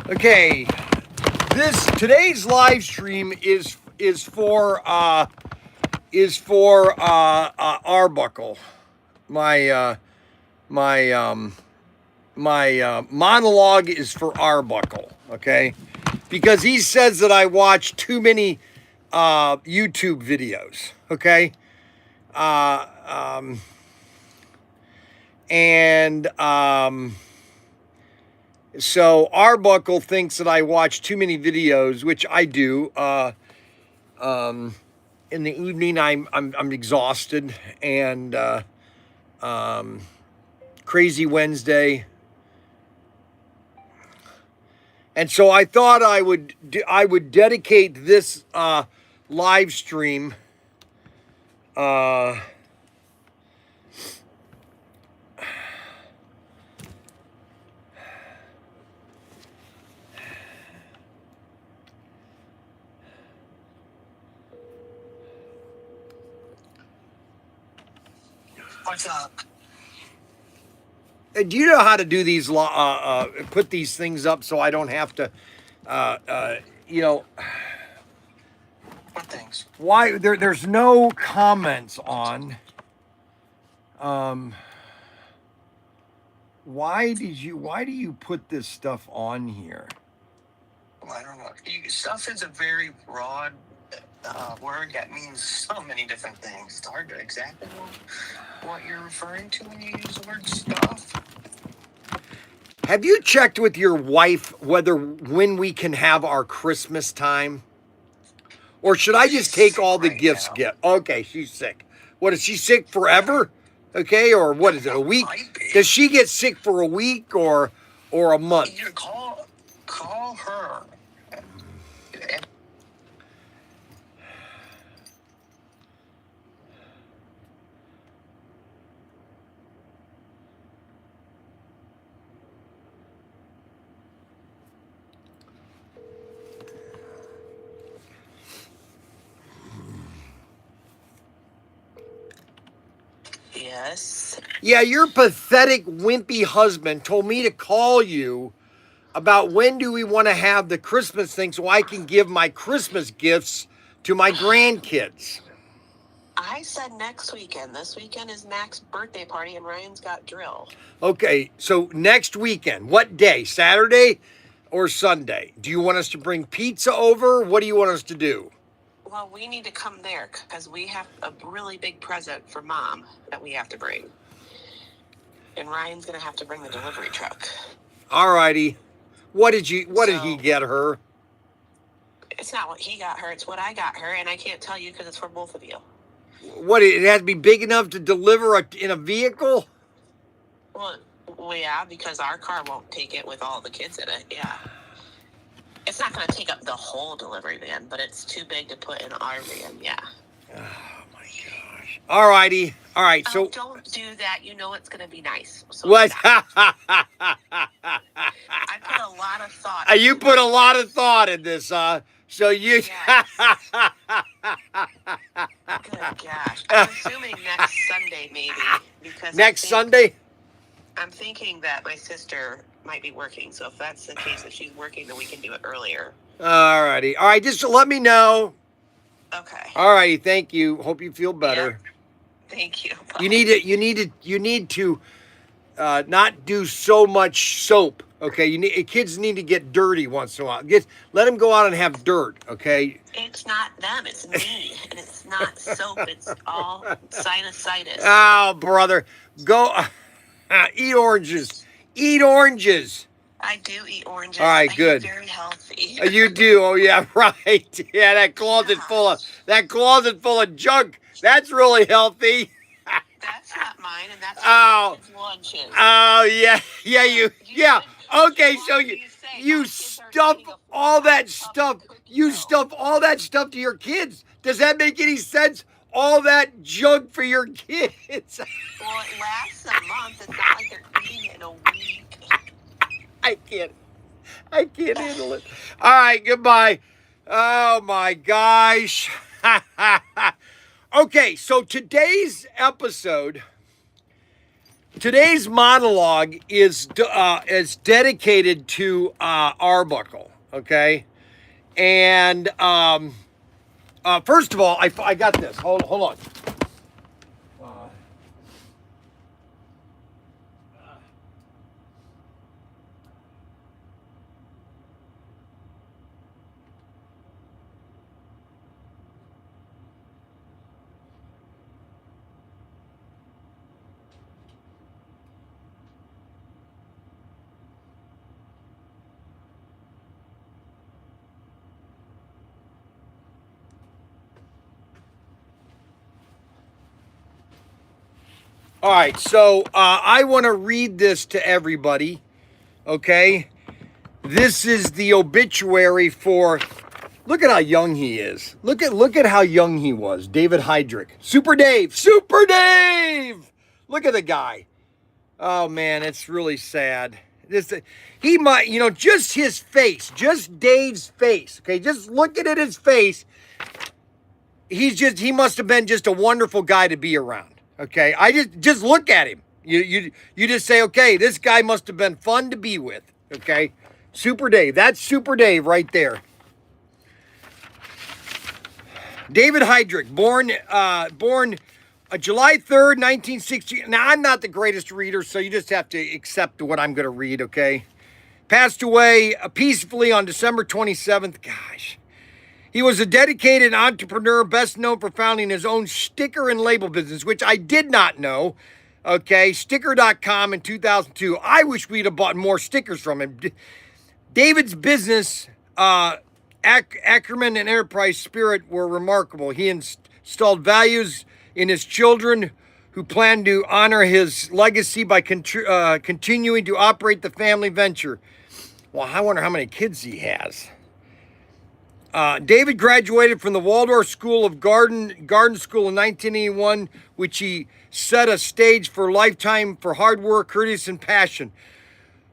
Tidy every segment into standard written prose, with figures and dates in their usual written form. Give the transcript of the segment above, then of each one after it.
Okay, today's live stream is for Arbuckle. My monologue is for Arbuckle. Okay, because he says that I watch too many YouTube videos. Okay, uh, um, and so Arbuckle thinks that I watch too many videos, which I do. In the evening, I'm exhausted, and crazy Wednesday, and so I thought I would dedicate this live stream. Uh, What's up? Do you know how to do these? Put these things up so I don't have to. You know What things? why there's no comments on. Why do you put this stuff on here? Well, I don't know. Stuff is a very broad word that means so many different things. It's hard to exactly know what you're referring to when you use the word stuff. Have you checked with your wife when we can have our Christmas time? Or should I just take all the gifts? Okay, she's sick. What, is she sick forever? Okay, or what is it, a week? Does she get sick for a week or a month? You call her. Yes. Yeah, your pathetic, wimpy husband told me to call you about when do we want to have the Christmas thing so I can give my Christmas gifts to my grandkids. I said next weekend. This weekend is Mac's birthday party, and Ryan's got drill. Okay, so next weekend, what day? Saturday or Sunday? Do you want us to bring pizza over? What do you want us to do? Well, we need to come there because we have a really big present for Mom that we have to bring. And Ryan's going to have to bring the delivery truck. All righty. What did he get her? It's not what he got her, it's what I got her, and I can't tell you because it's for both of you. What, it has to be big enough to deliver in a vehicle? Well, yeah, because our car won't take it with all the kids in it, yeah. It's not going to take up the whole delivery van, but it's too big to put in our van, yeah. Oh, my gosh. All righty. All right, so... don't do that. You know it's going to be nice. So what? I put a lot of thought. You put a lot of thought in this, so you... Yes. Good gosh. I'm assuming next Sunday, maybe. Because Sunday? I'm thinking that my sister might be working, so if that's the case, if she's working, then we can do it earlier. All righty. All right, just let me know. Okay. All righty, thank you. Hope you feel better. Yeah. Thank you. Bye. You need to not do so much soap. Okay, kids need to get dirty once in a while. Let them go out and have dirt. Okay. It's not them. It's me, and it's not soap. It's all sinusitis. Oh, brother, go eat oranges. Eat oranges. I do eat oranges. All right, good. I eat very healthy. You do. Oh yeah, right. Yeah, that closet full of junk. That's really healthy. That's not mine, and that's lunches. Oh yeah. Okay, so you stuff all that stuff. You stuff all that stuff to your kids. Does that make any sense? All that junk for your kids. Well, it lasts a month. It's not like they're eating it in a week. I can't handle it. All right, goodbye. Oh my gosh. Okay, so today's episode today's monologue is dedicated to Arbuckle, okay? And first of all, I got this. Hold on. All right, so I want to read this to everybody, okay? This is the obituary for. Look at how young he is. Look at how young he was. David Heydrich, Super Dave, Super Dave. Look at the guy. Oh man, it's really sad. He might, just his face, just Dave's face. Okay, just looking at his face. He must have been just a wonderful guy to be around. Okay, I just look at him. You just say, okay, this guy must have been fun to be with. Okay, Super Dave. That's Super Dave right there. David Heydrich, born July 3rd, 1960. Now, I'm not the greatest reader, so you just have to accept what I'm going to read, okay? Passed away peacefully on December 27th. Gosh. He was a dedicated entrepreneur, best known for founding his own sticker and label business, which I did not know. Okay, sticker.com in 2002. I wish we'd have bought more stickers from him. David's business, acumen and enterprise spirit were remarkable. He installed values in his children who planned to honor his legacy by continuing to operate the family venture. Well, I wonder how many kids he has. David graduated from the Waldorf School of Garden School in 1981, which he set a stage for lifetime for hard work, courtesy, and passion.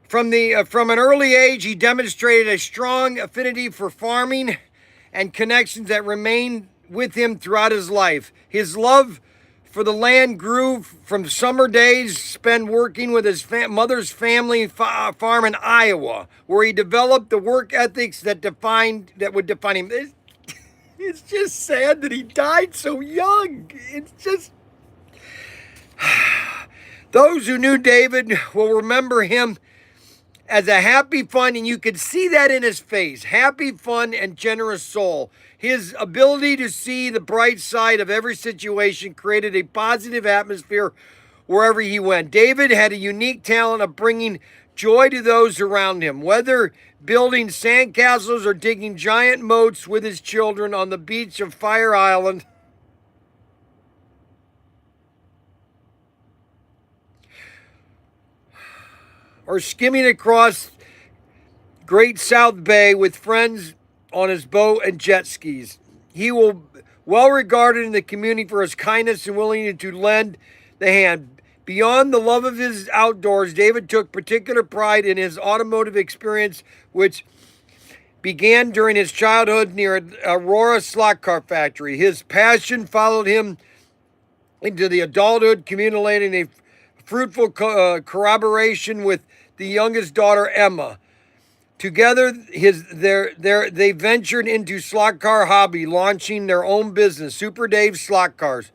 From an early age, he demonstrated a strong affinity for farming and connections that remained with him throughout his life. His love for the land grew from summer days spent working with his mother's family farm in Iowa, where he developed the work ethics that would define him. It's just sad that he died so young. It's just those who knew David will remember him as a happy, fun, and you could see that in his face, happy, fun, and generous soul. His ability to see the bright side of every situation created a positive atmosphere wherever he went. David had a unique talent of bringing joy to those around him, whether building sandcastles or digging giant moats with his children on the beach of Fire Island. Or skimming across Great South Bay with friends on his boat and jet skis. He was well regarded in the community for his kindness and willingness to lend the hand. Beyond the love of his outdoors, David took particular pride in his automotive experience, which began during his childhood near Aurora Slot Car Factory. His passion followed him into the adulthood, accumulating a fruitful corroboration with the youngest daughter, Emma. Together, they ventured into slot car hobby, launching their own business, Super Dave Slot Cars,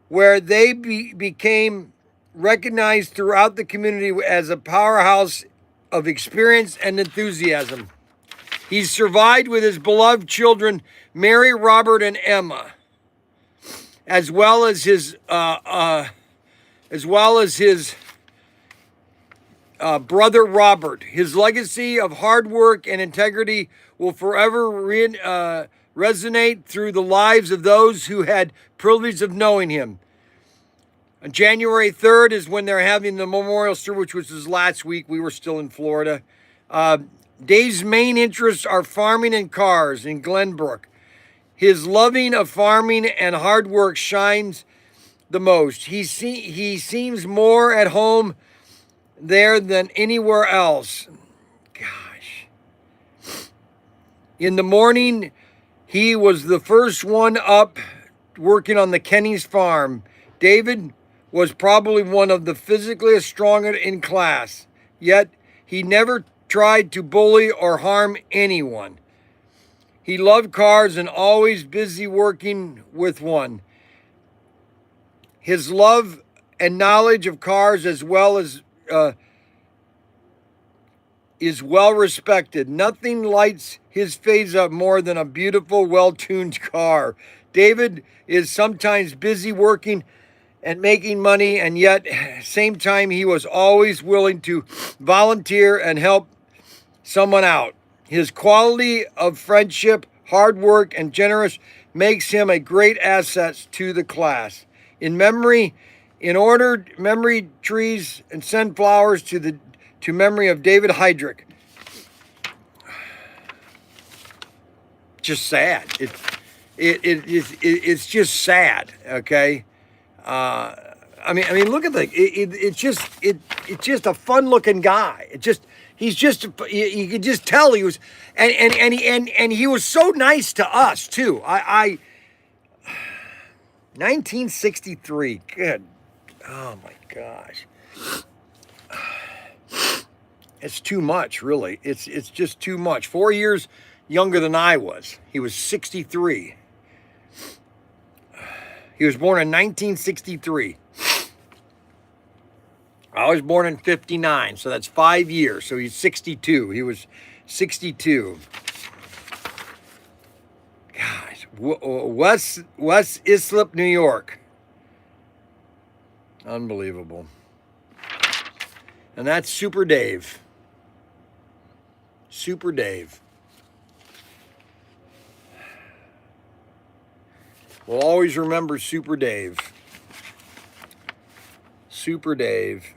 where they became recognized throughout the community as a powerhouse of experience and enthusiasm. He's survived with his beloved children, Mary, Robert, and Emma, as well as his brother Robert. His legacy of hard work and integrity will forever resonate through the lives of those who had privilege of knowing him. On January 3rd is when they're having the memorial service, which was last week. We were still in Florida. Dave's main interests are farming and cars in Glenbrook. His loving of farming and hard work shines the most. He seems more at home there than anywhere else. Gosh. In the morning, he was the first one up working on the Kenny's farm. David was probably one of the physically strongest in class, yet he never tried to bully or harm anyone. He loved cars and always busy working with one. His love and knowledge of cars as well as is well respected. Nothing lights his face up more than a beautiful, well-tuned car. David is sometimes busy working and making money, and yet same time he was always willing to volunteer and help someone out. His quality of friendship, hard work, and generous makes him a great asset to the class. In ordered memory trees and send flowers to memory of David Heydrich. Just sad. It's just sad. Okay. I mean, look at it's just a fun looking guy. You could just tell he was, and he was so nice to us too. 1963. Good. Oh my gosh. It's too much, really. It's just too much. 4 years younger than I was. He was 63. He was born in 1963. I was born in 59, so that's 5 years. So he's 62. He was 62. Gosh, West Islip, New York. Unbelievable. And that's Super Dave. Super Dave. We'll always remember Super Dave. Super Dave.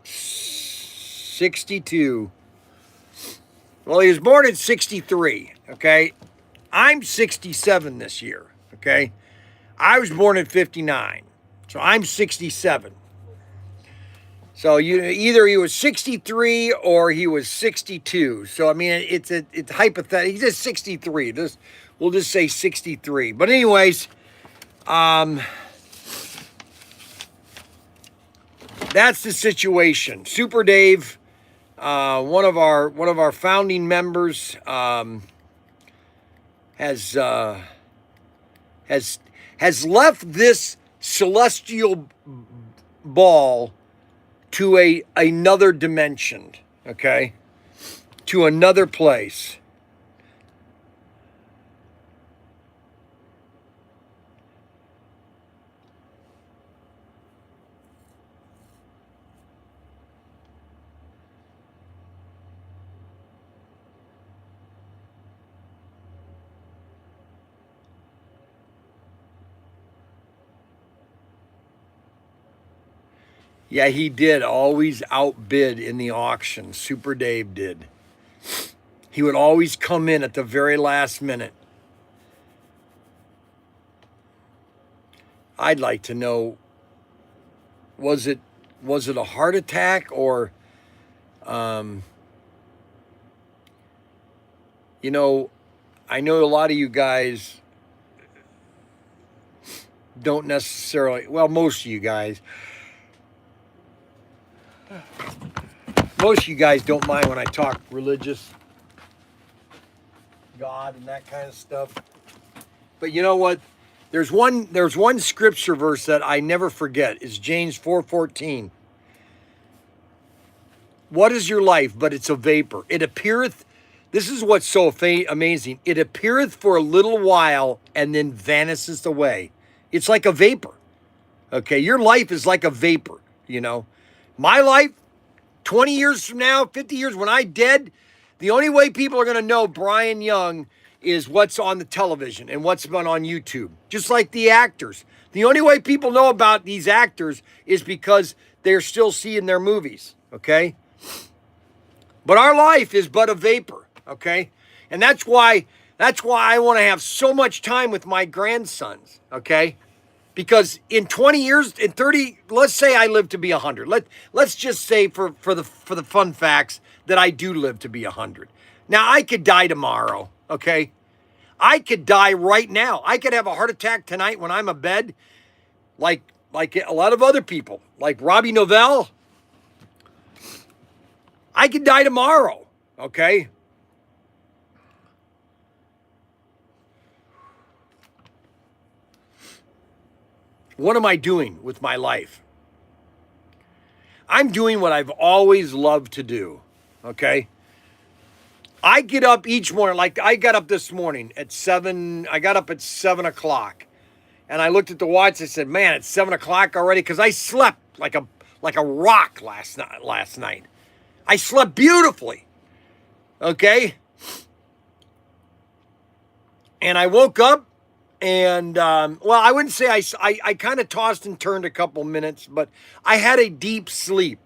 62. Well, he was born in 63, okay? I'm 67 this year, okay? I was born in 59, so I'm 67. So either he was 63 or he was 62. So I mean, it's hypothetical. He's just 63. We'll just say 63. But anyways, that's the situation. Super Dave, one of our founding members, has left this celestial ball to another dimension, okay? To another place. Yeah, he did always outbid in the auction. Super Dave did. He would always come in at the very last minute. I'd like to know, was it a heart attack or, you know, I know a lot of you guys don't necessarily, well, most of you guys don't mind when I talk religious, God and that kind of stuff. But you know what? There's one scripture verse that I never forget. It's James 4:14. What is your life? But it's a vapor. It appeareth. This is what's so amazing. It appeareth for a little while and then vanisheth away. It's like a vapor. Okay, your life is like a vapor, you know. My life, 20 years from now, 50 years, when I'm dead, the only way people are going to know Bryan Young is what's on the television and what's been on YouTube. Just like the actors. The only way people know about these actors is because they're still seeing their movies, okay? But our life is but a vapor, okay? And that's why I want to have so much time with my grandsons, okay? Because in 20 years, in 30, let's say I live to be 100. Let's just say for the fun facts that I do live to be 100. Now, I could die tomorrow, okay? I could die right now. I could have a heart attack tonight when I'm abed, like a lot of other people, like Robbie Novell. I could die tomorrow, okay? What am I doing with my life? I'm doing what I've always loved to do, okay? I get up each morning, like I got up this morning at 7, I got up at 7 o'clock. And I looked at the watch, I said, man, it's 7 o'clock already, because I slept like a rock last night. I slept beautifully, okay? And I woke up, and, well, I wouldn't say I kind of tossed and turned a couple minutes, but I had a deep sleep.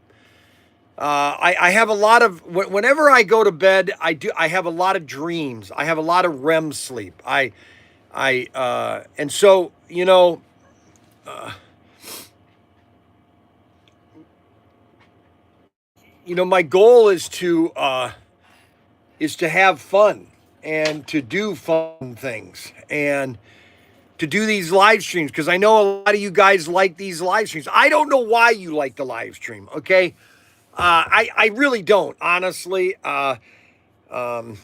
I have a lot of, whenever I go to bed, I have a lot of dreams. I have a lot of REM sleep. And so, my goal is to have fun and to do fun things and to do these live streams, because I know a lot of you guys like these live streams. I don't know why you like the live stream, okay? I really don't, honestly. I don't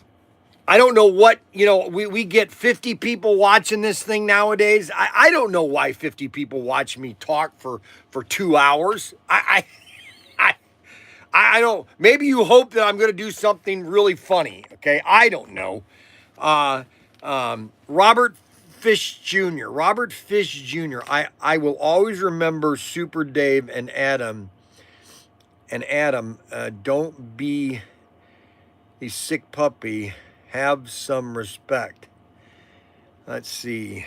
know what, we get 50 people watching this thing nowadays. I don't know why 50 people watch me talk for 2 hours. I don't, maybe you hope that I'm going to do something really funny, okay? I don't know. Robert Fish Jr. I will always remember Super Dave and Adam. Don't be a sick puppy. Have some respect. Let's see.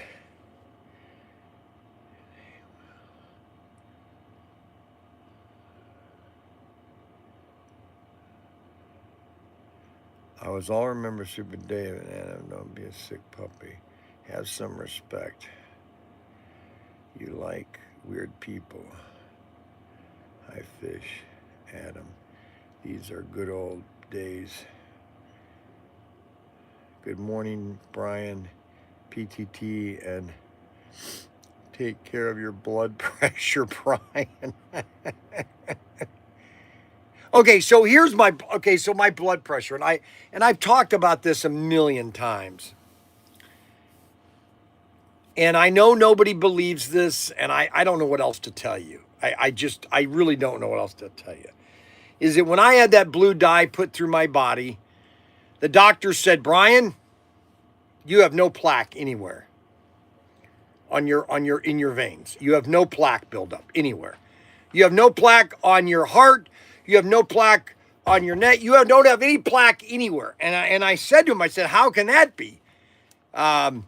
I was all remember Super Dave and Adam. Don't be a sick puppy. Have some respect. You like weird people. Hi, Fish, Adam. These are good old days. Good morning, Bryan, PTT, and take care of your blood pressure, Bryan. Okay, so my blood pressure, and I've talked about this a million times. And I know nobody believes this, and I don't know what else to tell you. I really don't know what else to tell you. Is that when I had that blue dye put through my body, the doctor said, Bryan, you have no plaque anywhere in your veins. You have no plaque buildup anywhere. You have no plaque on your heart. You have no plaque on your neck. Don't have any plaque anywhere. And I said to him, I said, how can that be? I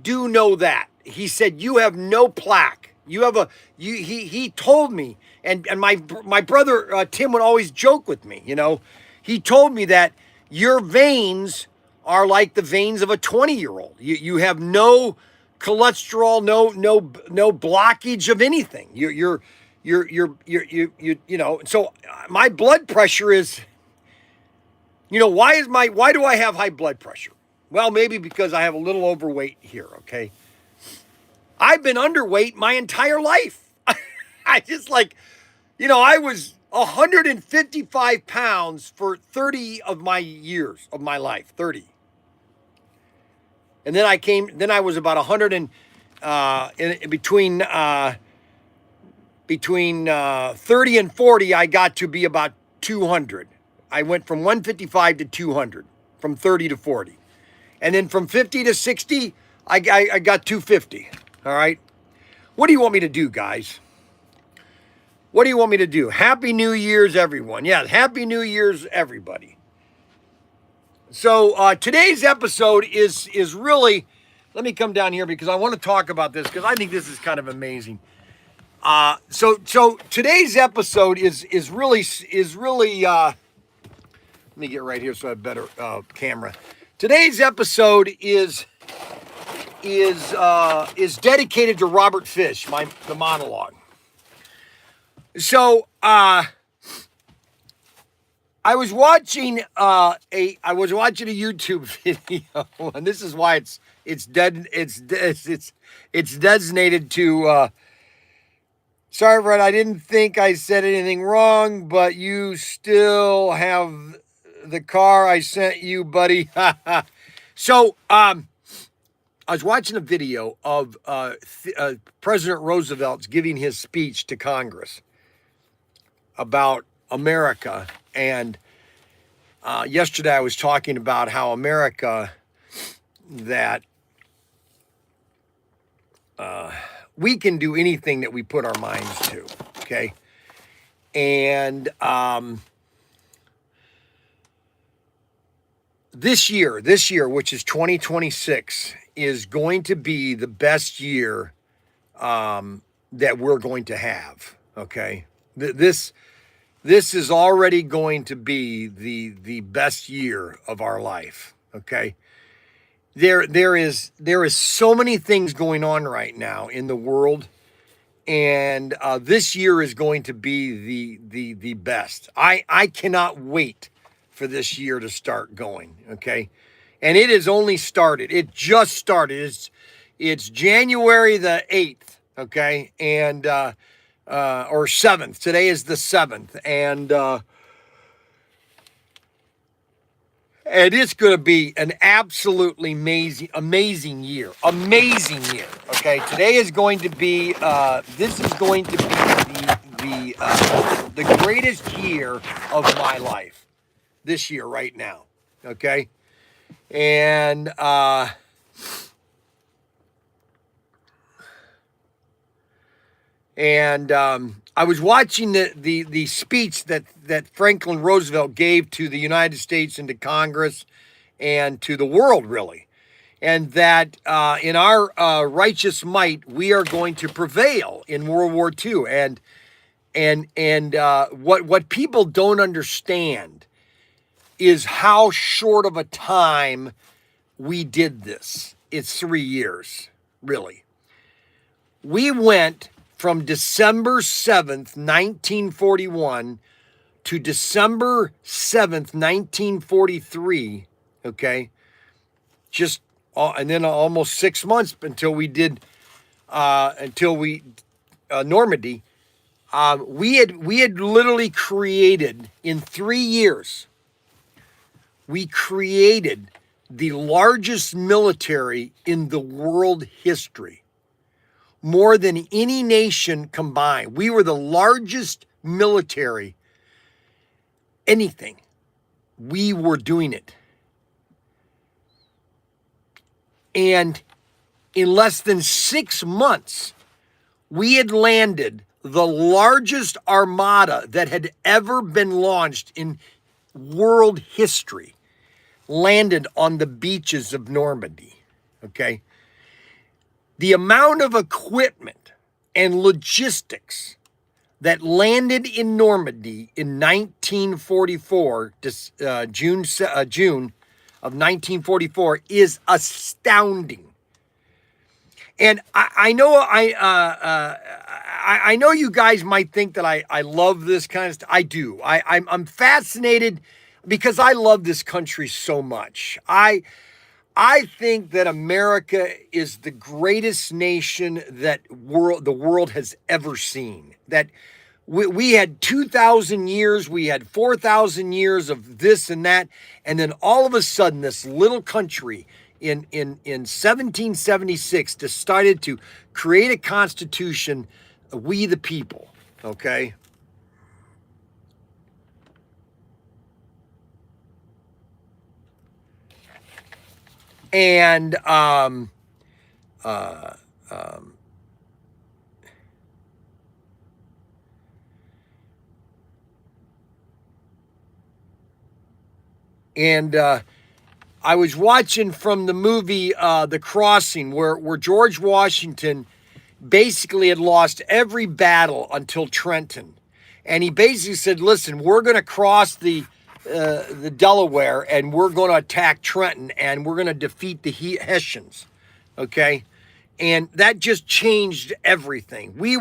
do know that. He said, you have no plaque. He told me, and my brother Tim would always joke with me, he told me that your veins are like the veins of a 20-year-old. You have no cholesterol, no blockage of anything. So my blood pressure is, why do I have high blood pressure? Well, maybe because I have a little overweight here, okay? I've been underweight my entire life. I just I was 155 pounds for 30 of my years of my life, 30. And then I was about 100 and, between 30 and 40, I got to be about 200. I went from 155 to 200, from 30 to 40. And then from 50 to 60, I got 250. All right. What do you want me to do, guys? What do you want me to do? Happy New Year's, everyone. Yeah, Happy New Year's, everybody. So today's episode is really, let me come down here because I want to talk about this because I think this is kind of amazing. So today's episode is really let me get right here so I have better camera. Today's episode is dedicated to Robert Fish, the monologue. So I I was watching a YouTube video, and this is why it's designated to. Sorry, Fred, I didn't think I said anything wrong, but you still have the car I sent you, buddy. So, I was watching a video of President Roosevelt's giving his speech to Congress about America. And yesterday I was talking about how America, that we can do anything that we put our minds to, okay? And this year, which is 2026, is going to be the best year that we're going to have, okay? This is already going to be the best year of our life, okay? There is so many things going on right now in the world, and this year is going to be the best. I cannot wait for this year to start going, okay? And it has only started. It just started. It's January the 8th, okay? And or 7th. Today is the 7th, and it's going to be an absolutely amazing year. Amazing year. Okay. Today is going to be, this is going to be the greatest year of my life. This year right now. Okay. And, I was watching the speech that Franklin Roosevelt gave to the United States and to Congress and to the world, really, and that in our righteous might we are going to prevail in World War II. And what people don't understand is how short of a time we did this. It's 3 years, really. We went from December 7th, 1941 to December 7th, 1943, okay? And then almost 6 months until we did, Normandy. We had literally created, in 3 years, we created the largest military in the world history. More than any nation combined. We were the largest military. Anything. We were doing it. And in less than 6 months, we had landed the largest armada that had ever been launched in world history. Landed on the beaches of Normandy. Okay? The amount of equipment and logistics that landed in Normandy in 1944, June of 1944, is astounding. And I know you guys might think that I love this kind of stuff. I do. I'm fascinated because I love this country so much. I think that America is the greatest nation that the world has ever seen. That we had 2,000 years, we had 4,000 years of this and that, and then all of a sudden, this little country in 1776 decided to create a constitution, we the people, okay? And I was watching from the movie The Crossing, where George Washington basically had lost every battle until Trenton. And he basically said, listen, we're going to cross the Delaware, and we're going to attack Trenton, and we're going to defeat the Hessians, okay? And that just changed everything. We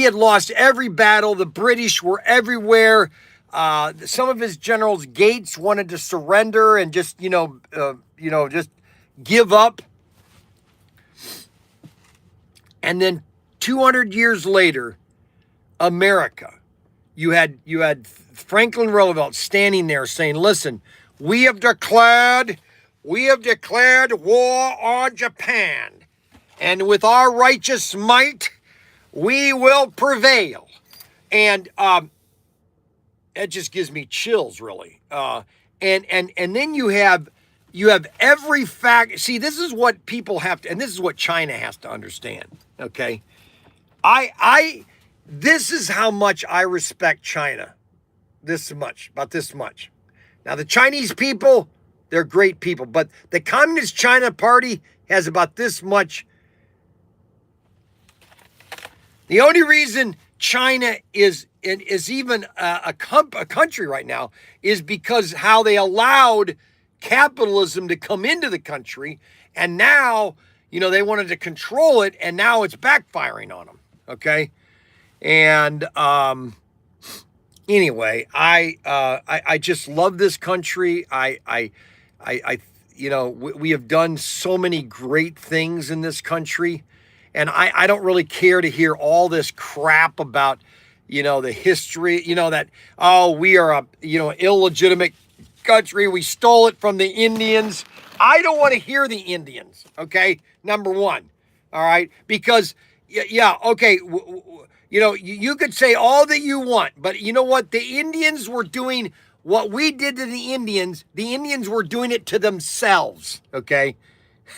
had lost every battle. The British were everywhere. Some of his generals, Gates, wanted to surrender and just, just give up. And then 200 years later, America, you had Franklin Roosevelt standing there saying, "Listen, we have declared war on Japan, and with our righteous might, we will prevail." And that just gives me chills, really. And then you have every fact. See, this is what people have to, and this is what China has to understand. Okay, this is how much I respect China. This much, about this much. Now, the Chinese people, they're great people, but the Communist China Party has about this much. The only reason China is even a country right now is because how they allowed capitalism to come into the country, and now, they wanted to control it, and now it's backfiring on them. Okay, and anyway, I just love this country. We have done so many great things in this country, and I don't really care to hear all this crap about, the history, that, oh, we are a, illegitimate country. We stole it from the Indians. I don't want to hear the Indians. Okay. Number one. All right. Because yeah. Okay. You could say all that you want, but you know what? The Indians were doing what we did to the Indians. The Indians were doing it to themselves. Okay.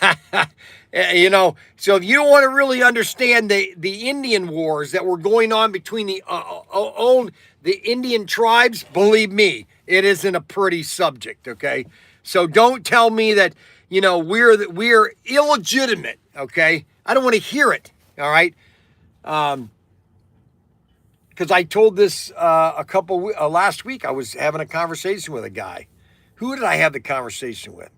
So if you don't want to really understand the Indian wars that were going on between the Indian tribes, believe me, it isn't a pretty subject. Okay. So don't tell me that, we're illegitimate. Okay. I don't want to hear it. All right. Because I told this last week. I was having a conversation with a guy. Who did I have the conversation with?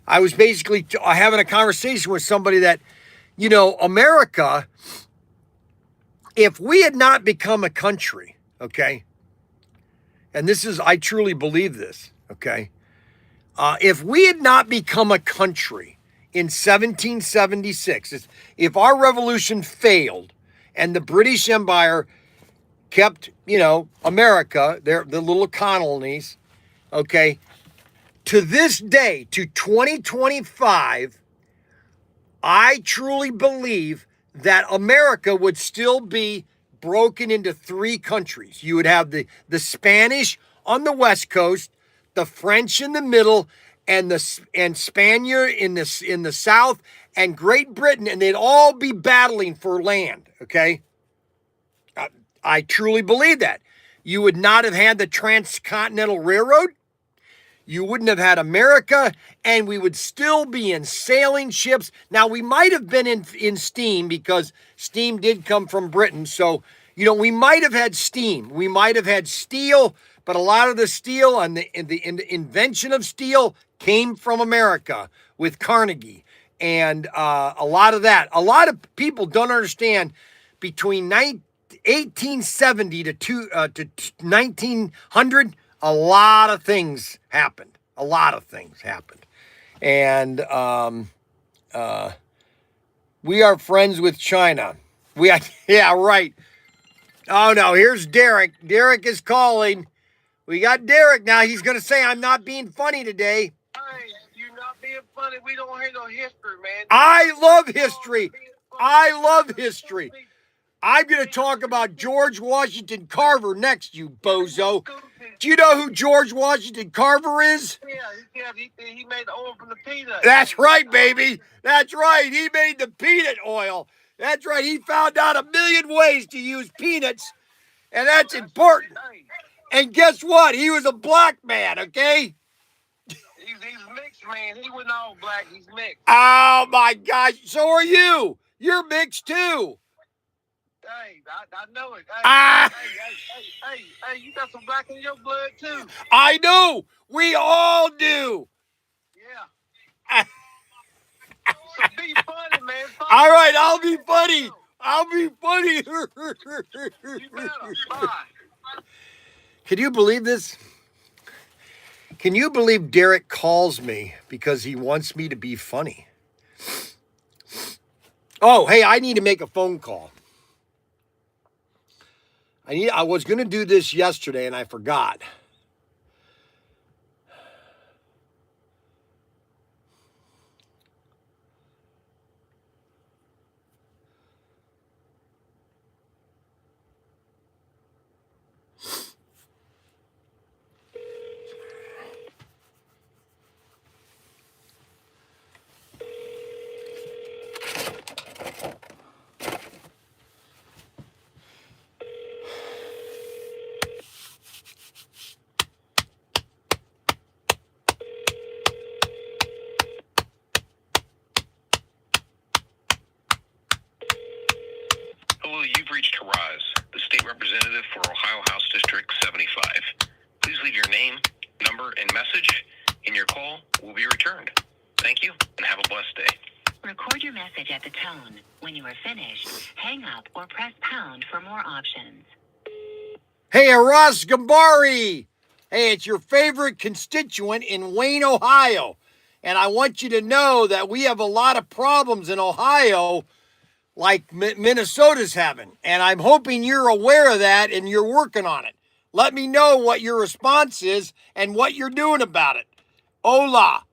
I was basically having a conversation with somebody that, America, if we had not become a country, okay, and I truly believe this, okay, if we had not become a country in 1776, if our revolution failed and the British Empire kept, America, the little colonies, okay, to this day, to 2025, I truly believe that America would still be broken into three countries. You would have the Spanish on the West Coast, the French in the middle, and Spaniard in the South, and Great Britain, and they'd all be battling for land. Okay, I truly believe that. You would not have had the Transcontinental Railroad. You wouldn't have had America, and we would still be in sailing ships. Now, we might have been in steam because steam did come from Britain. So, we might have had steam. We might have had steel, but a lot of the steel and the invention of steel came from America with Carnegie. And a lot of that. A lot of people don't understand between 1870 to 1900, a lot of things happened. And we are friends with China. Yeah, right. Oh, no, here's Derek. Derek is calling. We got Derek now. He's going to say I'm not being funny today. Hey, you're not being funny. We don't hear no history, man. I love history. I'm going to talk about George Washington Carver next, you bozo. Do you know who George Washington Carver is? Yeah, he made the oil from the peanut. That's right, baby. That's right. He made the peanut oil. That's right. He found out a million ways to use peanuts, and that's important. And guess what? He was a black man, okay? He's mixed, man. He wasn't all black. He's mixed. Oh, my gosh. So are you. You're mixed, too. Hey, I know it. Hey, you got some black in your blood, too. I know. We all do. Yeah. So be funny, man. All right, I'll be funny. You better. Bye. Can you believe this? Can you believe Derek calls me because he wants me to be funny? Oh, hey, I need to make a phone call. I was going to do this yesterday and I forgot. Hello, you've reached Haraz, the state representative for Ohio House District 75. Please leave your name, number, and message, and your call will be returned. Thank you, and have a blessed day. Record your message at the tone. When you are finished, hang up or press pound for more options. Hey, Aras Gambari. Hey, it's your favorite constituent in Wayne, Ohio. And I want you to know that we have a lot of problems in Ohio like Minnesota's having. And I'm hoping you're aware of that and you're working on it. Let me know what your response is and what you're doing about it. Hola.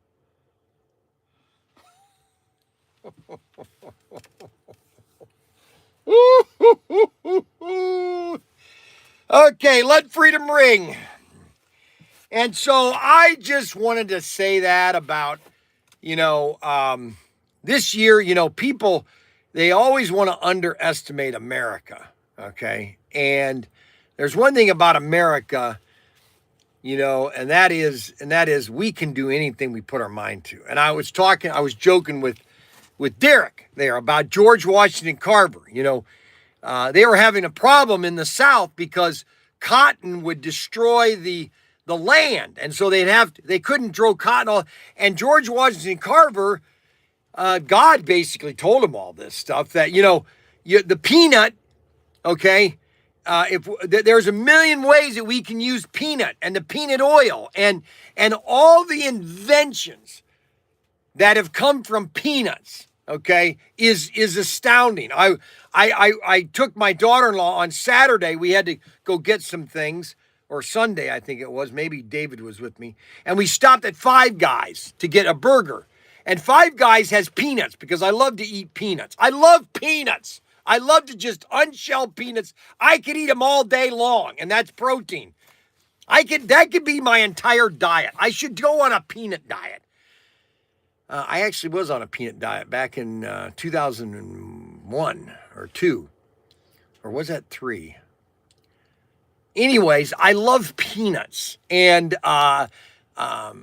Okay, let freedom ring. And so I just wanted to say that about, this year, people, they always want to underestimate America, okay? And there's one thing about America, and that is we can do anything we put our mind to. And I was joking with Derek there about George Washington Carver. They were having a problem in the South because cotton would destroy the land, and so they couldn't grow cotton. And George Washington Carver, God basically told him all this stuff that the peanut, okay. There's a million ways that we can use peanut and the peanut oil and all the inventions that have come from peanuts, okay, is astounding. I took my daughter-in-law on Saturday. We had to go get some things, or Sunday, I think it was. Maybe David was with me. And we stopped at Five Guys to get a burger. And Five Guys has peanuts because I love to eat peanuts. I love peanuts. I love to just unshell peanuts. I could eat them all day long, and that's protein. That could be my entire diet. I should go on a peanut diet. I actually was on a peanut diet back in 2001 or 2, or was that 3? Anyways, I love peanuts, and just I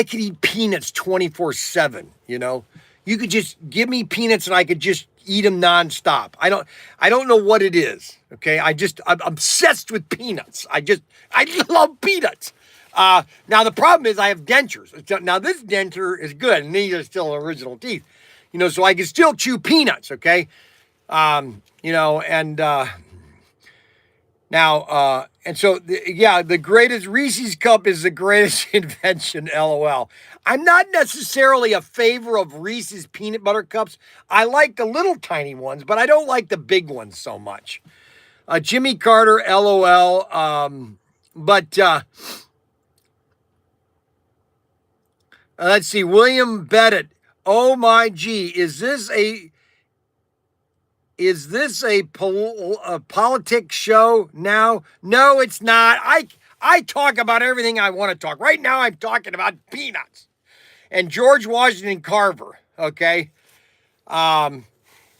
could eat peanuts 24/7. You could just give me peanuts and I could just eat them nonstop. I don't know what it is. Okay, I'm obsessed with peanuts. I love peanuts. Now the problem is I have dentures. Now this denture is good, and these are still original teeth. So I can still chew peanuts. Okay, the greatest Reese's cup is the greatest invention, LOL. I'm not necessarily a favor of Reese's peanut butter cups. I like the little tiny ones, but I don't like the big ones so much. Jimmy Carter, LOL. Let's see, William Bennett. Oh my G, is this a politics show now? No, it's not. I talk about everything I want to talk. Right now, I'm talking about peanuts and George Washington Carver, okay? And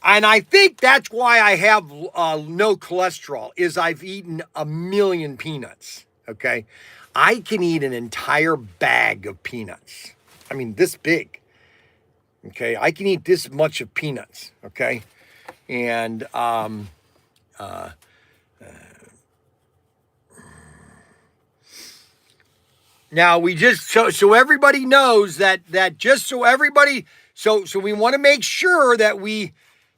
I think that's why I have no cholesterol, is I've eaten a million peanuts, okay? I can eat an entire bag of peanuts. I mean, this big, okay? I can eat this much of peanuts, okay? And now we just so everybody knows that just so everybody so we want to make sure that we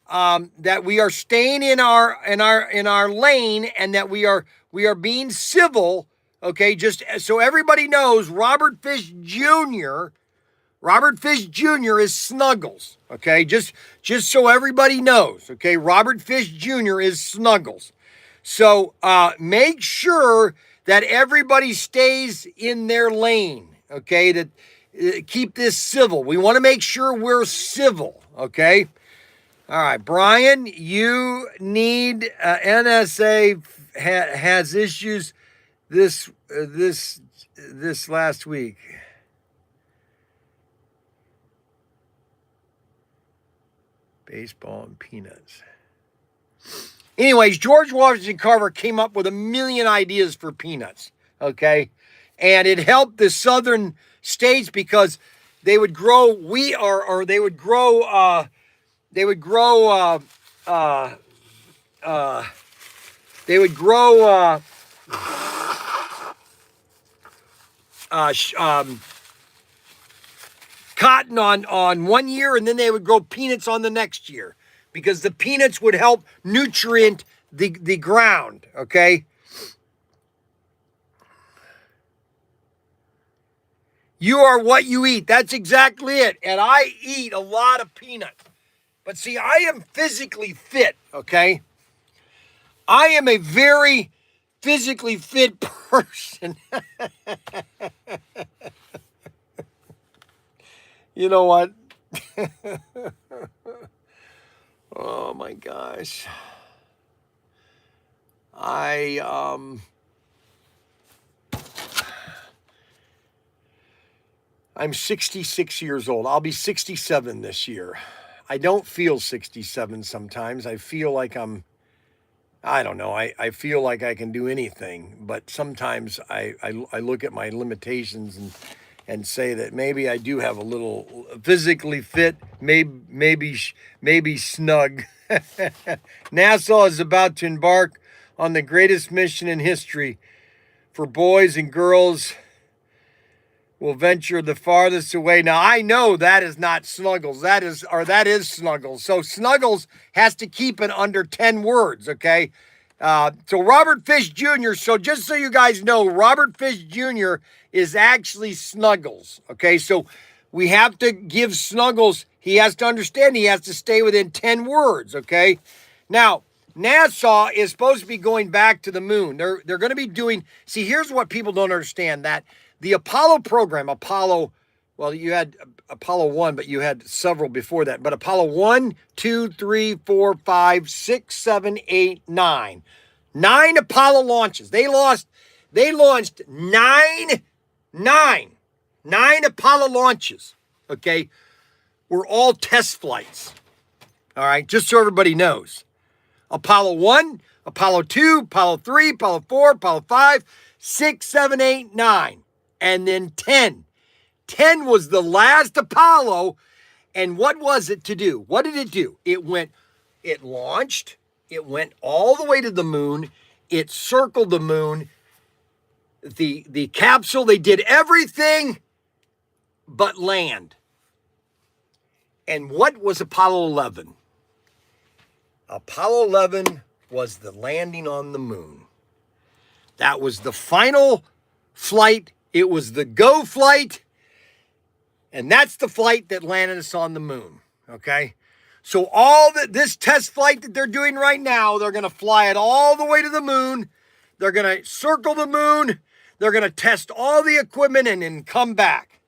are staying in our lane, and that we are We are being civil, okay? Just so everybody knows, Robert Fish Jr. is Snuggles, okay? Just so everybody knows, okay? Robert Fish Jr. is Snuggles. So make sure that everybody stays in their lane, okay? That keep this civil. We want to make sure we're civil, okay? All right, Bryan, you need NSA has issues this last week. Baseball and peanuts. Anyways, George Washington Carver came up with a million ideas for peanuts, okay? And it helped the southern states because they would grow wheat or they would grow they would grow cotton on 1 year, and then they would grow peanuts on the next year because the peanuts would help nutrient the ground, okay? You are what you eat. That's exactly it. And I eat a lot of peanuts. But see, I am physically fit, okay? I am a very physically fit person. You know what? Oh my gosh. I'm 66 years old. I'll be 67 this year. I don't feel 67 sometimes. I feel like I don't know. I feel like I can do anything, but sometimes I look at my limitations and say that maybe I do have a little physically fit, maybe snug. NASA is about to embark on the greatest mission in history. For boys and girls will venture the farthest away. Now I know that is not Snuggles. That is Snuggles. So Snuggles has to keep it under 10 words, okay? So Robert Fish Jr., so just so you guys know, Robert Fish Jr. is actually Snuggles, okay? So we have to give Snuggles, he has to understand he has to stay within 10 words, okay? Now, NASA is supposed to be going back to the moon. They're going to be doing, see, here's what people don't understand, that the Apollo program, well, you had Apollo 1, but you had several before that. But Apollo 1, 2, 3, 4, 5, 6, 7, 8, 9. 9 Apollo launches. They launched nine Apollo launches, okay? Were all test flights, all right? Just so everybody knows. Apollo 1, Apollo 2, Apollo 3, Apollo 4, Apollo 5, 6, 7, 8, 9. And then 10. 10 was the last Apollo. And what was it to do? What did it do? It launched. It went all the way to the moon. It circled the moon. The capsule, they did everything but land. And what was Apollo 11? Apollo 11 was the landing on the moon. That was the final flight. It was the go flight. And that's the flight that landed us on the moon, okay? So this test flight that they're doing right now, they're going to fly it all the way to the moon. They're going to circle the moon. They're going to test all the equipment and then come back.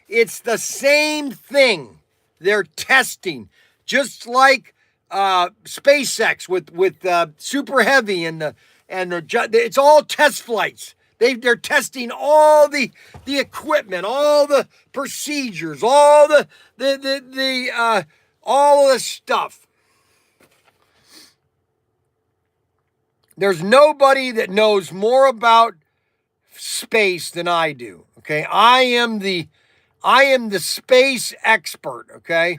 It's the same thing. They're testing, just like SpaceX with Super Heavy and it's all test flights. They're testing all the equipment, all the procedures, all the stuff. There's nobody that knows more about space than I do. Okay, I am the space expert. Okay,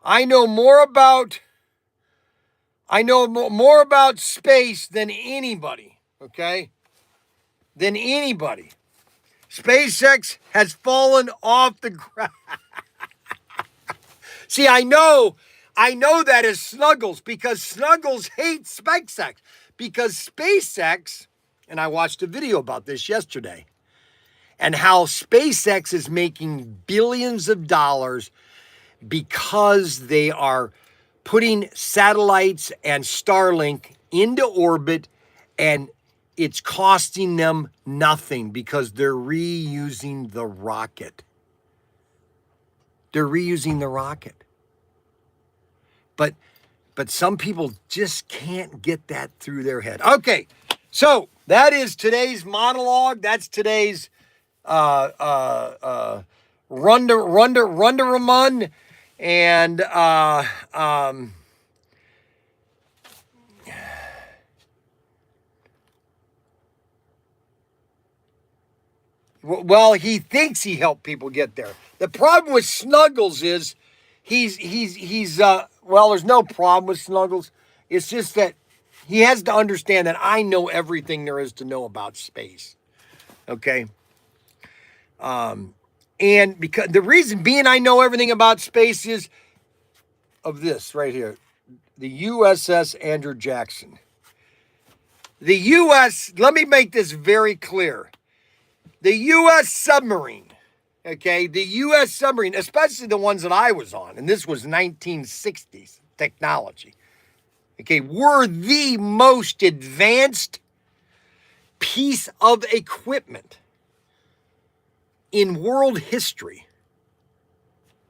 I know more about space than anybody. Okay. Than anybody. SpaceX has fallen off the ground. See, I know that is Snuggles because Snuggles hates SpaceX because SpaceX, and I watched a video about this yesterday, and how SpaceX is making billions of dollars because they are putting satellites and Starlink into orbit, and it's costing them nothing because they're reusing the rocket. They're reusing the rocket. But some people just can't get that through their head. Okay, so that is today's monologue. That's today's Runda Ramun. And well, he thinks he helped people get there. The problem with Snuggles is well, there's no problem with Snuggles. It's just that he has to understand that I know everything there is to know about space. Okay? And because the reason being I know everything about space is of this right here. The USS Andrew Jackson. The U.S., let me make this very clear. The U.S. submarine, okay, the U.S. submarine, especially the ones that I was on, and this was 1960s technology, okay, were the most advanced piece of equipment in world history.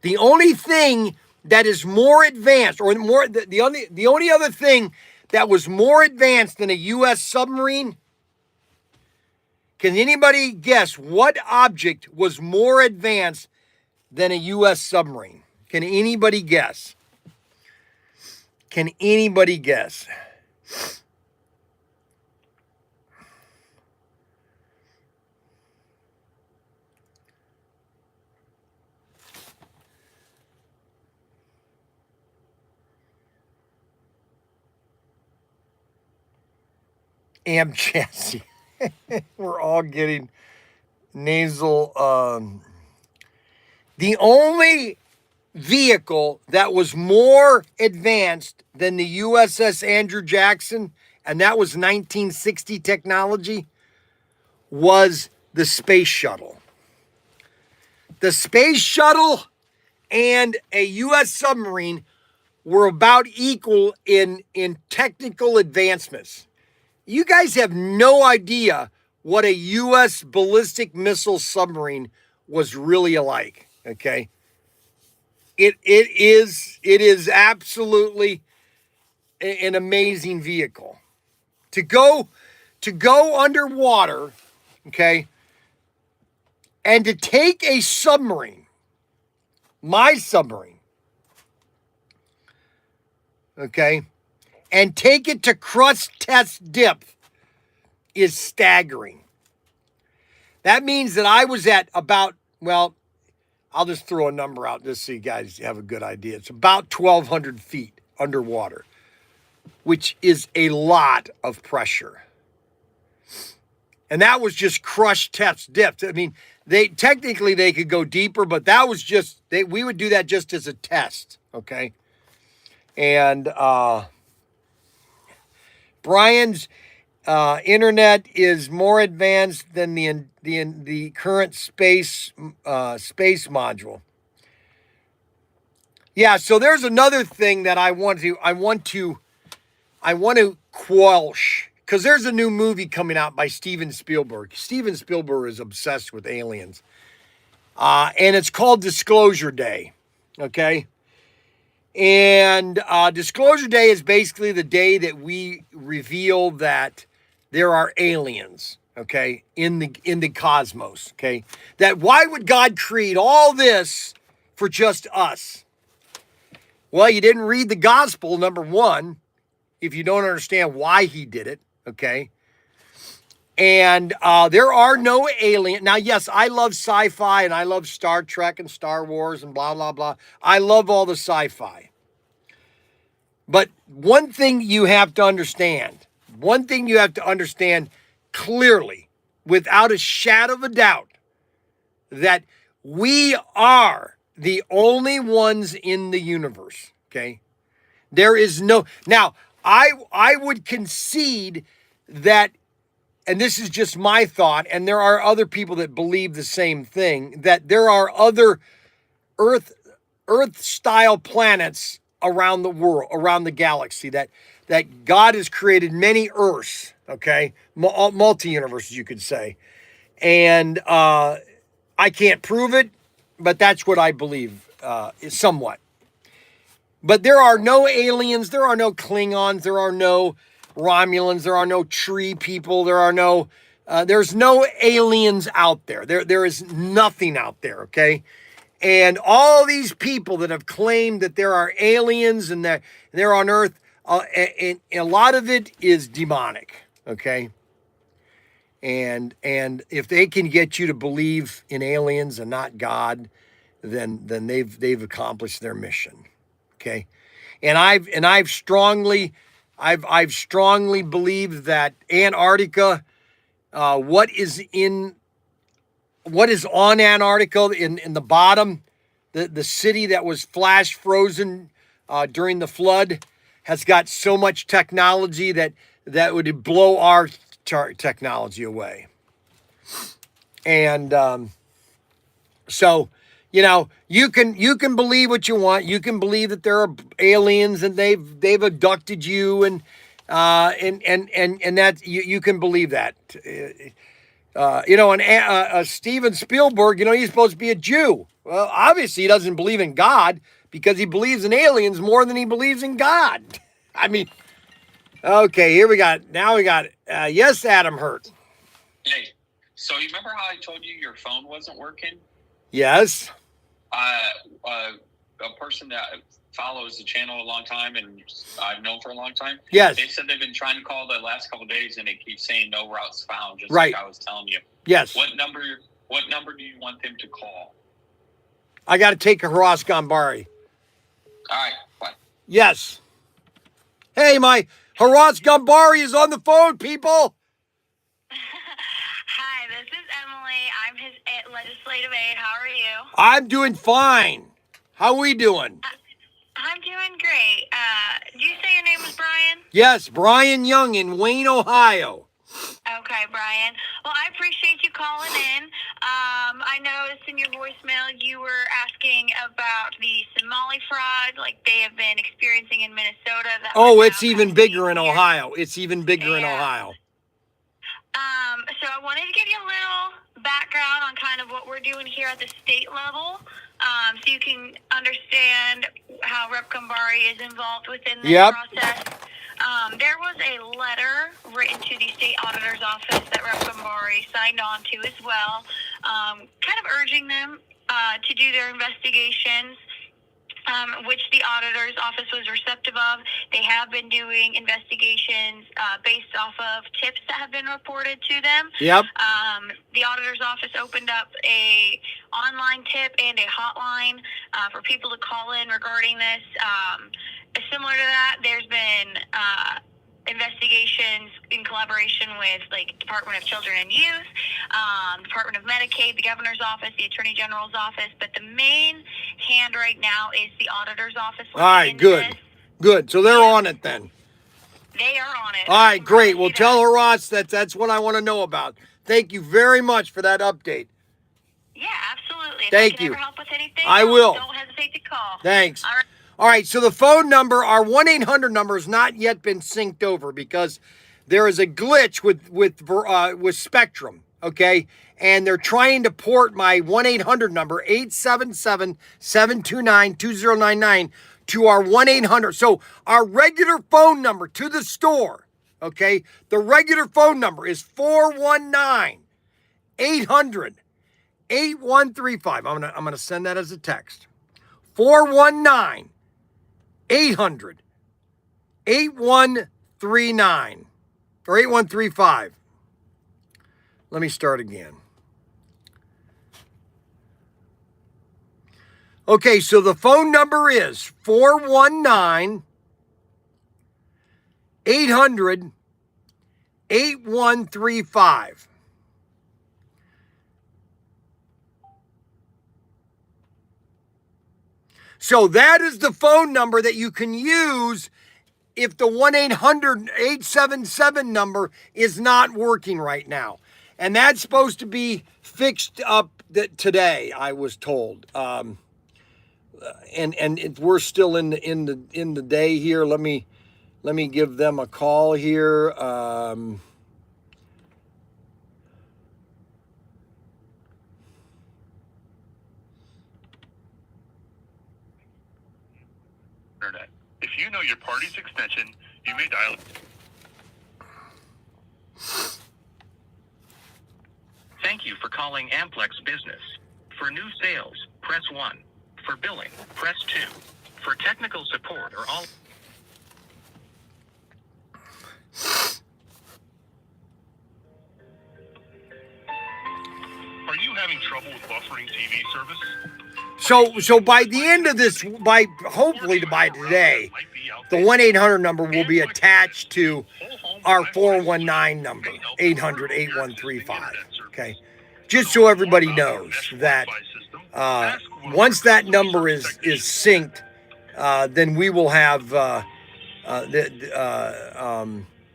The only thing that is more advanced, or more, the only other thing that was more advanced than a U.S. submarine, can anybody guess what object was more advanced than a U.S. submarine? Can anybody guess? Can anybody guess? Chassis. We're all getting nasal. The only vehicle that was more advanced than the USS Andrew Jackson, and that was 1960 technology, was the space shuttle. The space shuttle and a U.S. submarine were about equal in technical advancements. You guys have no idea what a U.S. ballistic missile submarine was really like, okay? It is absolutely an amazing vehicle. To go underwater, okay, and to take a submarine, my submarine, okay, and take it to crust test depth is staggering. That means that I was at about, well, I'll just throw a number out just so you guys have a good idea. It's about 1,200 feet underwater, which is a lot of pressure. And that was just crushed test depth. I mean, they could go deeper, but that was just, we would do that just as a test, okay? And Bryan's internet is more advanced than the current space module. Yeah, so there's another thing that I want to quash, because there's a new movie coming out by Steven Spielberg. Steven Spielberg is obsessed with aliens, and it's called Disclosure Day. Okay. And Disclosure Day is basically the day that we reveal that there are aliens, okay, in the cosmos, okay? That why would God create all this for just us? Well, you didn't read the gospel, number one, if you don't understand why he did it, okay? And there are no aliens. Now, yes, I love sci-fi and I love Star Trek and Star Wars and blah, blah, blah. I love all the sci-fi. But one thing you have to understand clearly, without a shadow of a doubt, that we are the only ones in the universe, okay? There is no... Now, I would concede that, and this is just my thought, and there are other people that believe the same thing, that there are other Earth style planets around the world, around the galaxy, that God has created many Earths, okay, multi-universes, you could say. And I can't prove it, but that's what I believe, somewhat. But there are no aliens, there are no Klingons, there are no Romulans, there are no tree people, there's no aliens out there. There is nothing out there, okay? And all these people that have claimed that there are aliens and that they're on Earth, and a lot of it is demonic, okay? And if they can get you to believe in aliens and not God, then they've accomplished their mission, okay? And I've strongly believed that Antarctica, what is on Antarctica in the bottom, the city that was flash frozen during the flood, has got so much technology that would blow our technology away. And so, you can believe what you want. You can believe that there are aliens and they've abducted you, and that you can believe that. Steven Spielberg, he's supposed to be a Jew. Well, obviously he doesn't believe in God because he believes in aliens more than he believes in God. I mean, okay, now we got, yes, Adam Hurt. Hey, so you remember how I told you your phone wasn't working? Yes. A person that follows the channel a long time and I've known for a long time. Yes. They said they've been trying to call the last couple of days and they keep saying no routes found, just right. like I was telling you. Yes. What number do you want them to call? I got to take a Haras Gambari. All right, bye. Yes. Hey, my Haras Gambari is on the phone, people. Hi, this is Emily. I'm his legislative aide. How are you? I'm doing fine. How are we doing? I'm doing great. Did you say your name was Bryan? Yes, Bryan Young in Wayne, Ohio. Okay, Bryan. Well, I appreciate you calling in. I noticed in your voicemail you were asking about the Somali fraud, like they have been experiencing in Minnesota. It's even bigger in Ohio. It's even bigger in Ohio. So I wanted to give you a little background on kind of what we're doing here at the state level, so you can understand how Rep. Gambari is involved within this process. There was a letter written to the state auditor's office that Rep. Gambari signed on to as well, kind of urging them to do their investigations, which the auditor's office was receptive of. They have been doing investigations based off of tips that have been reported to them. Yep. The auditor's office opened up a online tip and a hotline for people to call in regarding this. Similar to that, there's been investigations in collaboration with Department of Children and Youth, Department of Medicaid, the governor's office, the attorney general's office, but the main hand right now is the auditor's office. All right, good. So they're on it then. They are on it. All right, great. Well, tell Haras that's what I want to know about. Thank you very much for that update. Yeah, absolutely. Thank if I can you. ever help with anything, I will. Don't hesitate to call. Thanks. All right. All right, so the phone number, our 1-800 number, has not yet been synced over because there is a glitch with Spectrum, okay? And they're trying to port my 1-800 number, 877-729-2099, to our 1-800. So our regular phone number to the store, okay? The regular phone number is 419-800-8135. I'm gonna send that as a text. 419-800-8139 or 8135. Let me start again. Okay, so the phone number is 419-800-8135. So that is the phone number that you can use if the 1-800-877 number is not working right now. And that's supposed to be fixed up today, I was told. We're still in the day here. Let me give them a call here. Internet. If you know your party's extension, you may dial. Thank you for calling Amplex Business. For new sales, press 1. For billing, press 2. For technical support or all... Are you having trouble with buffering TV service? So by the end of this, hopefully by today, the 1-800 number will be attached to our 419 number, 800-8135. Okay, just so everybody knows that once that number is synced, then we will have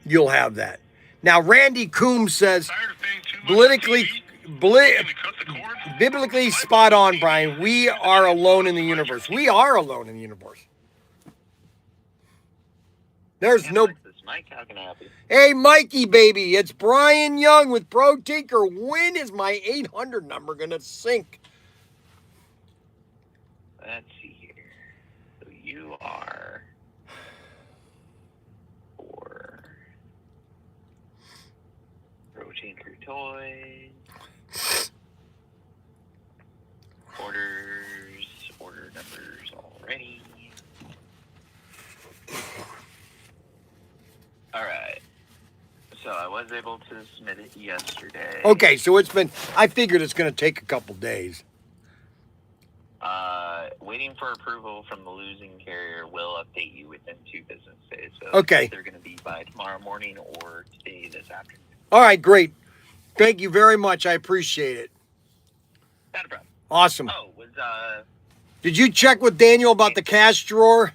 you'll have that. Now, Randy Coombs says biblically spot on, Brian. We are alone in the universe. We are alone in the universe. There's no... Mike, how can I help you? Hey, Mikey, baby. It's Bryan Young with Protinker. When is my 800 number going to sync? Let's see here. So you are for Protinkertoys. Order numbers already. All right. So I was able to submit it yesterday. Okay, so I figured it's going to take a couple days. Waiting for approval from the losing carrier. Will update you within 2 business days. So okay. They're going to be by tomorrow morning or today this afternoon. All right, great. Thank you very much. I appreciate it. Not a problem. Awesome. Oh, Did you check with Daniel about the cash drawer?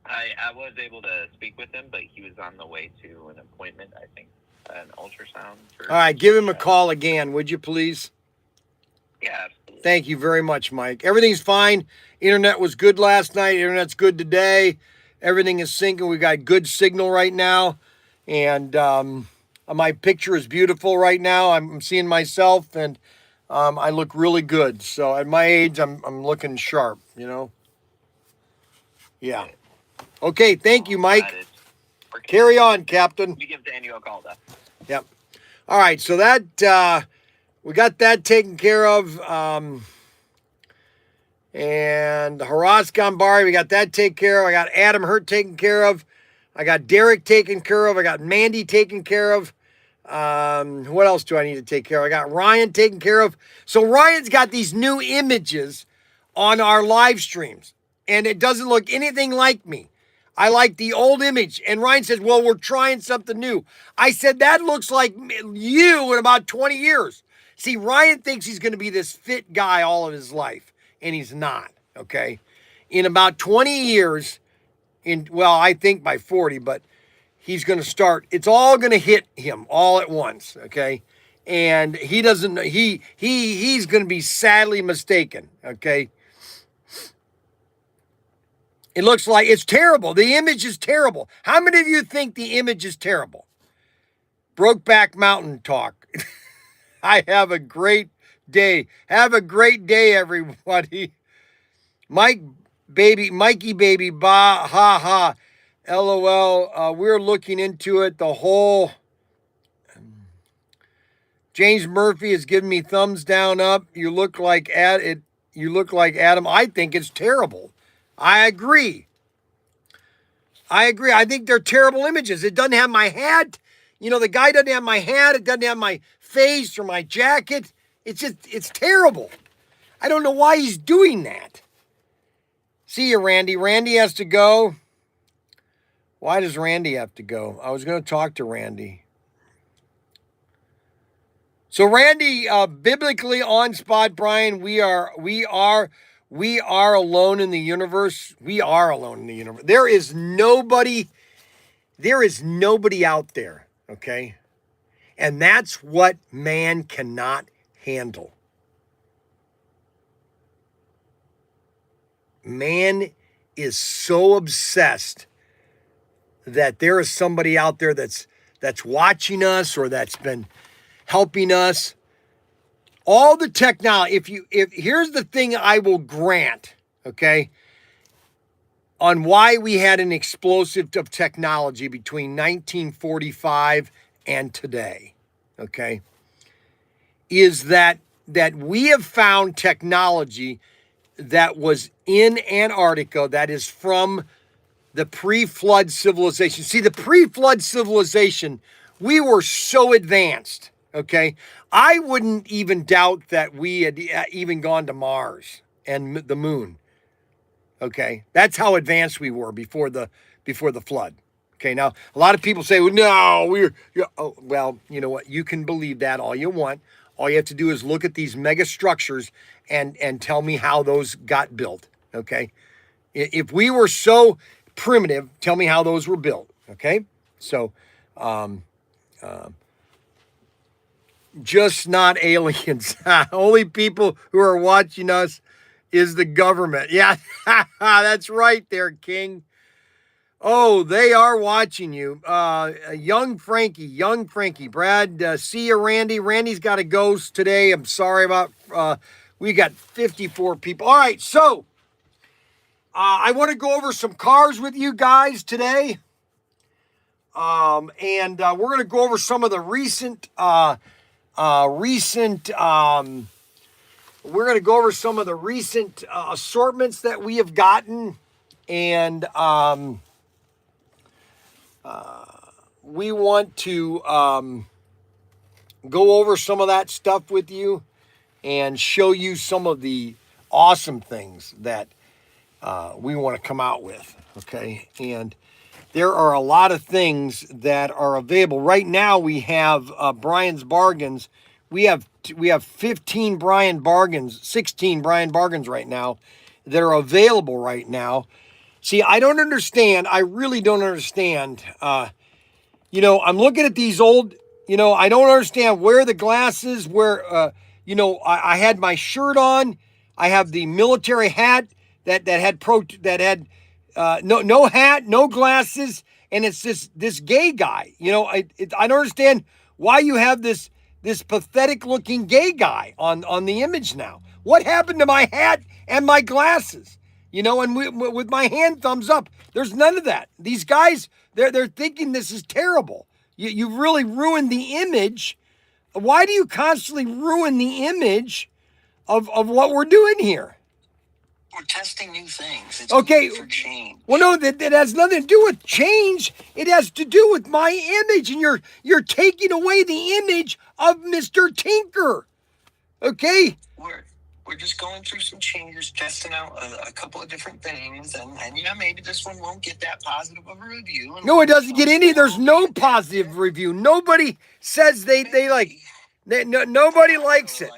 I was able to speak with him, but he was on the way to an appointment, I think, an ultrasound. All right, give him a call again, would you please? Yeah, absolutely. Thank you very much, Mike. Everything's fine. Internet was good last night. Internet's good today. Everything is syncing. We got good signal right now. And my picture is beautiful right now. I'm seeing myself, and I look really good. So at my age, I'm looking sharp, you know? Yeah. Okay, thank you, Mike. Carry on, Captain. You give Daniel a call, though. Yep. All right, so that we got that taken care of. And Haras Gambari, we got that taken care of. I got Adam Hurt taken care of. I got Derek taken care of. I got Mandy taken care of. What else do I need to take care of? I got Ryan taken care of. So Ryan's got these new images on our live streams, and it doesn't look anything like me. I like the old image. And Ryan says, well, we're trying something new. I said, that looks like you in about 20 years. See, Ryan thinks he's going to be this fit guy all of his life, and he's not, okay? In about 20 years, I think by 40, but he's going to start, it's all going to hit him all at once, okay? And he doesn't, he's going to be sadly mistaken, okay? It looks like it's terrible. The image is terrible. How many of you think the image is terrible? Brokeback Mountain talk. I have a great day. Have a great day, everybody. Mikey baby, bah, ha, ha. LOL. We're looking into it. The whole... James Murphy is giving me thumbs down, up. You look like Adam. I think it's terrible. I agree. I think they're terrible images. It doesn't have my hat. You know, the guy doesn't have my hat. It doesn't have my face or my jacket. It's terrible. I don't know why he's doing that. See you, Randy. Randy has to go. Why does Randy have to go? I was going to talk to Randy. So Randy, biblically on spot, Brian, we are We are alone in the universe. We are alone in the universe. There is nobody out there, okay? And that's what man cannot handle. Man is so obsessed that there is somebody out there that's watching us or that's been helping us. All the technology, if here's the thing I will grant, okay, on why we had an explosive of technology between 1945 and today, okay, is that we have found technology that was in Antarctica that is from the pre-flood civilization. See, the pre-flood civilization, we were so advanced, okay? I wouldn't even doubt that we had even gone to Mars and the moon, okay? That's how advanced we were before the flood. Okay, now a lot of people say, well, no, well, you know what? You can believe that all you want. All you have to do is look at these mega structures and tell me how those got built, okay? If we were so primitive, tell me how those were built, okay? So, just not aliens. Only people who are watching us is the government. Yeah, that's right there, King. Oh, they are watching you. Young Frankie. Brad, see you, Randy. Randy's got a ghost today. I'm sorry about, we got 54 people. All right, so I want to go over some cars with you guys today. And we're going to go over some of the recent, we're going to go over some of the recent assortments that we have gotten. And we want to go over some of that stuff with you and show you some of the awesome things that we want to come out with, okay? And there are a lot of things that are available. Right now we have Bryan's Bargains. We have 15 Bryan Bargains, 16 Bryan Bargains right now that are available right now. See, I don't understand. I really don't understand. You know, I'm looking at these old, you know, I don't understand where the glasses, where, you know, I had my shirt on. I have the military hat that had no hat, no glasses, and it's this gay guy. You know, I don't understand why you have this pathetic looking gay guy on the image now. What happened to my hat and my glasses? You know, and with my hand thumbs up, there's none of that. These guys, they're thinking this is terrible. You've really ruined the image. Why do you constantly ruin the image of what we're doing here? We're testing new things. It's Okay. for change. Well, no, that has nothing to do with change. It has to do with my image, and you're taking away the image of Mr. Tinker. Okay? We're just going through some changes, testing out a couple of different things, and yeah, maybe this one won't get that positive of a review. No, it doesn't get any. There's no positive review. Nobody says they like. Nobody likes it.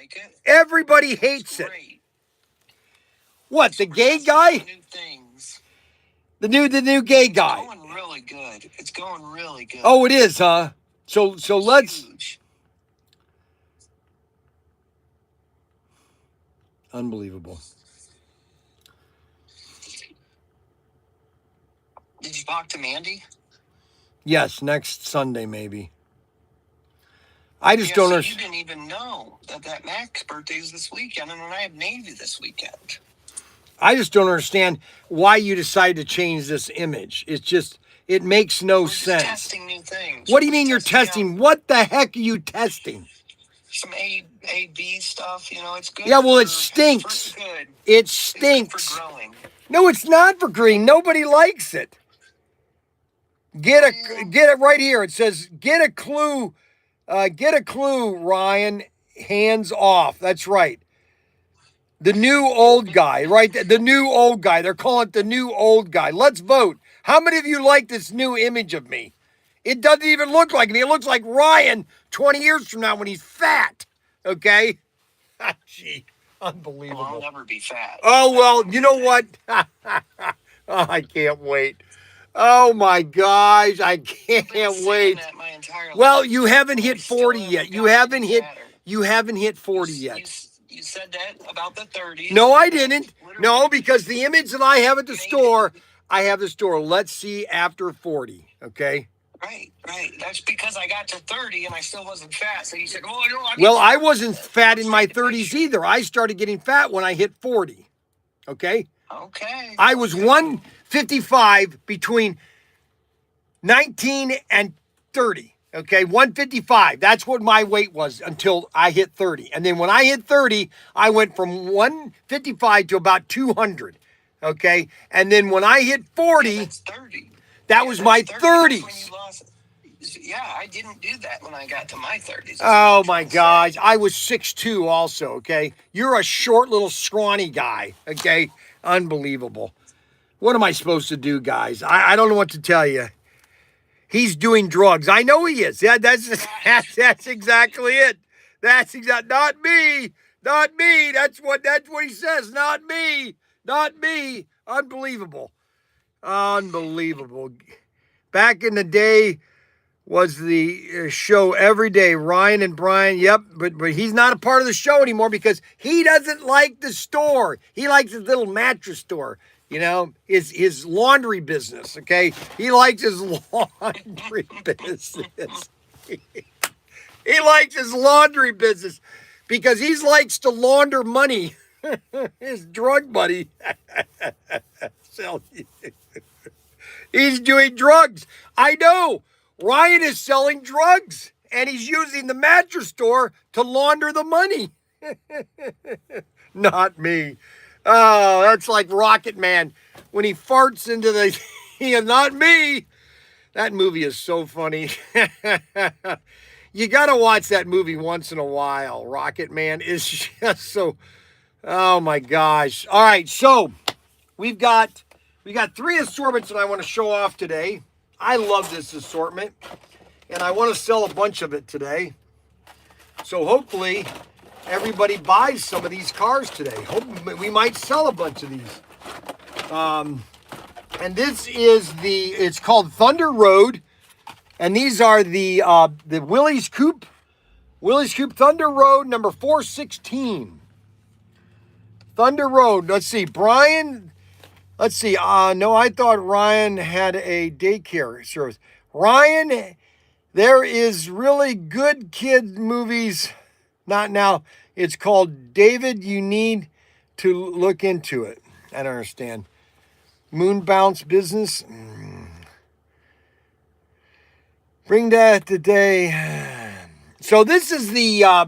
Everybody hates it. What, the gay guy? New things. The new gay guy. It's going really good. It's going really good. Oh, it is, huh? So let's. Huge. Unbelievable. Did you talk to Mandy? Yes, next Sunday maybe. I just Yeah, don't so understand. you didn't even know that Mac's birthday is this weekend, and then I have Navy this weekend. I just don't understand why you decided to change this image. It's just, it makes no We're just sense. testing new things. What do you mean you're testing? What the heck are you testing? Some A/B stuff, you know, it's good. Yeah, well, it for- stinks. It's good. It It's good stinks. for growing. No, it's not for green. Nobody likes it. Get it right here. It says, get a clue, Ryan. Hands off. That's right. The new old guy, right? The new old guy. They're calling it the new old guy. Let's vote. How many of you like this new image of me? It doesn't even look like me. It looks like Ryan 20 years from now when he's fat. Okay? Gee. Unbelievable. Well, I'll never be fat. Oh, well, you know what? Oh, I can't wait. Oh, my gosh. I I've been can't saying wait. that my entire life. Well, you haven't I hit still 40 haven't yet. You gotten haven't any hit fatter. you haven't hit 40 You, yet. you said that about the 30s. No, I and didn't. literally No, because the image that I have at the made it. store, I have the store. Let's see after 40, okay? Right. That's because I got to 30 and I still wasn't fat. So you said, oh, no, I mean, Well, I wasn't fat in my Let's take the 30s picture. either. I started getting fat when I hit 40, okay? Okay. I was 155 between 19 and 30. Okay, 155. That's what my weight was until I hit 30. And then when I hit 30, I went from 155 to about 200. Okay, and then when I hit 40, That's 30. that was my 30. That's when 30s. you lost. Yeah, I didn't do that when I got to my 30s. Oh my gosh, I was 6'2" also, okay? You're a short little scrawny guy, okay? Unbelievable. What am I supposed to do, guys? I don't know what to tell you. He's doing drugs. I know he is. Yeah, that's exactly it. That's not me. Not me. That's what he says. Not me. Not me. Unbelievable. Unbelievable. Back in the day was the show every day. Ryan and Bryan. Yep, but he's not a part of the show anymore because he doesn't like the store. He likes his little mattress store. You know, his laundry business, okay? He likes his laundry business. He likes his laundry business because he likes to launder money. His drug buddy. He's doing drugs. I know. Ryan is selling drugs, and he's using the mattress store to launder the money. Not me. Oh, that's like Rocket Man when he farts into the... Not me. That movie is so funny. You got to watch that movie once in a while. Rocket Man is just so... Oh, my gosh. All right, so we got 3 assortments that I want to show off today. I love this assortment, and I want to sell a bunch of it today. So hopefully everybody buys some of these cars today. Hopefully we might sell a bunch of these. And this is it's called Thunder Road, and these are the Willys Coupe Thunder Road number 416. Thunder Road. Let's see, Bryan. Let's see. No, I thought Ryan had a daycare service. Ryan, there is really good kid movies. Not now. It's called David. You need to look into it. I don't understand. Moon bounce business. Bring that today. So this is these are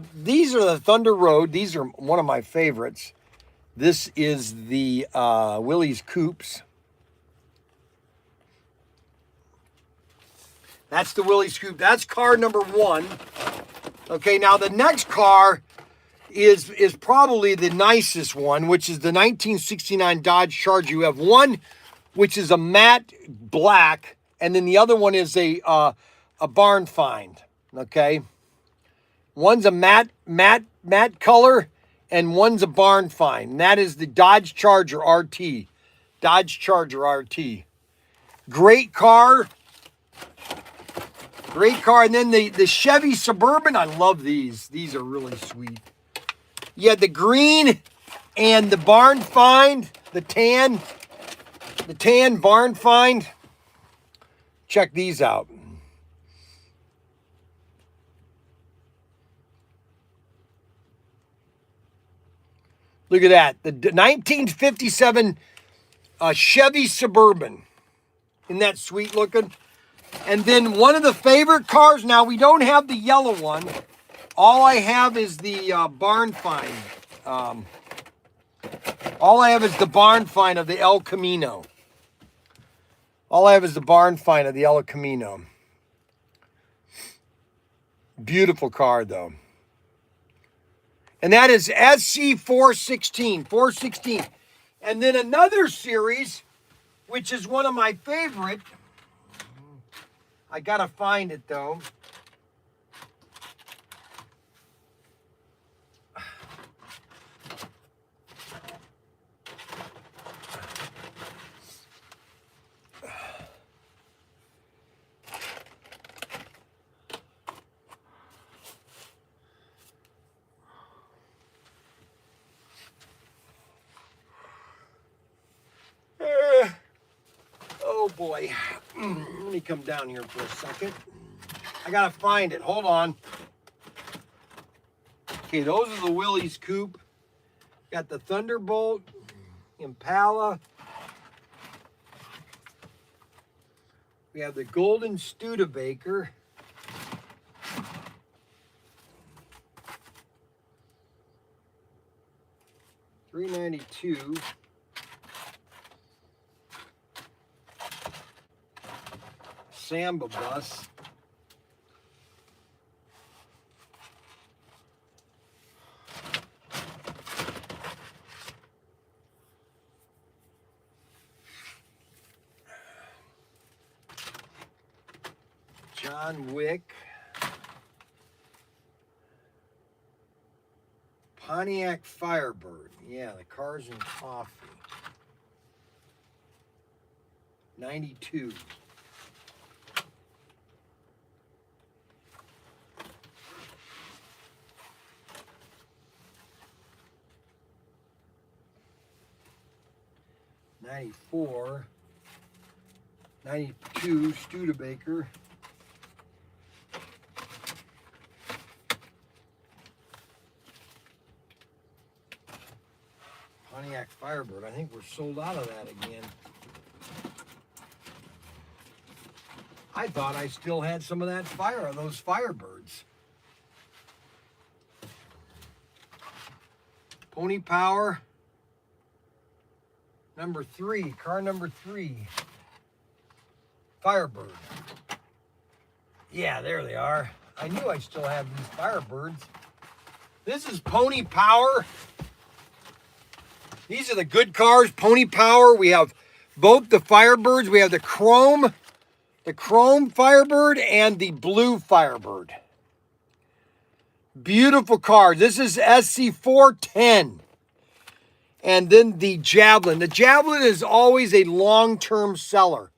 the Thunder Road. These are one of my favorites. This is the Willys Coupes. That's the Willys Coupe. That's car number 1. Okay, now the next car is probably the nicest one, which is the 1969 Dodge Charger. You have one, which is a matte black, and then the other one is a barn find. Okay, one's a matte color, and one's a barn find. And that is the Dodge Charger RT. Dodge Charger RT. Great car. Great car. And then the Chevy Suburban. I love these. These are really sweet. Yeah, the green and the barn find. The tan barn find. Check these out. Look at that. The 1957 Chevy Suburban. Isn't that sweet looking? And then one of the favorite cars. Now, we don't have the yellow one. All I have is the barn find. All I have is the barn find of the El Camino. All I have is the barn find of the El Camino. Beautiful car, though. And that is SC416. 416. And then another series, which is one of my favorite. I got to find it, though. Oh boy. Let me come down here for a second. I gotta find it. Hold on. Okay, those are the Willys Coupe. Got the Thunderbolt, Impala. We have the Golden Studebaker. $392. Samba bus. John Wick. Pontiac Firebird. Yeah, the cars and coffee. 92. '94. 92 Studebaker. Pontiac Firebird. I think we're sold out of that again. I thought I still had some of that those Firebirds. Pony Power. Number 3, car number 3. Firebird. Yeah, there they are. I knew I still have these Firebirds. This is Pony Power. These are the good cars, Pony Power. We have both the Firebirds. We have the chrome Firebird and the blue Firebird. Beautiful cars. This is SC410. And then the Javelin. The Javelin is always a long-term seller.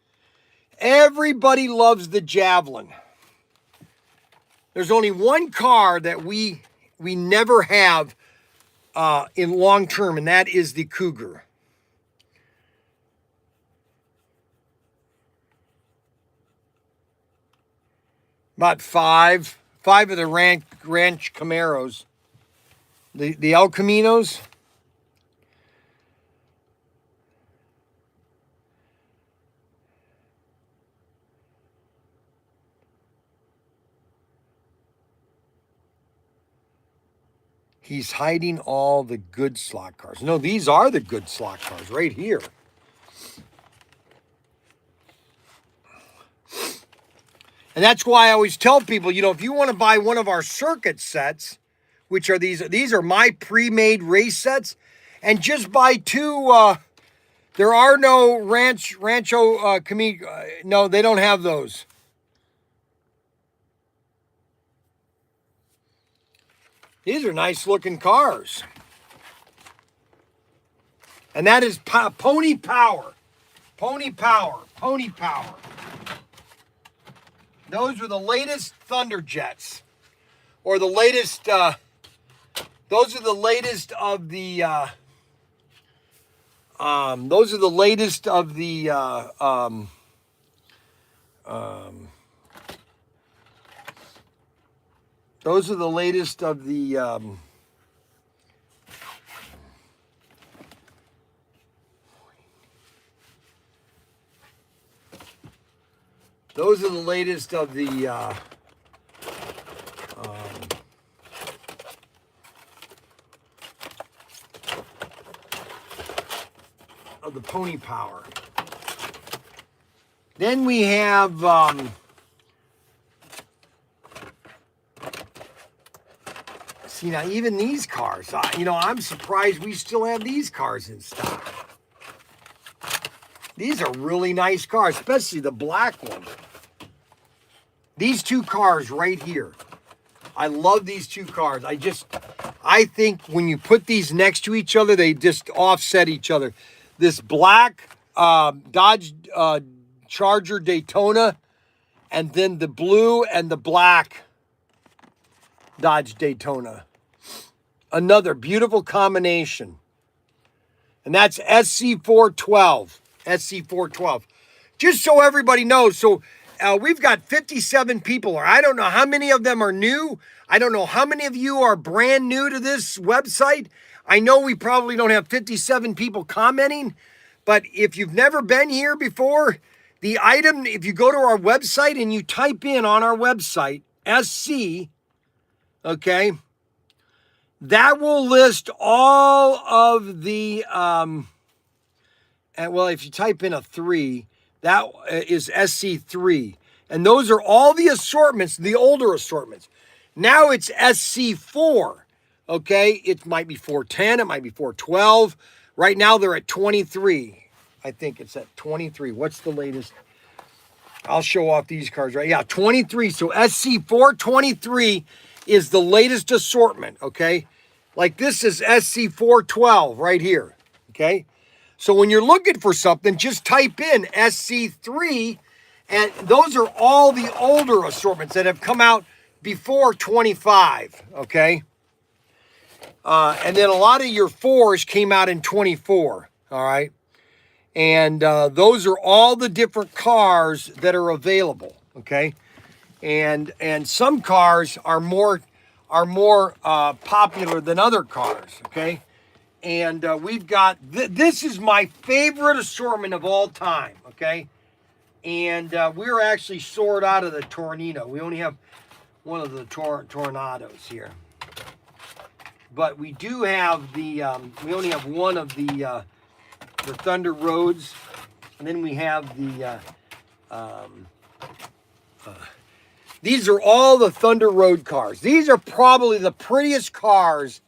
Everybody loves the Javelin. There's only one car that we never have in long term, and that is the Cougar. About five of the Ranch Camaros. The El Caminos. He's hiding all the good slot cars. No, these are the good slot cars right here. And that's why I always tell people, you know, if you want to buy one of our circuit sets, which are these are my pre-made race sets, and just buy 2. There are no Rancho no, they don't have those. These are nice looking cars. And that is Pony Power. Pony Power. Pony Power. Those are the latest Thunderjets. Or the latest, those are the latest of the, those are the latest of the, those are the latest of the those are the latest of the Pony Power. Then we have see, now even these cars, you know, I'm surprised we still have these cars in stock. These are really nice cars, especially the black one. These 2 cars right here. I love these 2 cars. I think when you put these next to each other, they just offset each other. This black Dodge Charger Daytona, and then the blue and the black Dodge Daytona. Another beautiful combination. And that's SC412. SC412. just so everybody knows. So we've got 57 people. I don't know how many of them are new. I don't know how many of you are brand new to this website. I know we probably don't have 57 people commenting, but if you've never been here before, the item, if you go to our website and you type in on our website, SC, okay, that will list all of the, well, if you type in a 3, that is SC3. And those are all the assortments, the older assortments. Now it's SC4, okay? It might be 410, it might be 412. Right now they're at 23. I think it's at 23. What's the latest? I'll show off these cards, right? Yeah, 23. So SC423 is the latest assortment, okay? Like this is SC412 right here, okay? So when you're looking for something, just type in SC3, and those are all the older assortments that have come out before 25, okay? And then a lot of your 4s came out in 24, all right? And those are all the different cars that are available, okay? And some cars are more popular than other cars, okay? And we've got, this is my favorite assortment of all time, okay? And we're actually sold out of the Tornado. We only have one of the Tornadoes here. But we do have the, we only have one of the Thunder Roads. And then we have the, these are all the Thunder Road cars. These are probably the prettiest cars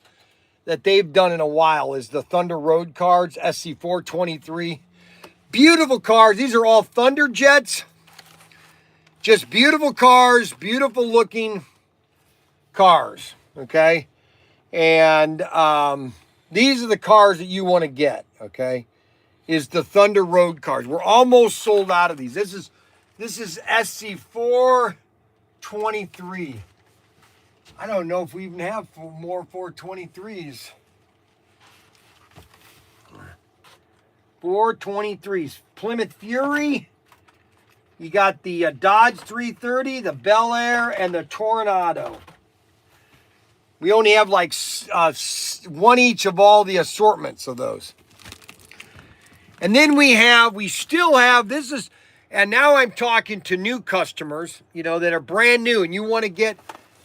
that they've done in a while, is the Thunder Road cars, SC423. Beautiful cars. These are all Thunder Jets. Just beautiful cars, beautiful looking cars, okay? And these are the cars that you want to get, okay? Is the Thunder Road cars. We're almost sold out of these. This is SC423. I don't know if we even have more 423s. 423s. Plymouth Fury. You got the Dodge 330, the Bel Air, and the Tornado. We only have like one each of all the assortments of those. And then we still have, this is, and now I'm talking to new customers, you know, that are brand new, and you want to get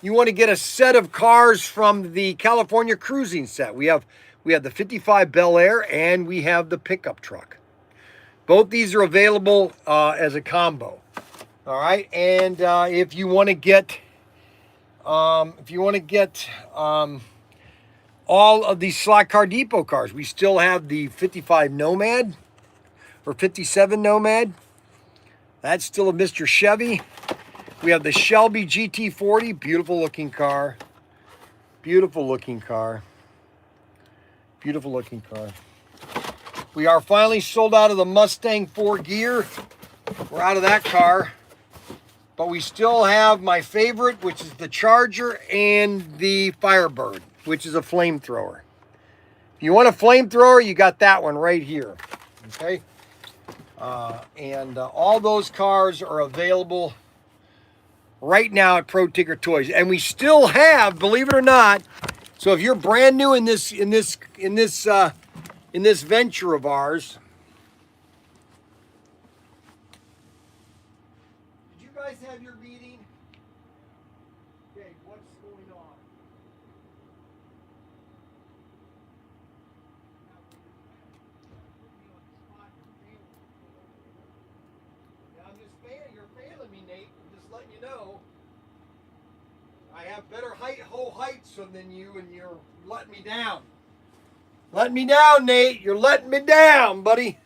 a set of cars from the California Cruising set. We have the 55 Bel Air, and we have the pickup truck. Both these are available as a combo. All right, and if you want to get all of these Slot Car Depot cars, we still have the 55 Nomad or 57 Nomad. That's still a Mr. Chevy. We have the Shelby GT40, beautiful looking car. Beautiful looking car. Beautiful looking car. We are finally sold out of the Mustang 4 Gear. We're out of that car. But we still have my favorite, which is the Charger, and the Firebird, which is a flamethrower. If you want a flamethrower, you got that one right here. Okay? And all those cars are available right now at Protinkertoys, and we still have, believe it or not. So if you're brand new in this venture of ours, did you guys have your meeting? Okay, what's going on? You're failing me, Nate. I'm just letting you know. I have better heights than you, and you're letting me down. Letting me down, Nate. You're letting me down, buddy.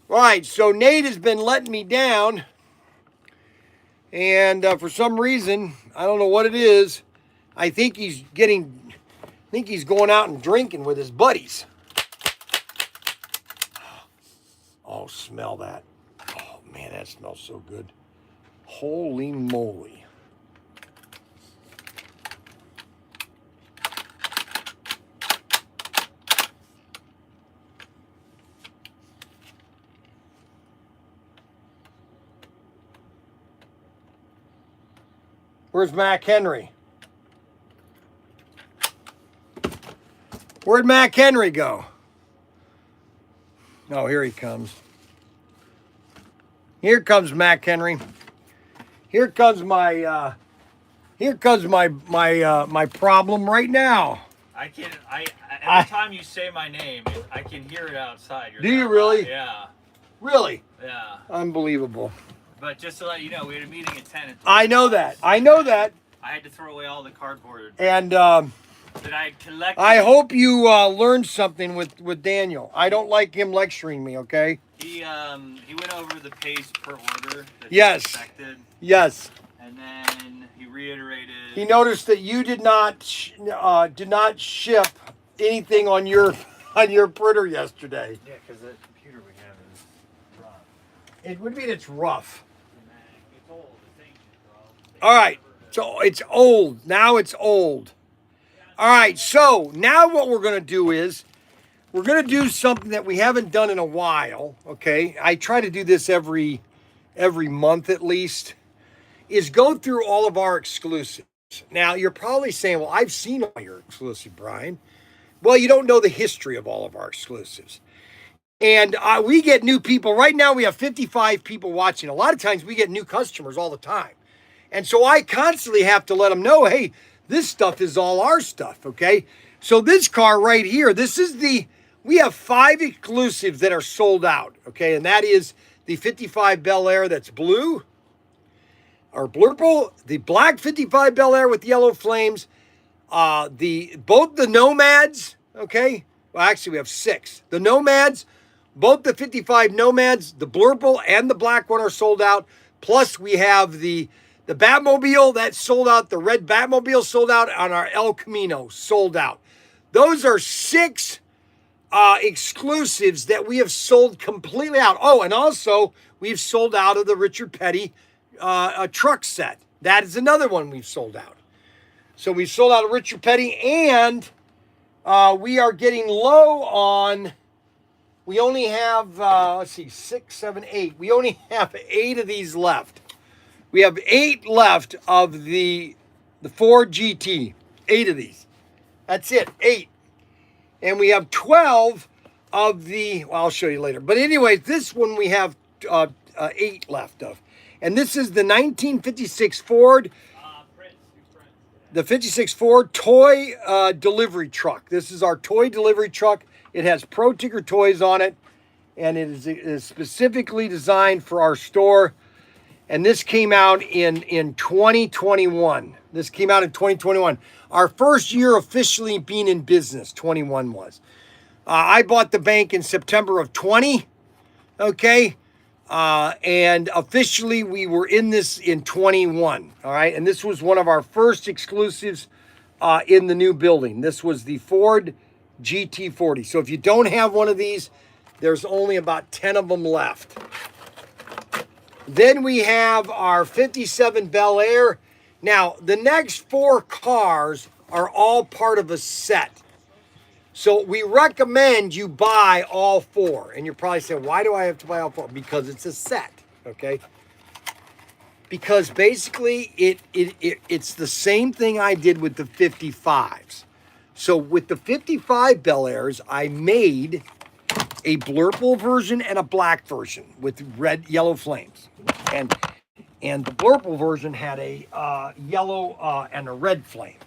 Right, so Nate has been letting me down. And for some reason, I don't know what it is, I think he's going out and drinking with his buddies. Oh, smell that. Oh, man, that smells so good. Holy moly. Where's Mac Henry? Where'd Mac Henry go? Oh, here he comes. Here comes Mac Henry. Here comes my my problem right now. I can. Every time you say my name, I can hear it outside. Do you really? Yeah. Really? Yeah. Unbelievable. But just to let you know, we had a meeting at 10. I know that. I know that. I had to throw away all the cardboard And that I collected. I hope you learned something with Daniel. I don't like him lecturing me, okay? He went over the pace per order that Yes. he expected, Yes. and then he reiterated. He noticed that you did not ship anything on your printer yesterday. Yeah, because the computer we have is rough. It would mean it's rough. It's old. It's ancient, bro. All right. So it's old. Now it's old. All right. So now what we're going to do is we're going to do something that we haven't done in a while. Okay. I try to do this every month at least, is go through all of our exclusives. Now you're probably saying, well, I've seen all your exclusive, Bryan. Well, you don't know the history of all of our exclusives. And we get new people. Right now we have 55 people watching. A lot of times we get new customers all the time. And so I constantly have to let them know, hey, this stuff is all our stuff, okay? So this car right here, we have 5 exclusives that are sold out, okay? And that is the 55 Bel Air that's blue, or blurple, the black 55 Bel Air with yellow flames, both the Nomads, okay? Well, actually we have 6. The Nomads, both the 55 Nomads, the blurple and the black one are sold out. Plus we have the Batmobile, that's sold out. The red Batmobile sold out. On our El Camino, sold out. Those are 6 exclusives that we have sold completely out. Oh, and also we've sold out of the Richard Petty truck set. That is another one we've sold out. So we sold out of Richard Petty, and we are getting low on, we only have, let's see, 6, 7, 8. We only have 8 of these left. We have 8 left of the Ford GT. 8 of these. That's it, 8. And we have 12 of the, well, I'll show you later. But anyways, this one we have 8 left of. And this is the 1956 Ford, the 56 Ford toy delivery truck. This is our toy delivery truck. It has Protinkertoys on it, and it is specifically designed for our store. And this came out in 2021. This came out in 2021. Our first year officially being in business, 21 was. I bought the bank in September of 20, okay? And officially we were in this in 21, all right? And this was one of our first exclusives in the new building. This was the Ford GT40. So if you don't have one of these, there's only about 10 of them left. Then we have our 57 Bel Air. Now, the next 4 cars are all part of a set. So we recommend you buy all 4. And you're probably saying, why do I have to buy all 4? Because it's a set, okay? Because basically it's the same thing I did with the 55s. So with the 55 Bel Airs, I made a blurple version and a black version with yellow flames. And the blurple version had a yellow and a red flame.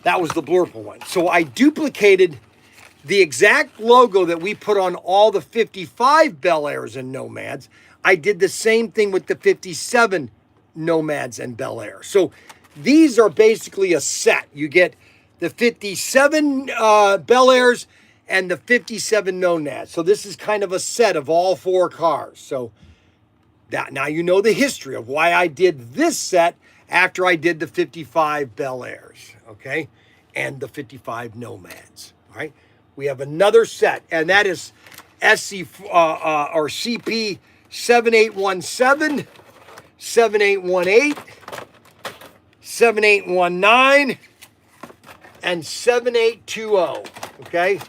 That was the blurple one. So I duplicated the exact logo that we put on all the 55 Bel Airs and Nomads. I did the same thing with the 57 Nomads and Bel Air. So these are basically a set. You get the 57 Bel Airs and the 57 Nomads. So this is kind of a set of all 4 cars. So that, now you know the history of why I did this set after I did the 55 Bel Airs, okay? And the 55 Nomads, all right? We have another set, and that is or CP 7817, 7818, 7819, and 7820, okay?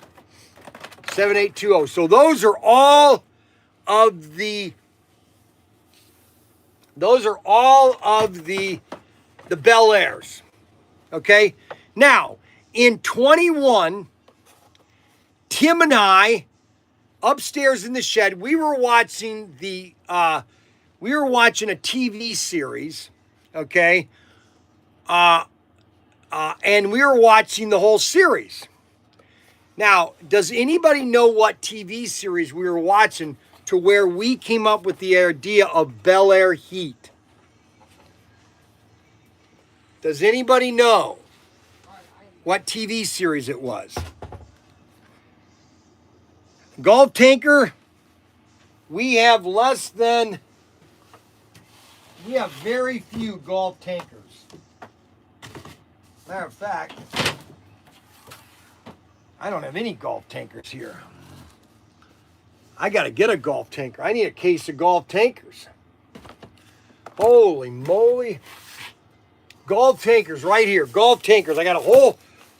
7820. So those are all of the the Bel Airs. Okay? Now, in 21, Tim and I, upstairs in the shed, we were watching a TV series, okay? And we were watching the whole series. Now, does anybody know what TV series we were watching to where we came up with the idea of Bel Air Heat? Does anybody know what TV series it was? Golf Tanker, we have very few Golf Tankers. Matter of fact, I don't have any Golf Tankers here. I got to get a Golf Tanker. I need a case of Golf Tankers. Holy moly. Golf Tankers right here. Golf Tankers. I got a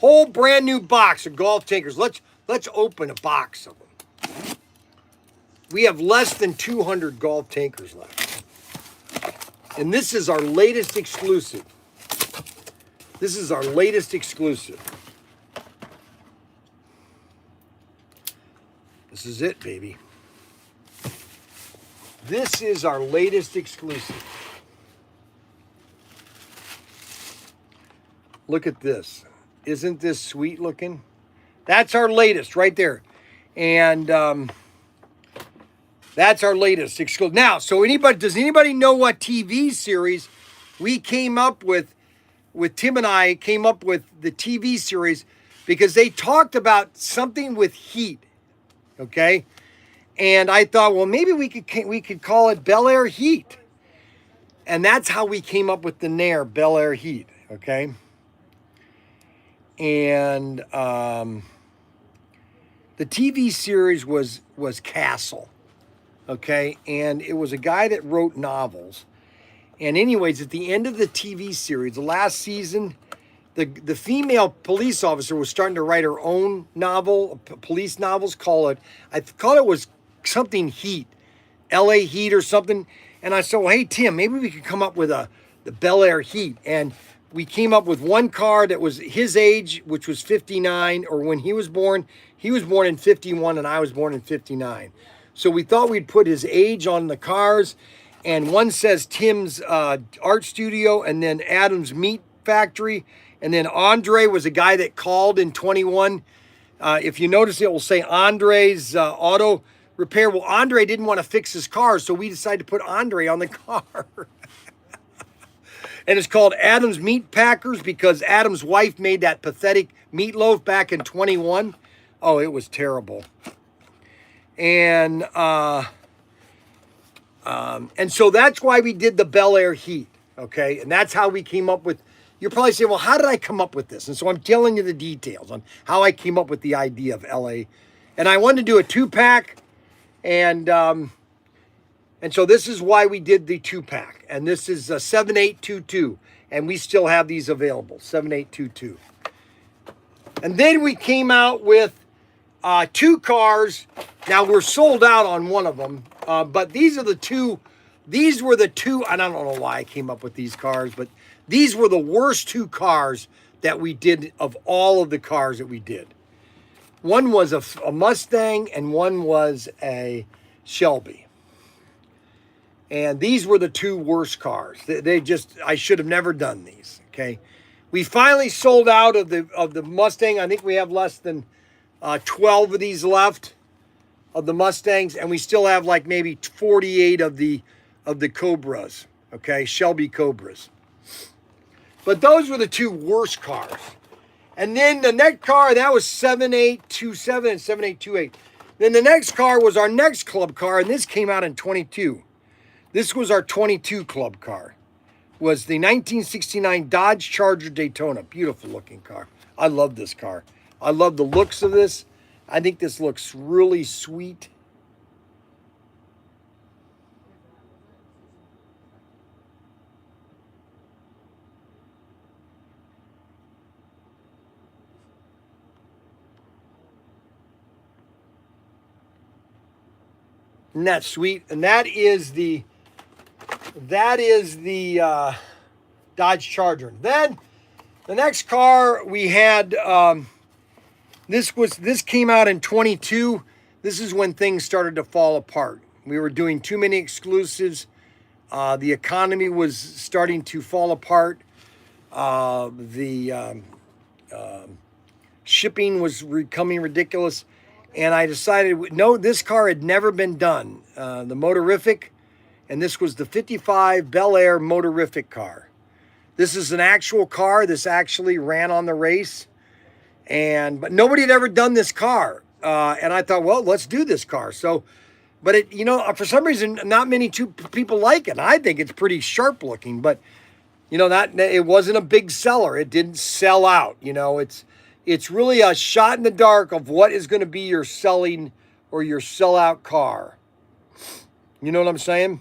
whole brand new box of Golf Tankers. Let's open a box of them. We have less than 200 Golf Tankers left. And this is our latest exclusive. This is our latest exclusive. This is it, baby. This is our latest exclusive. Look at this. Isn't this sweet looking? That's our latest right there. And that's our latest exclusive. Now, does anybody know what TV series we came up with Tim and I came up with the TV series because they talked about something with heat. Okay? And I thought, well, maybe we could call it Bel Air Heat. And that's how we came up with the Nair Bel Air Heat, okay? And the TV series was Castle, okay? And it was a guy that wrote novels. And anyways, at the end of the TV series, the last season, the female police officer was starting to write her own novel, police novels. I thought it was something Heat, L.A. Heat or something. And I said, well, hey, Tim, maybe we could come up with the Bel Air Heat. And we came up with one car that was his age, which was 59, or when he was born in 51 and I was born in 59. So we thought we'd put his age on the cars. And one says Tim's art studio and then Adam's meat factory. And then Andre was a guy that called in 21. If you notice, it will say Andre's auto repair. Well, Andre didn't want to fix his car, so we decided to put Andre on the car. And it's called Adam's Meat Packers because Adam's wife made that pathetic meatloaf back in 21. Oh, it was terrible. And so that's why we did the Bel Air Heat, okay? And that's how we came up with. You're probably saying, well, how did I come up with this? And so I'm telling you the details on how I came up with the idea of LA. And I wanted to do a 2-pack. And so this is why we did the 2-pack. And this is 7822. And we still have these available, 7822. And then we came out with 2 cars. Now we're sold out on one of them. But these were the two, and I don't know why I came up with these cars, but these were the worst 2 cars that we did of all of the cars that we did. One was a Mustang and one was a Shelby. And these were the 2 worst cars. I should have never done these, okay? We finally sold out of the Mustang. I think we have less than 12 of these left of the Mustangs, and we still have like maybe 48 of the Cobras, okay? Shelby Cobras. But those were the 2 worst cars. And then the next car, that was 7827 and 7828. Then the next car was our next club car, and this came out in 22. This was our 22 club car. Was the 1969 Dodge Charger Daytona. Beautiful looking car. I love this car. I love the looks of this. I think this looks really sweet. Isn't that sweet? And that is the Dodge Charger. Then the next car we had, this came out in 22. This is when things started to fall apart. We were doing too many exclusives. The economy was starting to fall apart. The shipping was becoming ridiculous. And I decided, no, this car had never been done. The Motorific, and this was the 55 Bel Air Motorific car. This is an actual car. This actually ran on the race. But nobody had ever done this car. And I thought, well, let's do this car. So, but it, for some reason, not many people like it. I think it's pretty sharp looking, but that it wasn't a big seller. It didn't sell out. It's really a shot in the dark of what is going to be your selling or your sellout car. You know what I'm saying?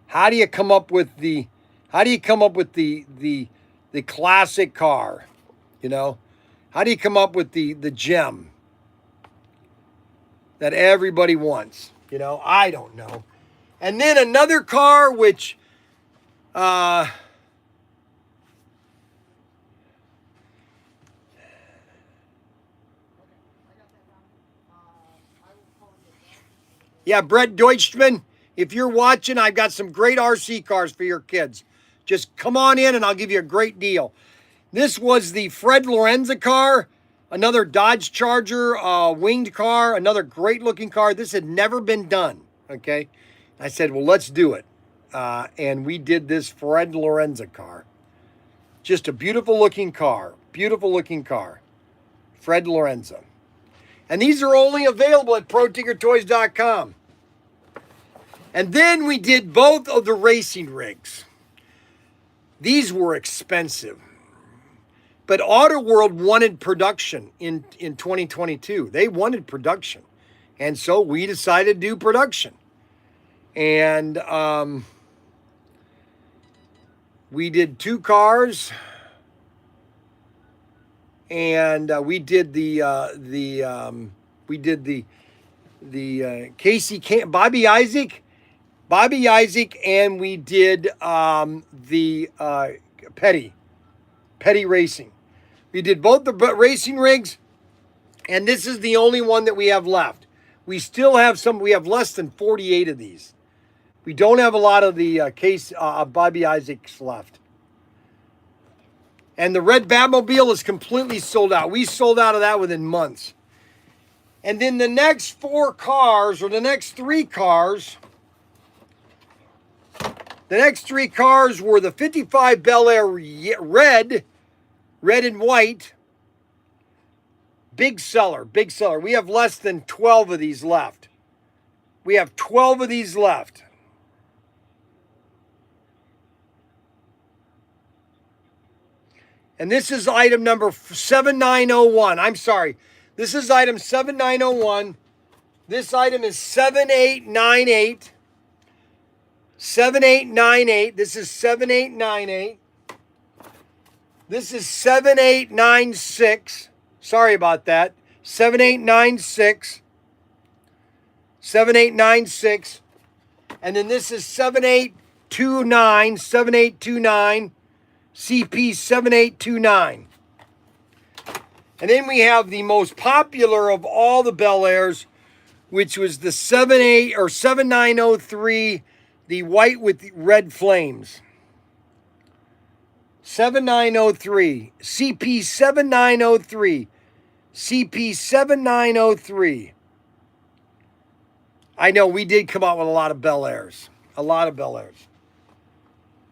How do you come up with the classic car? How do you come up with the gem that everybody wants? I don't know. And then another car which yeah, Brett Deutschman, if you're watching, I've got some great RC cars for your kids. Just come on in and I'll give you a great deal. This was the Fred Lorenza car, another Dodge Charger winged car, another great looking car. This had never been done, okay? I said, well, let's do it. And we did this Fred Lorenza car. Just a beautiful looking car, Fred Lorenza. And these are only available at Protinkertoys.com. And then we did both of the racing rigs. These were expensive. But Auto World wanted production in 2022. They wanted production. And so we decided to do production. And we did 2 cars. And we did the Bobby Isaac, and we did the Petty Racing. We did both the racing rigs, and this is the only one that we have left. We still have some. We have less than 48 of these. We don't have a lot of the Bobby Isaacs left. And the red Batmobile is completely sold out. We sold out of that within months. And then the next 4 cars, or the next 3 cars, were the 55 Bel Air red and white. Big seller. We have less than 12 of these left. We have 12 of these left. And this is item number 7901. I'm sorry. This is item 7901. This item is 7898. 7898. This is 7898. This is 7896. Sorry about that. 7896. 7896. And then this is 7829. 7829. CP 7829. And then we have the most popular of all the Bel Airs, which was the 7903, the white with red flames. 7903, CP 7903, CP 7903. I know we did come out with a lot of Bel Airs.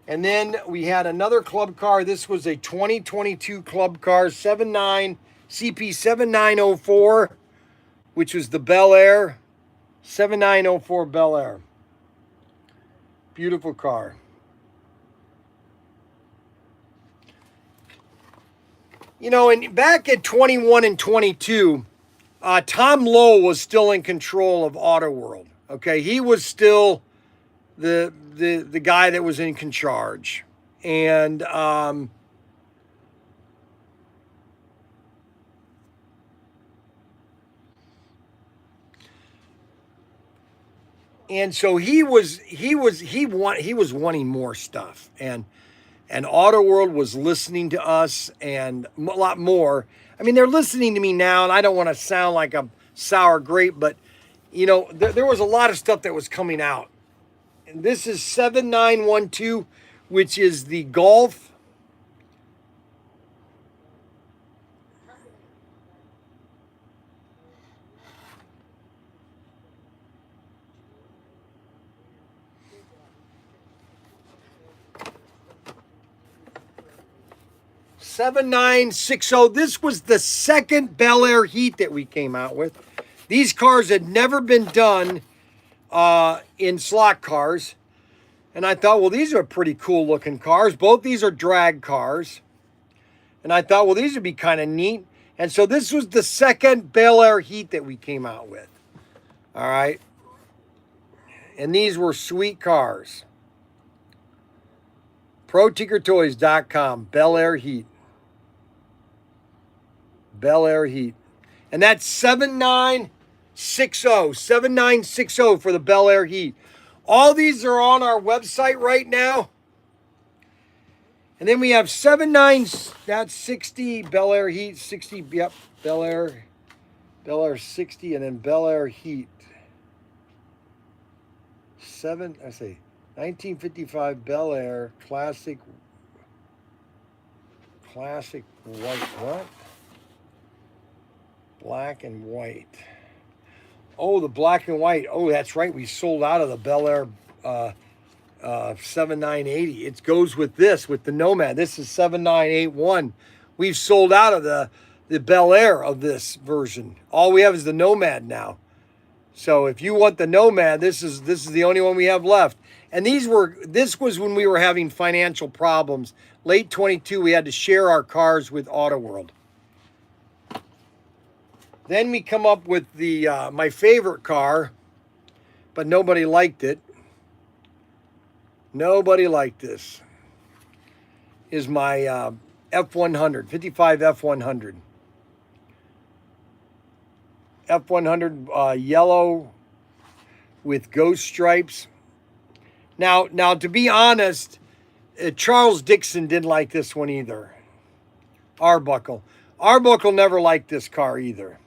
And then we had another club car. This was a 2022 club car, CP 7904, which was the Bel Air, 7904 Bel Air. Beautiful car. And back at 21 and 22, Tom Lowe was still in control of Auto World. Okay, he was still the guy that was in charge. And And so he was wanting more stuff, and Auto World was listening to us and a lot more. I mean, they're listening to me now, and I don't want to sound like a sour grape, but you know, there was a lot of stuff that was coming out. And this is 7912, which is the Golf. $7,960. This was the second Bel Air Heat that we came out with. These cars had never been done in slot cars. And I thought, well, these are pretty cool looking cars. Both these are drag cars. And I thought, well, these would be kind of neat. And so this was the second Bel Air Heat that we came out with. All right. And these were sweet cars. Protinkertoys.com, Bel Air Heat. Bel Air Heat. And that's 7960 for the Bel Air Heat. All these are on our website right now. And then we have 60 Bel Air Heat, 60, yep, Bel Air 60, and then Bel Air Heat. 1955 Bel Air classic white, what? Black and white. Oh, the black and white. Oh, that's right. We sold out of the Bel Air 7980. It goes with this, with the Nomad. This is 7981. We've sold out of the Bel Air of this version. All we have is the Nomad now. So if you want the Nomad, this is the only one we have left. And this was when we were having financial problems. Late 22, we had to share our cars with Auto World. Then we come up with the my favorite car, but nobody liked it. Nobody liked this. Is my F100, 55 F100. F100 yellow with ghost stripes. Now, to be honest, Charles Dixon didn't like this one either. Arbuckle never liked this car either.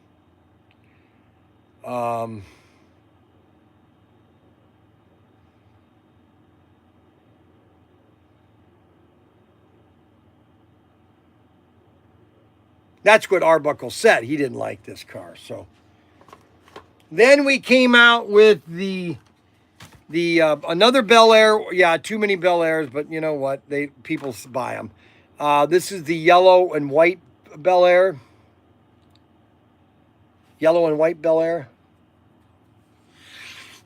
That's what Arbuckle said. He didn't like this car. So then we came out with the another Bel Air. Yeah, too many Bel Airs, but you know what? People buy them. This is the yellow and white Bel Air. Yellow and white Bel Air.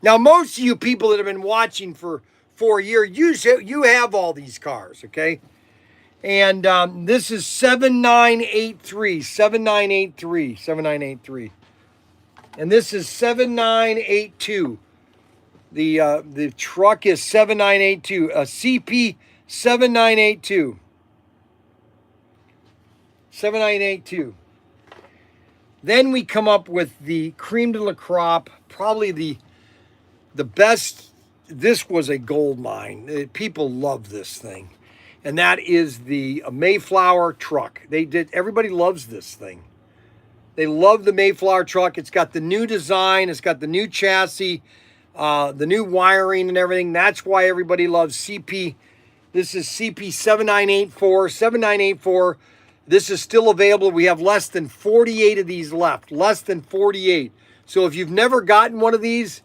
Now, most of you people that have been watching for 4 years, you have all these cars, okay? And this is 7983. And this is 7982. The truck is 7982, a CP 7982. 7982. Then we come up with the cream de la crop, probably the best. This was a gold mine. People love this thing. And that is the Mayflower truck. Everybody loves this thing. They love the Mayflower truck. It's got the new design. It's got the new chassis, the new wiring and everything. That's why everybody loves CP. This is CP 7984. 7984. This is still available. We have less than 48 of these left. Less than 48. So if you've never gotten one of these,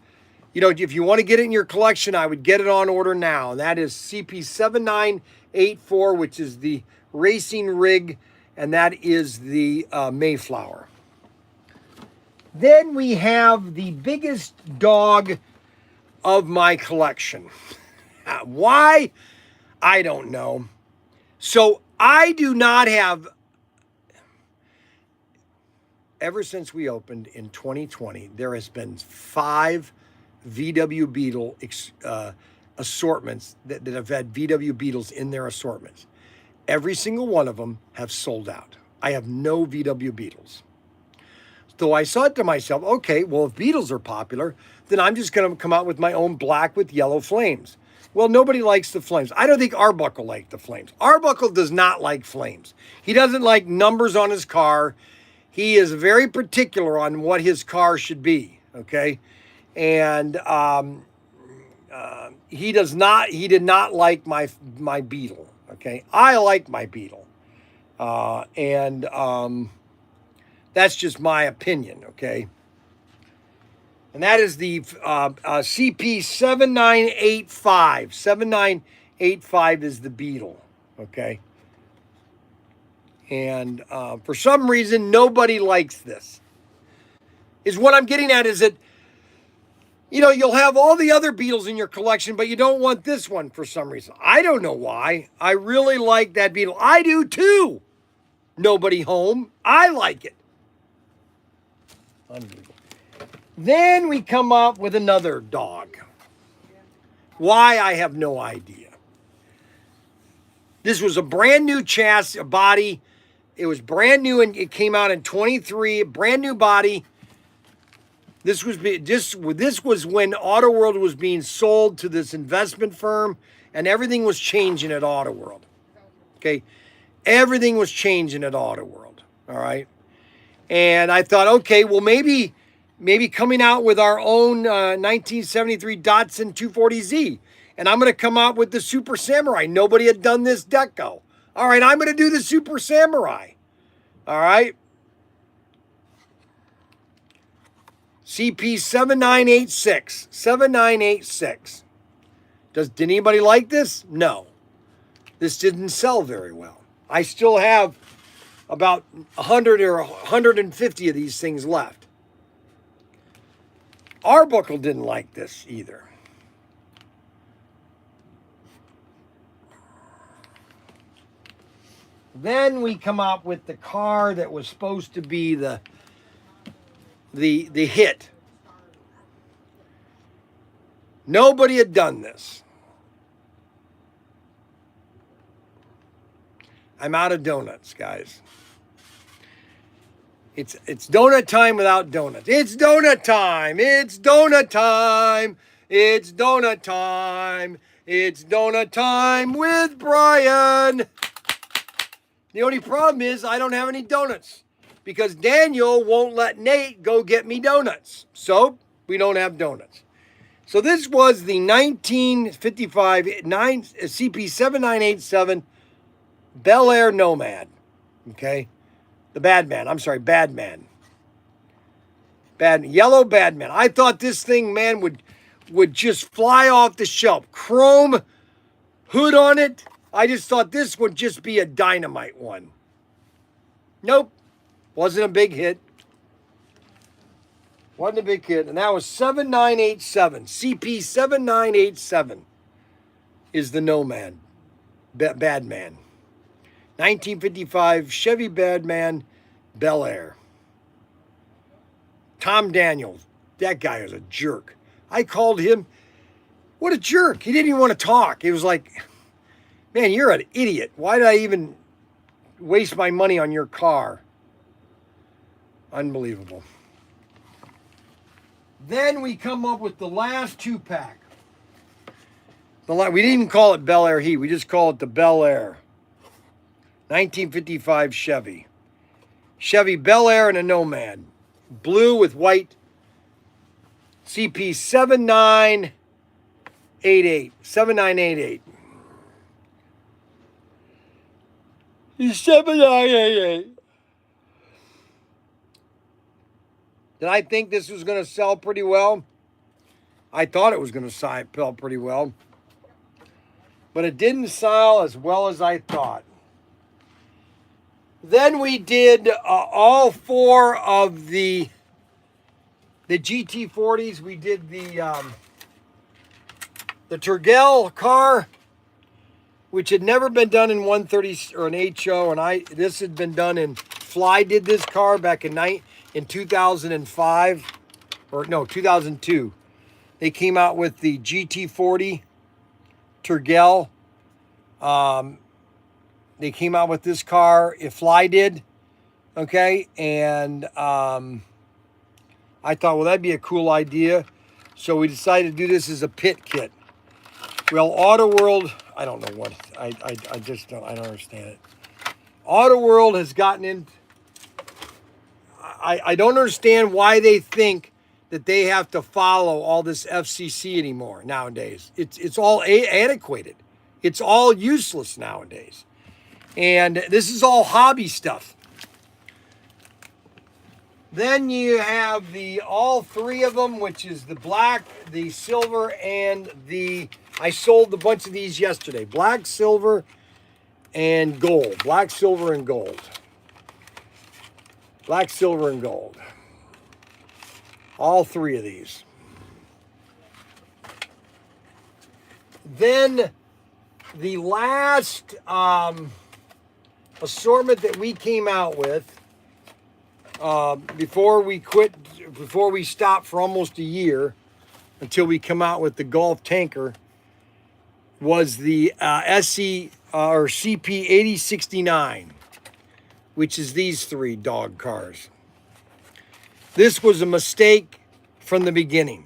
you know, if you want to get it in your collection, I would get it on order now. And that is CP 7984, which is the racing rig, and that is the Mayflower. Then we have the biggest dog of my collection. Why? I don't know. So I do not have, ever since we opened in 2020, there has been 5 VW Beetle assortments that have had VW Beetles in their assortments. Every single one of them have sold out. I have no VW Beetles. So I thought to myself, okay, well, if Beetles are popular, then I'm just going to come out with my own black with yellow flames. Well, nobody likes the flames. I don't think Arbuckle liked the flames. Arbuckle does not like flames. He doesn't like numbers on his car. He is very particular on what his car should be, okay? And he did not like my Beetle, okay? I like my Beetle. And that's just my opinion, okay? And that is the CP 7985. 7985 is the Beetle, okay? And for some reason, nobody likes this. Is what I'm getting at is that, you know, you'll have all the other Beetles in your collection, but you don't want this one for some reason. I don't know why. I really like that Beetle. I do too. Nobody home. I like it. Unbelievable. Then we come up with another dog. Why, I have no idea. This was a brand new chassis, a body. It was brand new and it came out in 23, brand new body. This was when Auto World was being sold to this investment firm and everything was changing at Auto World. Okay? Everything was changing at Auto World. All right? And I thought, okay, well, maybe coming out with our own 1973 Datsun 240Z. And I'm going to come out with the Super Samurai. Nobody had done this deco. All right, I'm going to do the Super Samurai. All right. CP 7986. 7986. Did anybody like this? No. This didn't sell very well. I still have about 100 or 150 of these things left. Arbuckle didn't like this either. Then we come up with the car that was supposed to be the hit. Nobody had done this. I'm out of donuts, guys. It's donut time without donuts. It's donut time. It's donut time. It's donut time. It's donut time with Bryan. The only problem is I don't have any donuts because Daniel won't let Nate go get me donuts. So we don't have donuts. So this was the 1955 CP 7987 Bel Air Nomad. Okay. The Badman. I'm sorry, Badman. Yellow Badman. I thought this thing, man, would just fly off the shelf. Chrome hood on it. I just thought this would just be a dynamite one. Nope. Wasn't a big hit. Wasn't a big hit. And that was 7987. CP 7987 is the Nomad. Badman. 1955 Chevy Badman Bel Air. Tom Daniels. That guy is a jerk. I called him. What a jerk. He didn't even want to talk. He was like, man, you're an idiot. Why did I even waste my money on your car? Unbelievable. Then we come up with the last two-pack. We didn't even call it Bel Air Heat. We just call it the Bel Air. 1955 Chevy. Chevy Bel Air and a Nomad. Blue with white. CP 7988. 7988. 7988. Did I think this was going to sell pretty well? I thought it was going to sell pretty well. But it didn't sell as well as I thought. Then we did all four of the GT40s. We did the Tergel car, which had never been done in 130 or an HO, and this had been done in Fly did this car back in 2005 or no 2002. They came out with the GT40 Tergel. They came out with this car, if Fly did, okay, and I thought, well, that'd be a cool idea. So we decided to do this as a pit kit. Well, Auto World, I don't know what, I just don't, I don't understand it. Auto World has gotten in, I don't understand why they think that they have to follow all this FCC anymore nowadays. It's all antiquated. It's all useless nowadays. And this is all hobby stuff. Then you have all three of them, which is the black, the silver, and I sold a bunch of these yesterday. Black, silver, and gold. Black, silver, and gold. Black, silver, and gold. All three of these. Then the last assortment that we came out with before we stopped for almost a year until we come out with the Golf Tanker was the SE or CP 8069, which is these three dog cars. This was a mistake from the beginning.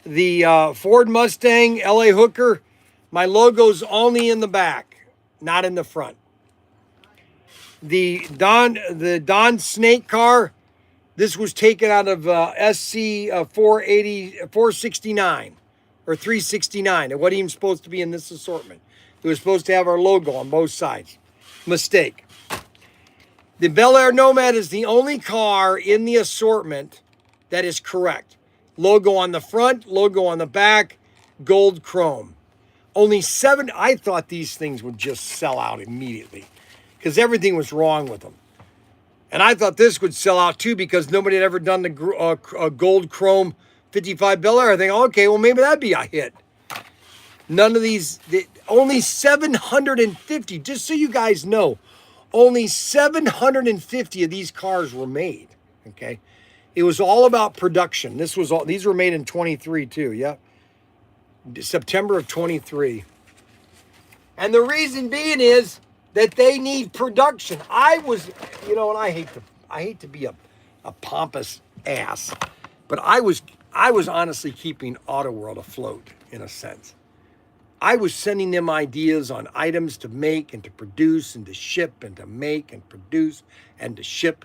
The Ford Mustang LA Hooker, my logo's only in the back, not in the front. The Don Snake car, this was taken out of SC 469 or 369. It wasn't even supposed to be in this assortment. It was supposed to have our logo on both sides. Mistake. The Bel Air Nomad is the only car in the assortment that is correct. Logo on the front, logo on the back, gold chrome. Only 7, I thought these things would just sell out immediately because everything was wrong with them. And I thought this would sell out too because nobody had ever done the gold chrome 55 Bel Air. I think, okay, well, maybe that'd be a hit. None of these, only 750, just so you guys know, only 750 of these cars were made, okay? It was all about production. These were made in 23 too, yeah. September of 23. And the reason being is that they need production. And I hate to be a pompous ass, but I was honestly keeping Auto World afloat in a sense. I was sending them ideas on items to make and to produce and to ship and to make and produce and to ship.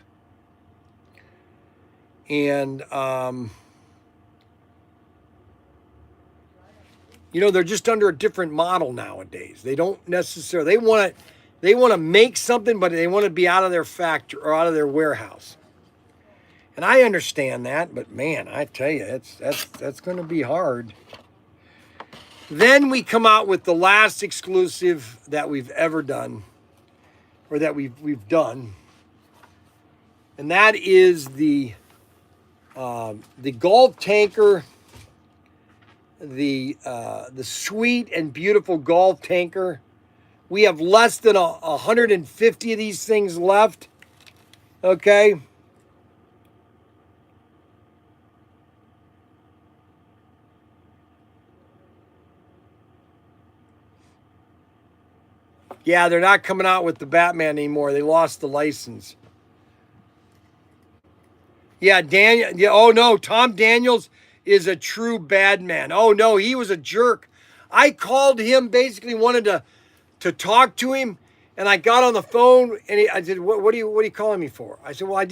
And, they're just under a different model nowadays. They don't necessarily, they want to make something, but they want to be out of their factory or out of their warehouse. And I understand that, but man, I tell you, that's going to be hard. Then we come out with the last exclusive that we've ever done, or that we've done, and that is the Golf Tanker, the sweet and beautiful Golf Tanker. We have less than 150 of these things left. Okay. Yeah, they're not coming out with the Batman anymore. They lost the license. Yeah, Daniel. Yeah, oh no, Tom Daniels is a true bad man. Oh no, he was a jerk. I called him, basically wanted to talk to him, and I got on the phone and I said, "What are you calling me for?" I said, "Well,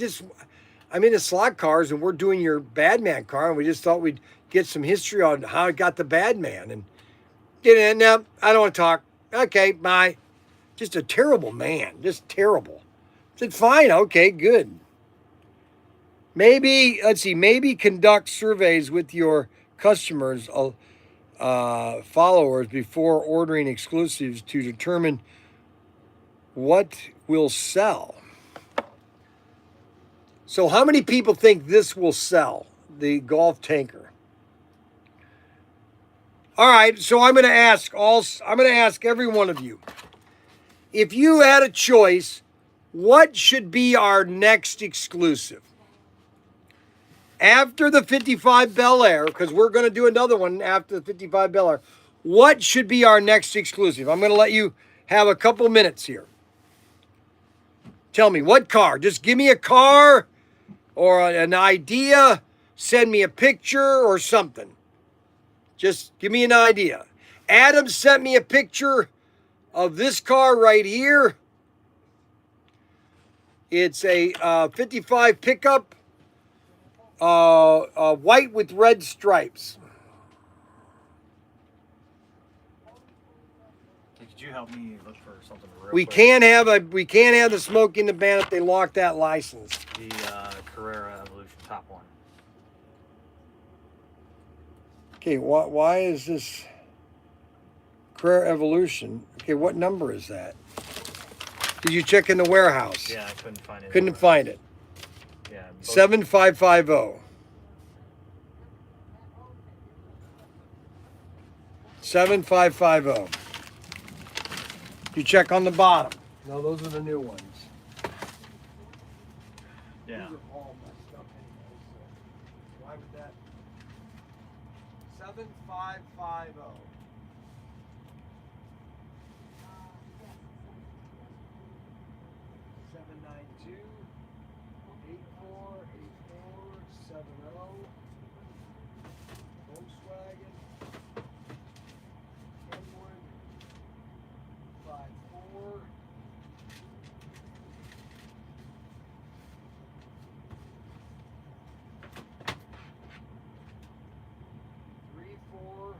I'm into slot cars and we're doing your Badman car, and we just thought we'd get some history on how it got the Badman." And no, I don't want to talk. Okay, bye. Just a terrible man, just terrible. I said, fine, okay, good. Maybe conduct surveys with your customers, followers before ordering exclusives to determine what will sell. So how many people think this will sell, the Golf Tanker? All right, so I'm going to ask every one of you. If you had a choice, what should be our next exclusive? After the 55 Bel Air, because we're going to do another one after the 55 Bel Air, what should be our next exclusive? I'm going to let you have a couple minutes here. Tell me, what car? Just give me a car or an idea, send me a picture or something. Just give me an idea. Adam sent me a picture of this car right here. It's a 55 pickup, white with red stripes. Hey, could you help me look for something real We quick? can't have the Smoke in the Band if they lock that license. The Carrera Evolution top one. Okay, why is this Carrera Evolution? Okay, what number is that? Did you check in the warehouse? Yeah, I couldn't find it. Couldn't find it. Yeah. 7550. 7550. You check on the bottom. No, those are the new ones. Yeah. These are all messed up anyway, so why would that? 7550. Seven nine two 848470. Volkswagen. Kenwood. 54. Three, four.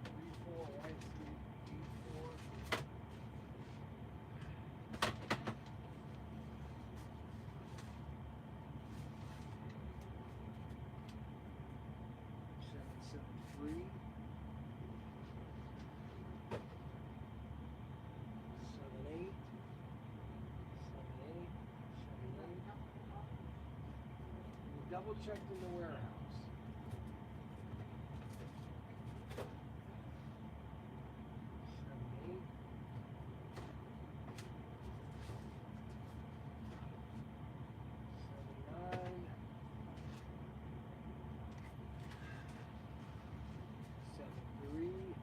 Three, four, White Street, 84. Seven, seven, three. 78. 78. 78. We double checked in the warehouse. 78. 79. 73. 78.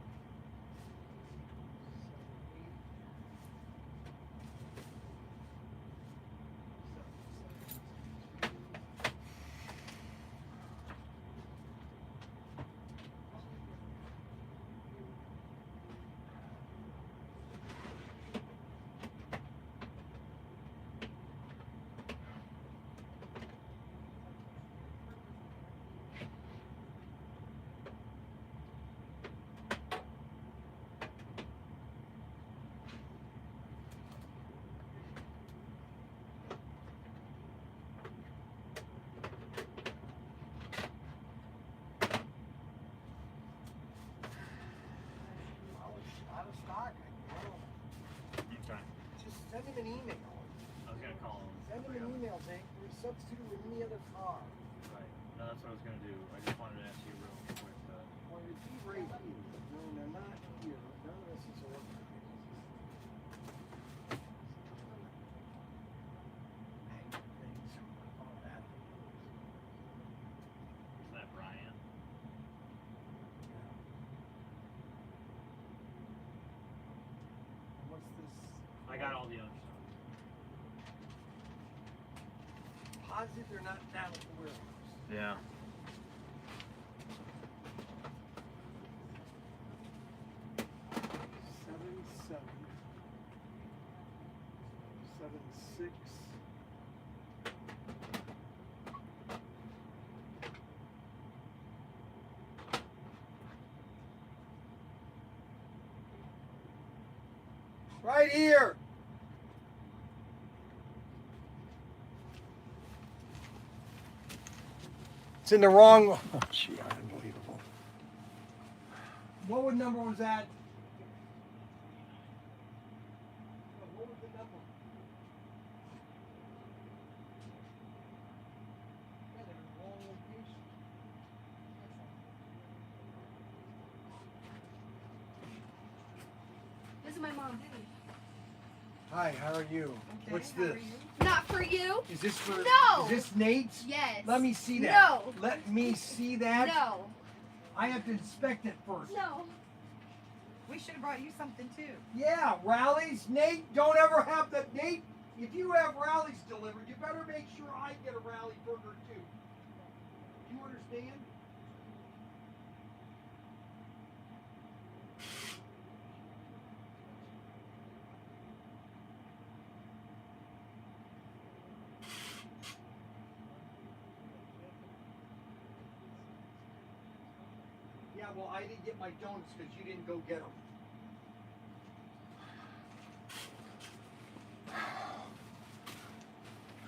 Out of stock. Okay. Just send him an email. I was gonna call him. Send him an email saying we substitute with any other car. Right. No, that's what I was gonna do. I just wanted to ask you real quick. Well, your key right here. No, they're not here. None of this is organized. Things. All that. Is that Bryan? What's this? I got all the other stuff. Positive they're not down at the warehouse. Yeah. Seven, seven. 7, 6. Right here. It's in the wrong. Oh, gee, unbelievable. What number was that? What was the number? Yeah, they're in the wrong location. This is my mom. Hi, how are you? What's this? Not for you. Is this for? No. Is this Nate's? Yes. Let me see that. No. Let me see that. No. I have to inspect it first. No. We should have brought you something too. Yeah, rallies. Nate, don't ever have the Nate. If you have rallies delivered, you better make sure I get a rally burger too. Do you understand? Yeah, well, I didn't get my donuts because you didn't go get them.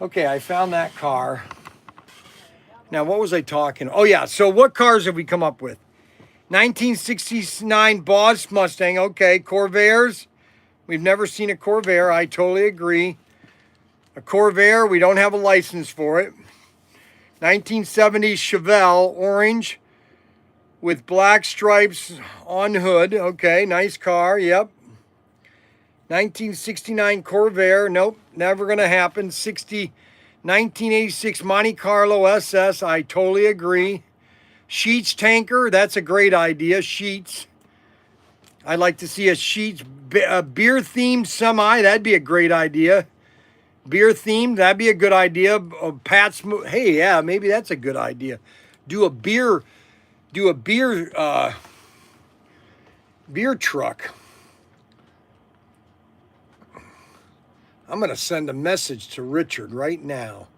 Okay, I found that car. Now, what was I talking? Oh, yeah. So what cars have we come up with? 1969 Boss Mustang. Okay, Corvairs. We've never seen a Corvair. I totally agree. A Corvair, we don't have a license for it. 1970 Chevelle orange with black stripes on hood. Okay, nice car. Yep. 1969 Corvair. Nope, never going to happen. 1986 Monte Carlo SS. I totally agree. Sheets tanker. That's a great idea. Sheets. I'd like to see a Sheets beer themed semi. That'd be a great idea. Beer themed. That'd be a good idea. Pat's. Hey, yeah, maybe that's a good idea. Do a beer truck. I'm going to send a message to Richard right now.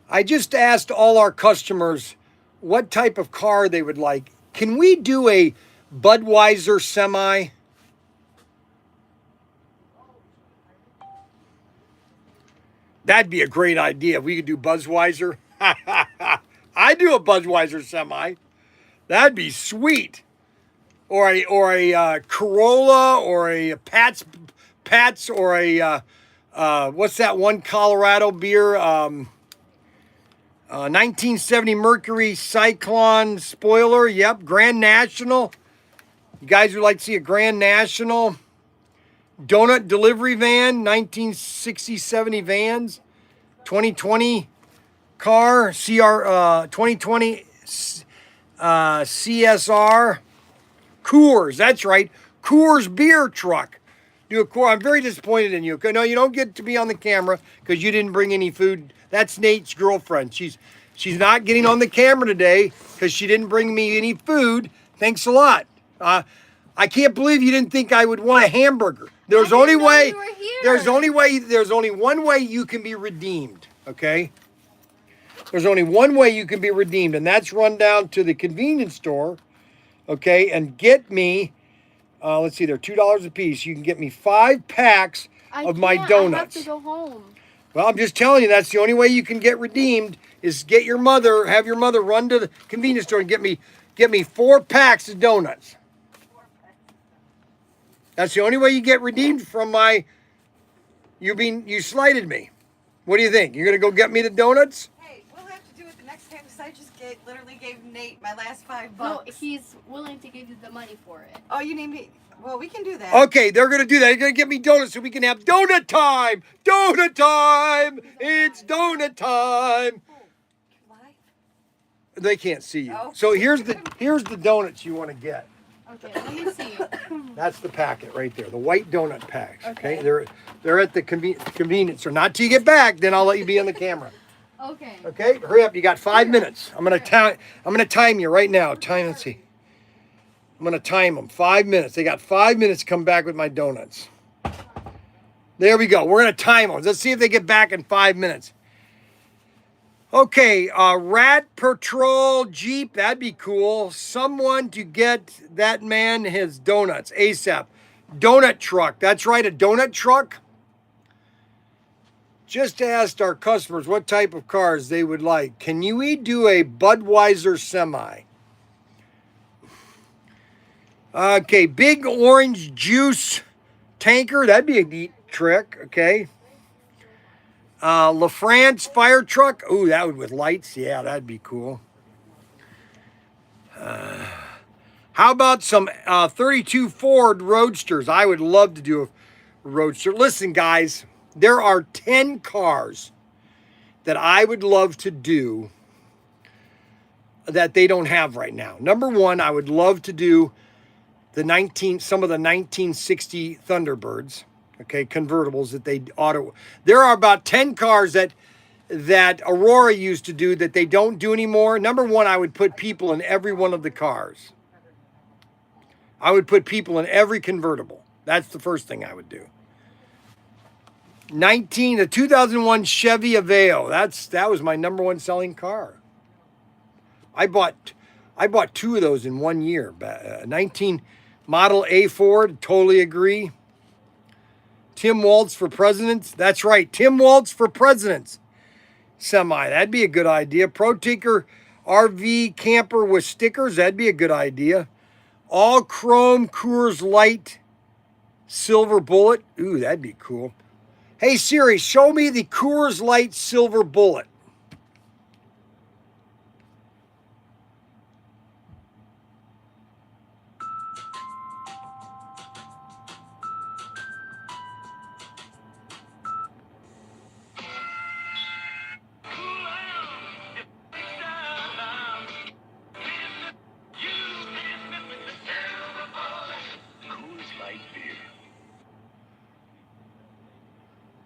I just asked all our customers what type of car they would like. Can we do a Budweiser semi? That'd be a great idea if we could do Budweiser. I do a Budweiser semi. That'd be sweet. Or a Corolla, or a Pat's, or a what's that one Colorado beer? 1970 Mercury Cyclone spoiler. Yep, Grand National. You guys would like to see a Grand National. Donut delivery van, 1960, 70 vans. 2020 car, 2020 CSR. Coors, that's right. Coors beer truck. Do a Coors. I'm very disappointed in you. No, you don't get to be on the camera because you didn't bring any food. That's Nate's girlfriend. She's not getting on the camera today because she didn't bring me any food. Thanks a lot. I can't believe you didn't think I would want a hamburger. There's only way. There's only one way you can be redeemed. Okay. There's only one way you can be redeemed, and that's run down to the convenience store. Okay, and get me, let's see, they're $2 a piece. You can get me 5 packs of my donuts. I have to go home. Well, I'm just telling you, that's the only way you can get redeemed is have your mother run to the convenience store and get me 4 packs of donuts. That's the only way you get redeemed from you slighted me. What do you think? You're gonna go get me the donuts? Hey, we'll have to do it the next time because I just literally gave Nate my last $5. No, he's willing to give you the money for it. Oh, you need me? Well, we can do that. Okay, they're gonna do that. They're gonna get me donuts so we can have donut time. Donut time. It's donut time. Why? They can't see you. Oh. So here's the donuts you want to get. Okay, let me see. That's the packet right there, the white donut packs. Okay, Okay. they're at the convenience store. Not till you get back, then I'll let you be on the camera. Okay. Okay, hurry up. You got 5 minutes. I'm gonna time you right now. Let's see. I'm gonna time them. 5 minutes. They got 5 minutes to come back with my donuts. There we go. We're gonna time them. Let's see if they get back in 5 minutes. Okay, Rat Patrol Jeep, that'd be cool. Someone to get that man his donuts ASAP. Donut truck, that's right, a donut truck. Just asked our customers what type of cars they would like. Can we do a Budweiser semi? Okay, big orange juice tanker, that'd be a neat trick, okay. LaFrance fire truck. Ooh, that would with lights. Yeah, that'd be cool. How about some 32 Ford Roadsters? I would love to do a Roadster. Listen, guys, there are 10 cars that I would love to do that they don't have right now. Number one, I would love to do some of the 1960 Thunderbirds, okay, convertibles that they auto. There are about 10 cars that Aurora used to do that they don't do anymore. Number one, I would put people in every one of the cars. I would put people in every convertible. That's the first thing I would do. The 2001 Chevy Aveo. That was my number one selling car. I bought 2 of those in 1 year. 19 Model A Ford, totally agree. Tim Waltz for presidents. That's right, Tim Waltz for presidents. Semi, that'd be a good idea. Protinker RV camper with stickers, that'd be a good idea. All chrome Coors Light silver bullet. Ooh, that'd be cool. Hey Siri, show me the Coors Light silver bullet.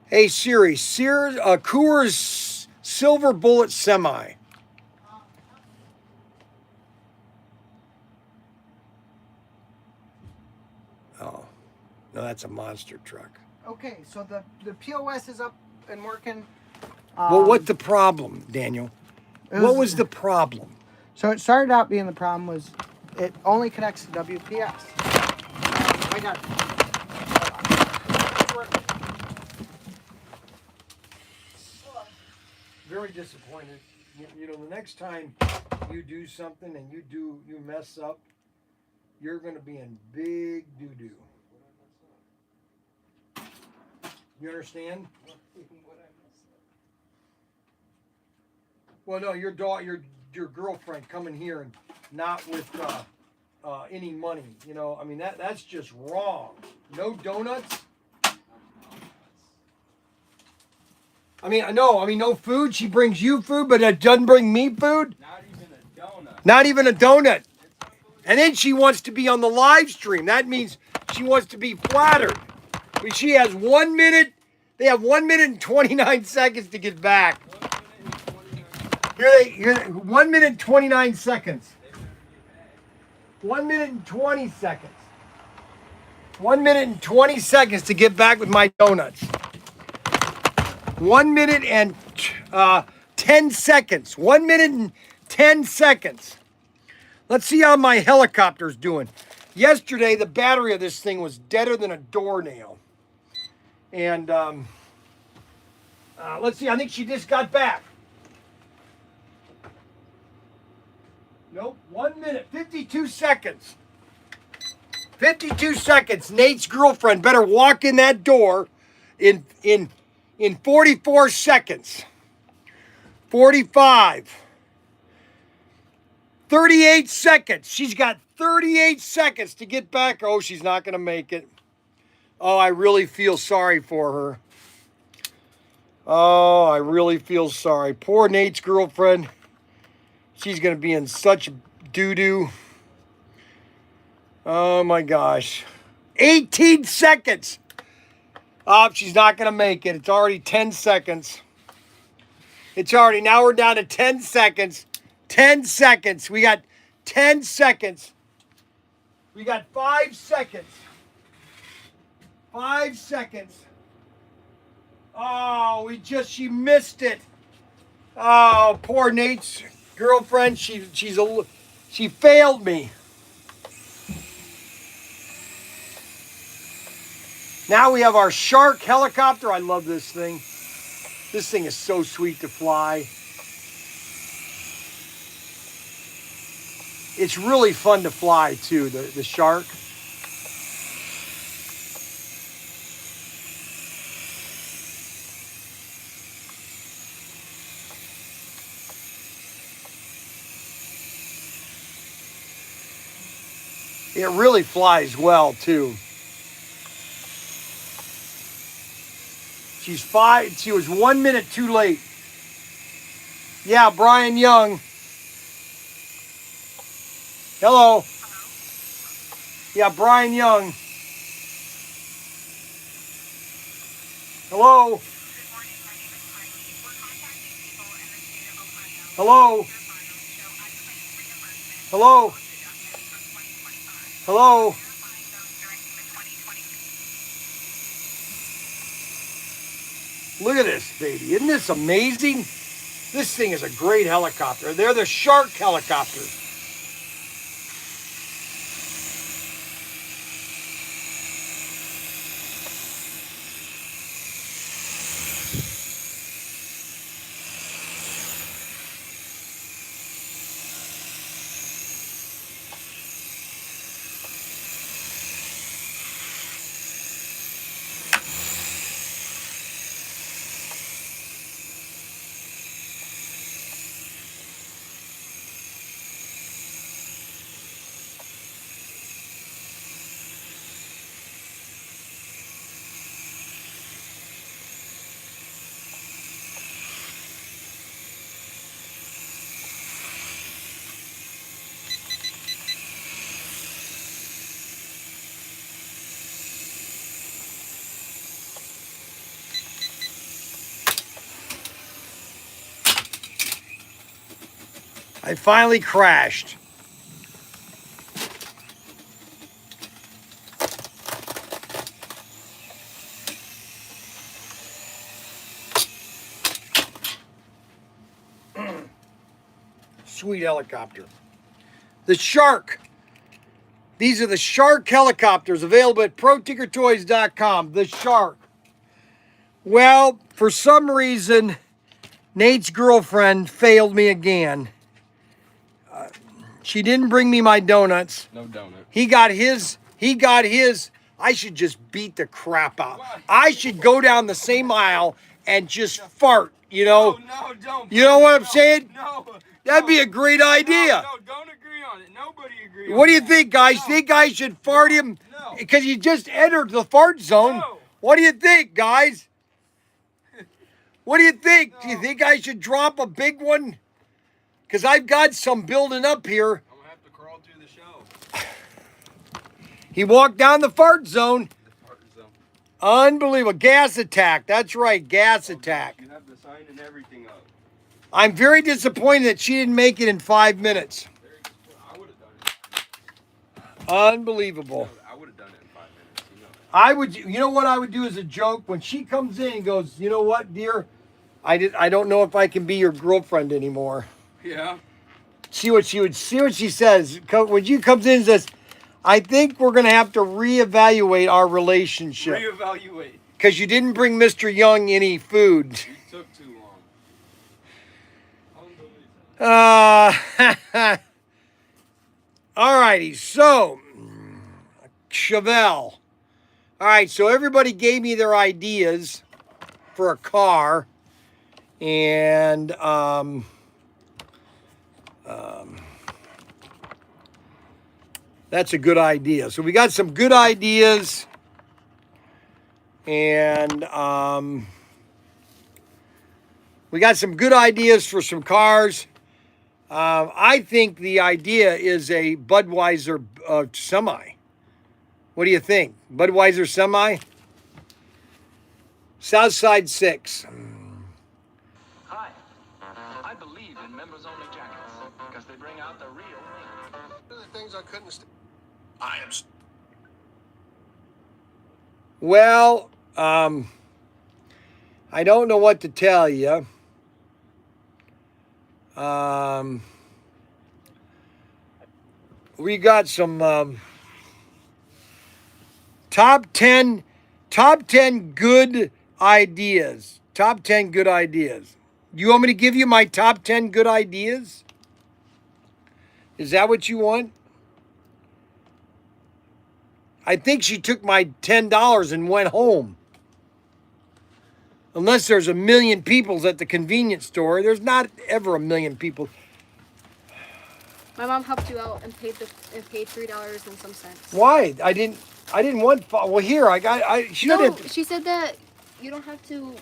Hey Siri, Coors Silver Bullet Semi. Oh, no, that's a monster truck. Okay, so the POS is up and working. Well, what's the problem, Daniel? What was the problem? So it started out being the problem was it only connects to WPS. I got it. Very disappointed. You know, the next time you do something and you mess up, you're going to be in big doo-doo. You understand? Well, no, your girlfriend coming here and not with any money. You know, I mean that's just wrong. No donuts. No food. She brings you food, but it doesn't bring me food. Not even a donut. Not even a donut. And then she wants to be on the live stream. That means she wants to be flattered. But she has 1 minute. They have 1 minute and 29 seconds to get back. Here 1 minute and 29 seconds. 1 minute and 20 seconds. 1 minute and 20 seconds to get back with my donuts. 1 minute and 10 seconds. 1 minute and 10 seconds. Let's see how my helicopter's doing. Yesterday, the battery of this thing was deader than a doornail. And let's see, I think she just got back. Nope, 1 minute, 52 seconds. 52 seconds. Nate's girlfriend better walk in that door in 44 seconds. 45. 38 seconds. She's got 38 seconds to get back. Oh, she's not going to make it. Oh, I really feel sorry for her. Oh, I really feel sorry. Poor Nate's girlfriend. She's going to be in such doo-doo. Oh, my gosh. 18 seconds. Oh, she's not going to make it. It's already 10 seconds. Now we're down to 10 seconds. 10 seconds. We got 10 seconds. We got 5 seconds. 5 seconds. Oh, she missed it. Oh, poor Nate's girlfriend. She failed me. Now we have our Shark helicopter. I love this thing. This thing is so sweet to fly. It's really fun to fly too, the Shark. It really flies well too. She was 1 minute too late. Yeah, Bryan Young. Hello. Yeah, Bryan Young. Hello. Hello. Hello. Hello. Look at this, baby. Isn't this amazing? This thing is a great helicopter. They're the Shark helicopters. I finally crashed. Sweet helicopter. The Shark. These are the Shark helicopters available at Protinkertoys.com. The Shark. Well, for some reason, Nate's girlfriend failed me again. She didn't bring me my donuts. No donut. He got his. I should just beat the crap out. I should go down the same aisle and just fart, you know. No, don't. You know what I'm saying? No. That'd be a great idea. No, don't agree on it. Nobody agrees. What do you think, guys? Think I should fart him? No. Because he just entered the fart zone. No. What do you think, guys? What do you think? Do you think I should drop a big one? Because I've got some building up here. I'm gonna have to crawl through the show. He walked down the fart zone. The fart zone. Unbelievable. Gas attack. That's right, gas attack. You have the sign and everything up. I'm very disappointed that she didn't make it in 5 minutes. I would have done it. Unbelievable. I would have done it in 5 minutes. You know that. I would, you know what I would do as a joke? When she comes in and goes, you know what, dear? I don't know if I can be your girlfriend anymore. Yeah. See what she says. When she comes in and says, I think we're going to have to reevaluate our relationship. Reevaluate. Because you didn't bring Mr. Young any food. You took too long. All righty. So, Chevelle. All right. So everybody gave me their ideas for a car. And, that's a good idea. So we got some good ideas, and we got some good ideas for some cars. I think the idea is a Budweiser semi. What do you think? Budweiser semi? Southside 6. Hi. I believe in members-only jackets because they bring out the real me. One of the things I couldn't I am. Well, I don't know what to tell you. We got some top 10 good ideas. Top 10 good ideas. You want me to give you my top 10 good ideas? Is that what you want? I think she took my $10 and went home. Unless there's 1 million people at the convenience store. There's not ever 1 million people. My mom helped you out and paid $3 and some cents. Why? I didn't want. Well, here she No, didn't. she said that you don't have to.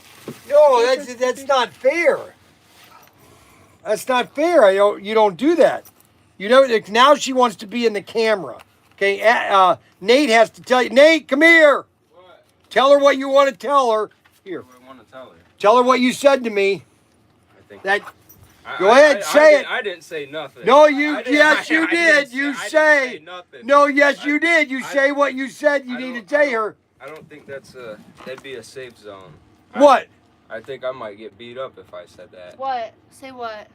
No, that's not fair. That's not fair. You don't do that. You know, now she wants to be in the camera. Okay, Nate has to tell you. Nate, come here. What? Tell her what you want to tell her. Here. What do I want to tell her? Tell her what you said to me. I think. That. Go ahead, say it. I didn't say nothing. No, you. I didn't- Yes, you I did. didn't You I say. didn't say nothing. No, yes, you did. You I- say what you said. You I need to don't- tell her. I don't think that'd be a safe zone. What? I think I might get beat up if I said that. What? Say what?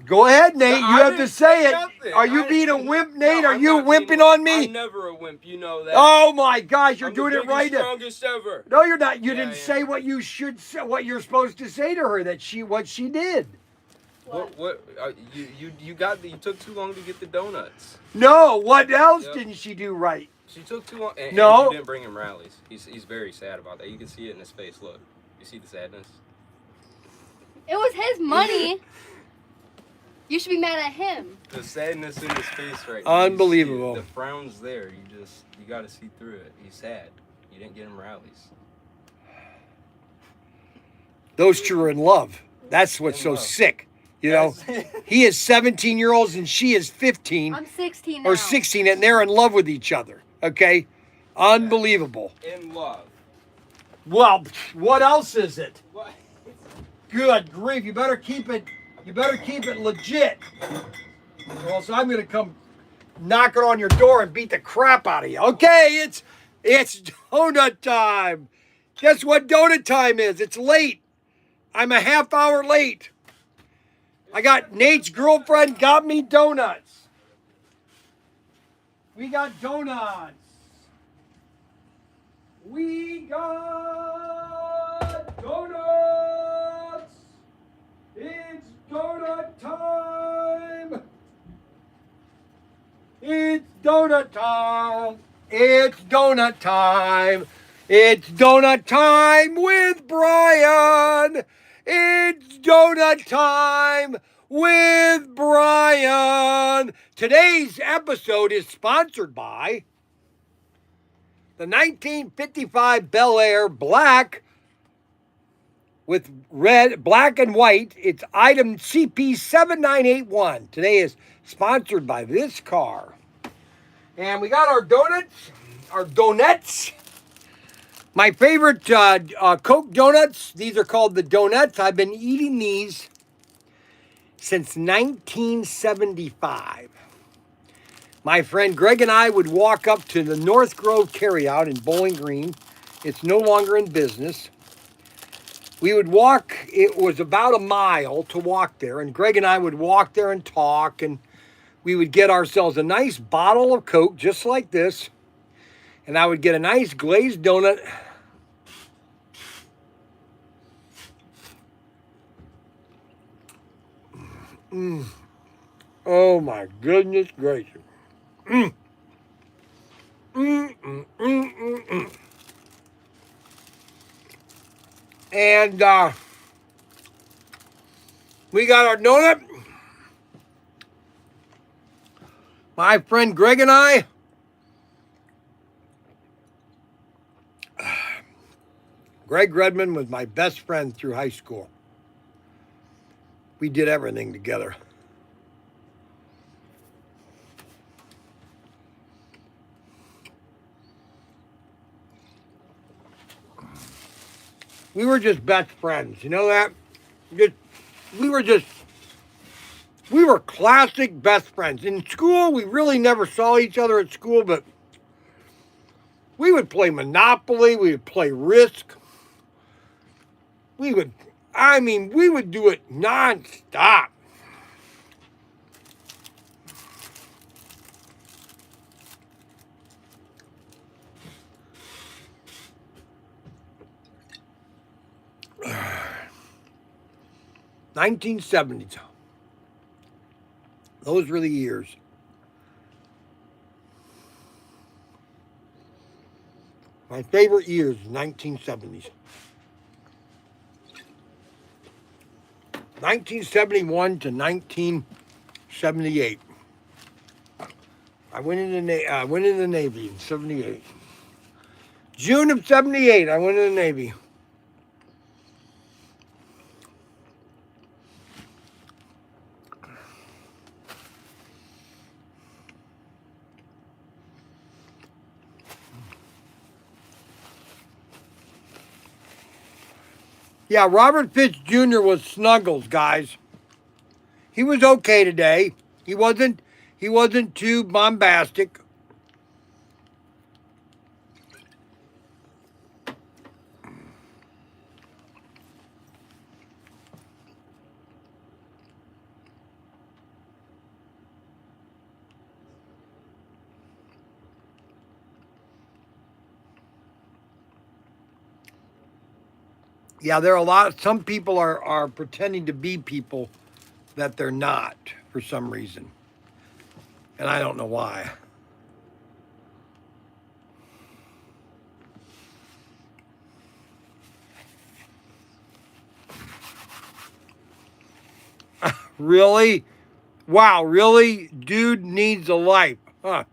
Go ahead, Nate. No, you I have to didn't say it. nothing. Are you I- being a wimp, Nate? No, Are I'm you not being wimping a- on me? I'm never a wimp. You know that. Oh my gosh, you're I'm doing the it right. biggest, strongest ever. No, you're not. You Yeah, didn't I am. say what you should say, what you're supposed to say to her, what she did. What? You took too long to get the donuts. No, what else Yep. didn't she do right? She took too long. And No. you didn't bring him rallies. He's very sad about that. You can see it in his face. Look, you see the sadness. It was his money. You should be mad at him. The sadness in his face right now. Unbelievable. The frown's there. You got to see through it. He's sad. You didn't get him rallies. Those two are in love. That's what's so love. sick. You know, he is 17-year-olds and she is 15 I'm 16 now. or 16, and they're in love with each other. Okay, unbelievable. In love. Well, what else is it? What? Good grief! You better keep it. You better keep it legit. Or else I'm gonna come knocking on your door and beat the crap out of you. Okay, it's donut time. Guess what donut time is? It's late. I'm a half hour late. I got Nate's girlfriend got me donuts. We got donuts. We got donuts. It's donut time. It's donut time. It's donut time. It's donut time with Bryan. It's donut time with Bryan. Today's episode is sponsored by the 1955 Bel Air Black with red, black and white. It's item CP7981. Today is sponsored by this car. And we got our donuts. My favorite Coke donuts. These are called the donuts. I've been eating these since 1975. My friend Greg and I would walk up to the North Grove Carryout in Bowling Green. It's no longer in business. We would walk, it was about a mile to walk there, and Greg and I would walk there and talk, and we would get ourselves a nice bottle of Coke, just like this, and I would get a nice glazed donut. Oh my goodness gracious. And we got our donut. My friend Greg and I, Greg Redmond was my best friend through high school. We did everything together. We were just best friends, you know that? We were classic best friends. In school, we really never saw each other at school, but we would play Monopoly, we would play Risk. We would do it nonstop. $1970s. Those were the years. My favorite years, 1970s. 1971 to 1978. I went in the Navy in 78. June of 78, I went in the Navy. Yeah, Robert Fitz Jr. was Snuggles, guys. He was okay today. He wasn't too bombastic. Yeah, there are some people are pretending to be people that they're not for some reason. And I don't know why. Really? Wow, really? Dude needs a life. Huh.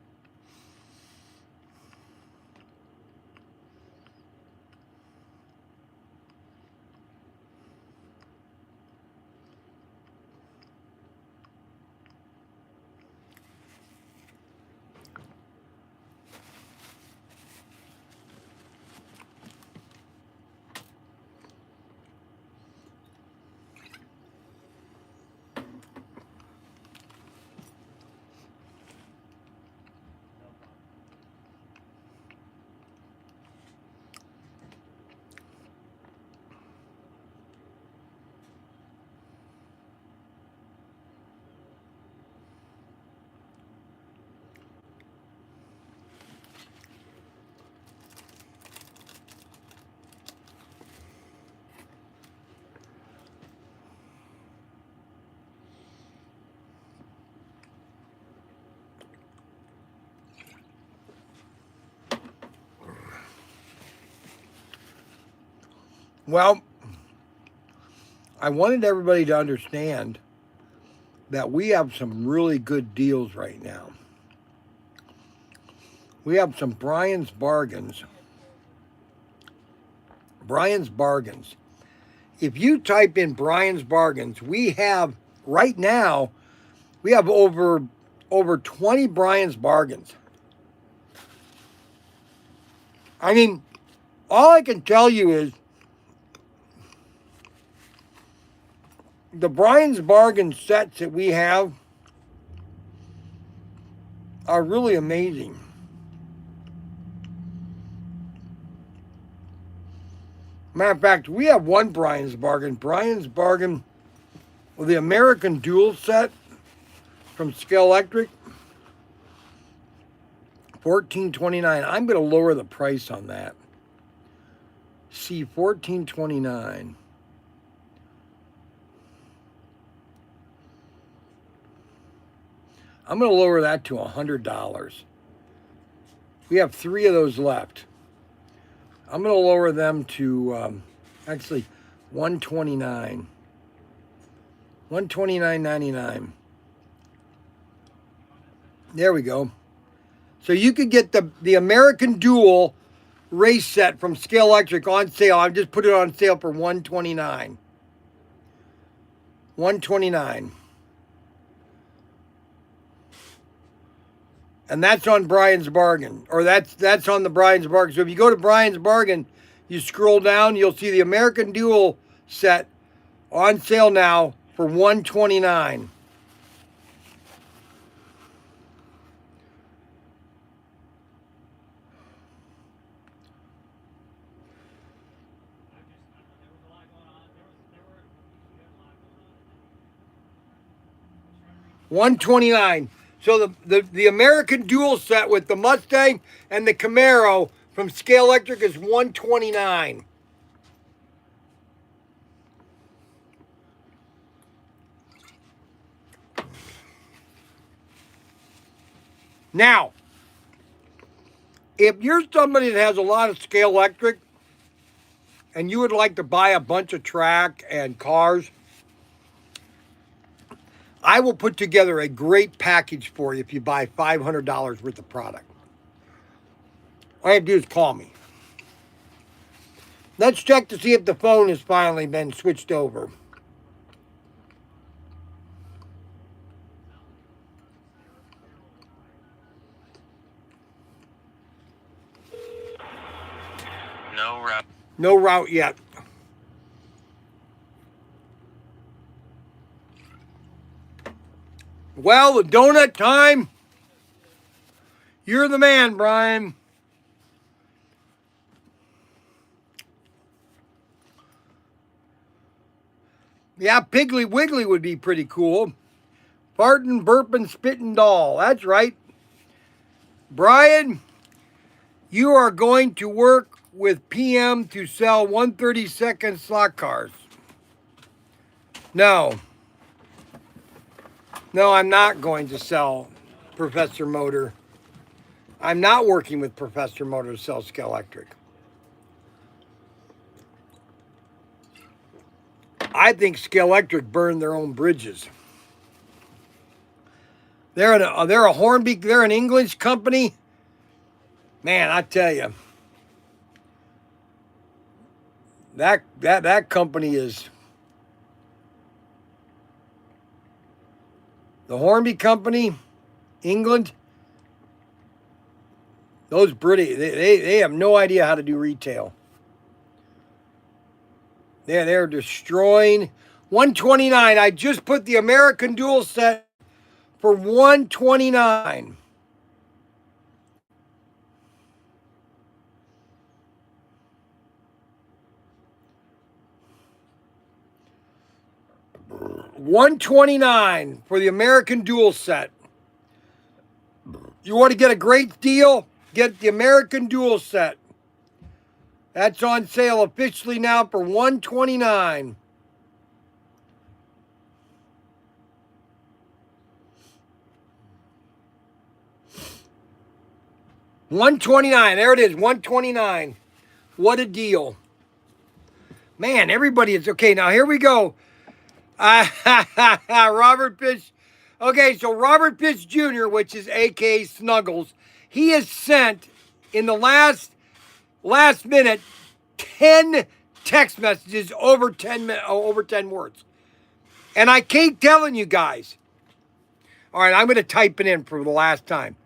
Well, I wanted everybody to understand that we have some really good deals right now. We have some Bryan's bargains. Bryan's bargains. If you type in Bryan's bargains, we have right now, we have over 20 Bryan's bargains. I mean, all I can tell you is the Bryan's bargain sets that we have are really amazing. Matter of fact, we have one Bryan's bargain with the American Dual set from Scale Electric, $14.29. I'm going to lower the price on that. See, $14.29. I'm going to lower that to $100. We have 3 of those left. I'm going to lower them to actually $129. $129.99. There we go. So you could get the American Dual race set from Scale Electric on sale. I've just put it on sale for $129. $129. And that's on Bryan's Bargain, or that's on the Bryan's Bargain. So if you go to Bryan's Bargain, you scroll down, you'll see the American Dual set on sale now for $129. $129. So the American Dual set with the Mustang and the Camaro from Scale Electric is $129. Now, if you're somebody that has a lot of Scale Electric and you would like to buy a bunch of track and cars, I will put together a great package for you if you buy $500 worth of product. All you have to do is call me. Let's check to see if the phone has finally been switched over. No route. No route yet. Well, the donut time. You're the man, Bryan. Yeah, Piggly Wiggly would be pretty cool. Farting, burping, spitting doll. That's right. Bryan, you are going to work with PM to sell 132nd slot cars. No. No, I'm not going to sell Professor Motor. I'm not working with Professor Motor to sell Scalextric. I think Scalextric burned their own bridges. They're a Hornby. They're an English company. Man, I tell you, that company is the Hornby company, England. Those British, they have no idea how to do retail. They're destroying 129. I just put the American Dual set for 129. $129 for the American Dual set. You want to get a great deal? Get the American Dual set. That's on sale officially now for $129. $129. There it is. $129. What a deal. Man, everybody is okay. Now here we go. Robert Fish. Okay, so Robert Fish Jr., which is AK Snuggles, he has sent in the last minute 10 text messages over 10 words. And I keep telling you guys. All right, I'm going to type it in for the last time.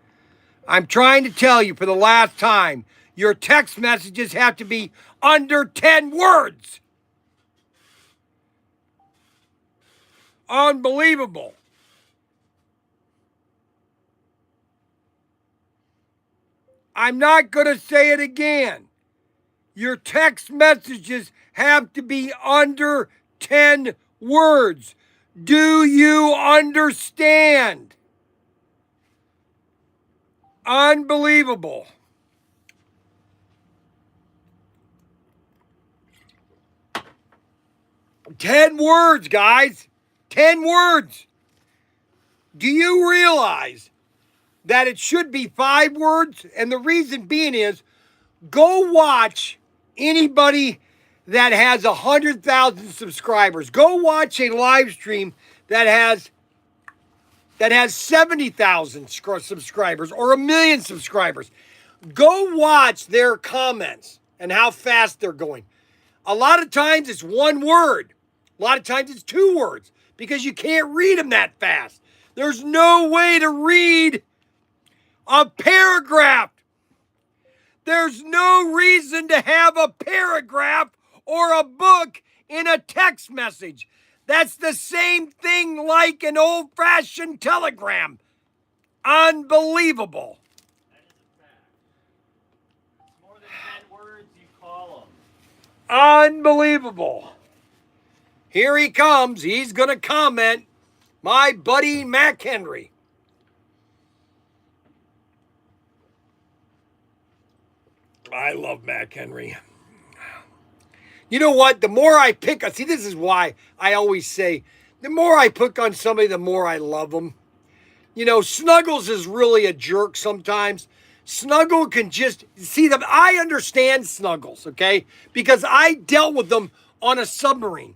I'm trying to tell you for the last time, your text messages have to be under 10 words. Unbelievable. I'm not going to say it again. Your text messages have to be under 10 words. Do you understand? Unbelievable. Ten words, guys. 10 words. Do you realize that it should be 5 words? And the reason being is, go watch anybody that has 100,000 subscribers. Go watch a live stream that has 70,000 subscribers or 1 million subscribers. Go watch their comments and how fast they're going. A lot of times it's 1 word. A lot of times it's 2 words because you can't read them that fast. There's no way to read a paragraph. There's no reason to have a paragraph or a book in a text message. That's the same thing like an old-fashioned telegram. Unbelievable. That is a fact. It's more than 10 words, you call them. Unbelievable. Here he comes. He's going to comment. My buddy Mac Henry. I love Mac Henry. You know what? The more I pick, see, this is why I always say, the more I pick on somebody, the more I love them. You know, Snuggles is really a jerk sometimes. Snuggle can just, see them. I understand Snuggles, okay? Because I dealt with them on a submarine.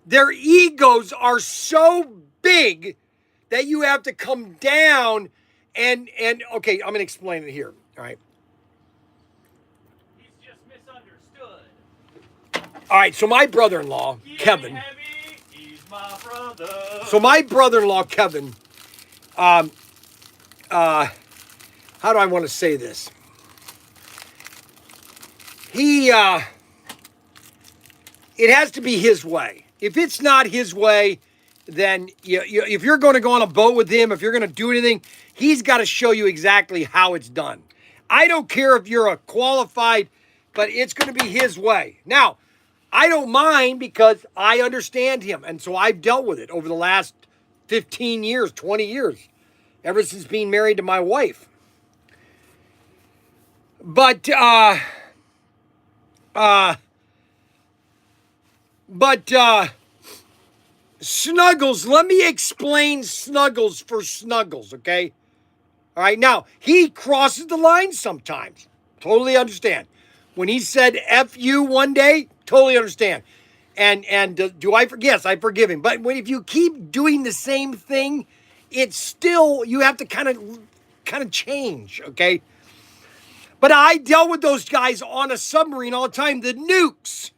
Their egos are so big that you have to come down and okay, I'm going to explain it here, all right? He's just misunderstood. All right, so my brother-in-law, Kevin. Heavy, he's my brother. So my brother-in-law, Kevin, how do I want to say this? It has to be his way. If it's not his way, then if you're going to go on a boat with him, if you're going to do anything, he's got to show you exactly how it's done. I don't care if you're a qualified, but it's going to be his way. Now, I don't mind because I understand him. And so I've dealt with it over the last 15 years, 20 years, ever since being married to my wife. But Snuggles, let me explain Snuggles for Snuggles, okay? All right, now, he crosses the line sometimes. Totally understand. When he said F you one day, totally understand. And do I forgive? Yes, I forgive him. But if you keep doing the same thing, it's still, you have to kind of change, okay? But I dealt with those guys on a submarine all the time, the nukes.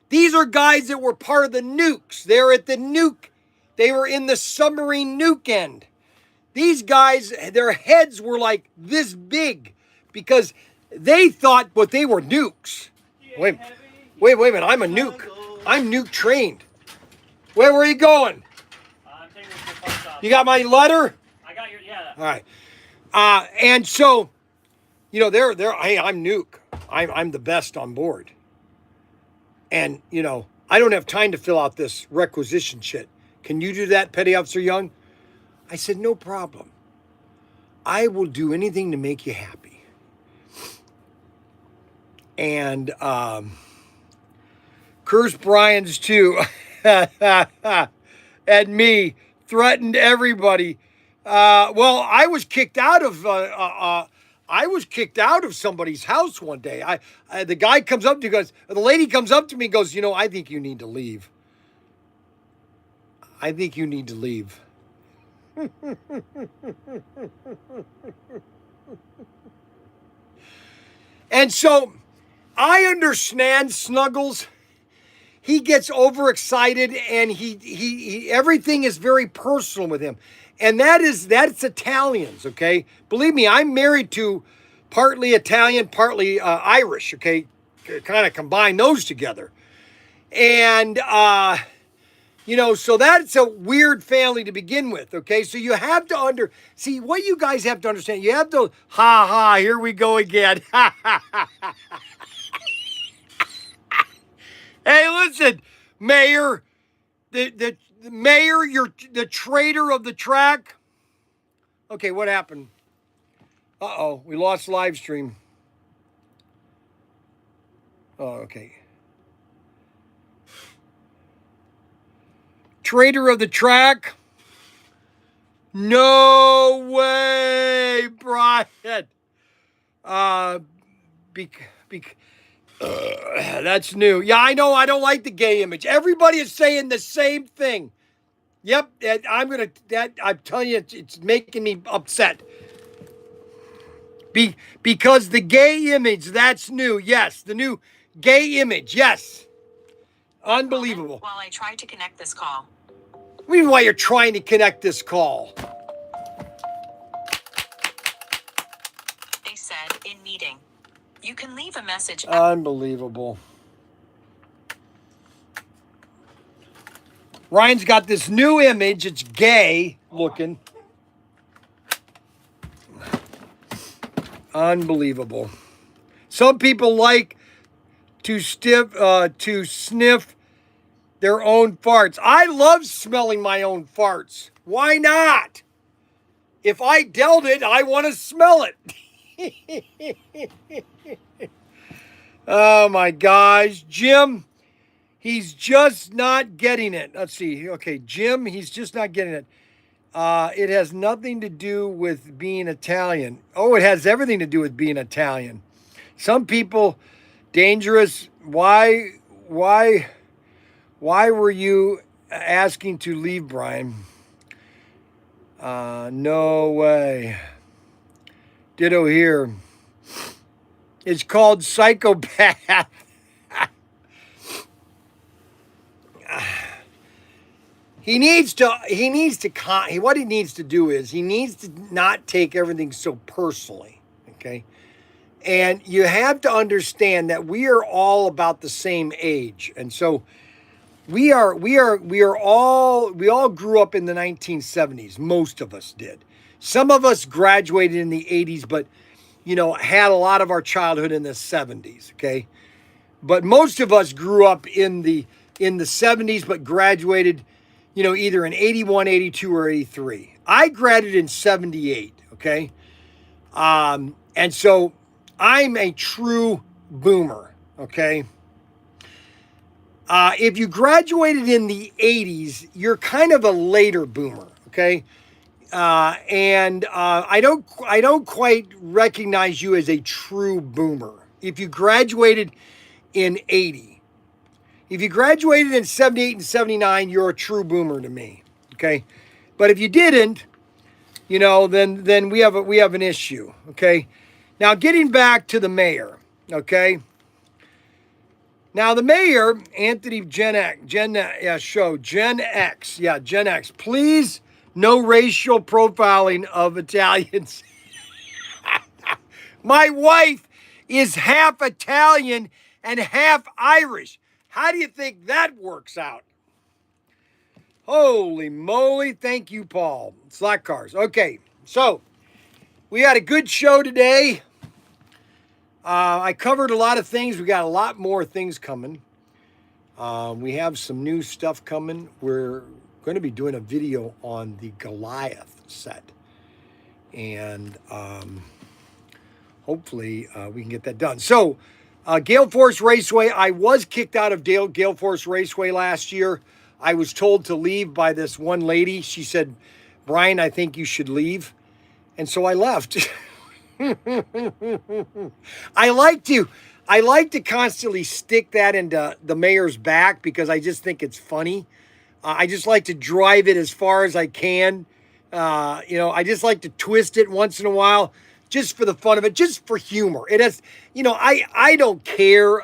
These are guys that were part of the nukes. They're at the nuke. They were in the submarine nuke end. These guys, their heads were like this big because they thought what they were nukes. Wait a minute. I'm a nuke. I'm nuke trained. Where were you going? I'm taking this to the post office. You got my letter? I got your, yeah. All right. And so, they're hey, I'm nuke. I'm the best on board. And, I don't have time to fill out this requisition shit. Can you do that, Petty Officer Young? I said, no problem. I will do anything to make you happy. And curse Bryan's too. And me threatened everybody. Well, I was kicked out of somebody's house one day. The guy comes up to me, goes, the lady comes up to me and goes, I think you need to leave. I think you need to leave. And so I understand Snuggles. He gets overexcited and he everything is very personal with him. And that's Italians, okay? Believe me, I'm married to partly Italian, partly Irish, okay? Kind of combine those together. And, so that's a weird family to begin with, okay? So you have to see what you guys have to understand. You have to, here we go again. Hey, listen, Mayor, the Mayor, you're the traitor of the track. Okay, what happened? Uh-oh, we lost live stream. Oh, okay. Traitor of the track? No way, Bryan. That's new. Yeah, I know. I don't like the gay image. Everybody is saying the same thing. Yep, I'm telling you, it's making me upset. Because the gay image, that's new. Yes, the new gay image. Yes. Unbelievable. While I try to connect this call. What do you mean why you're trying to connect this call? They said in meeting. You can leave a message. Unbelievable. Ryan's got this new image. It's gay looking. Unbelievable. Some people like to sniff their own farts. I love smelling my own farts. Why not? If I dealt it, I want to smell it. Oh my gosh. Jim, he's just not getting it. Let's see. Okay, Jim, he's just not getting it. It has nothing to do with being Italian. Oh, it has everything to do with being Italian. Some people, dangerous. Why were you asking to leave, Bryan? No way. Ditto here. It's called psychopath. What he needs to do is he needs to not take everything so personally, okay? And you have to understand that we are all about the same age. And so we all grew up in the 1970s. Most of us did. Some of us graduated in the 80s, but had a lot of our childhood in the 70s. Okay, but most of us grew up in the 70s, but graduated, either in 81, 82, or 83. I graduated in 78. Okay, and so I'm a true boomer. Okay. If you graduated in the 80s, you're kind of a later boomer, okay? And I don't quite recognize you as a true boomer. If you graduated in 80, if you graduated in 78 and 79, you're a true boomer to me, okay? But if you didn't, then we have an issue, okay? Now getting back to the mayor, okay? Now, the mayor, Anthony Gen X, Gen X, please, no racial profiling of Italians. My wife is half Italian and half Irish. How do you think that works out? Holy moly. Thank you, Paul. Slack cars. Okay, so we had a good show today. I covered a lot of things. We got a lot more things coming. We have some new stuff coming. We're going to be doing a video on the Goliath set. And hopefully we can get that done. So, Gale Force Raceway, I was kicked out of Gale Force Raceway last year. I was told to leave by this one lady. She said, Bryan, I think you should leave. And so I left. I like to constantly stick that into the mayor's back because I just think it's funny. I just like to drive it as far as I can. I just like to twist it once in a while just for the fun of it, just for humor. It has, I don't care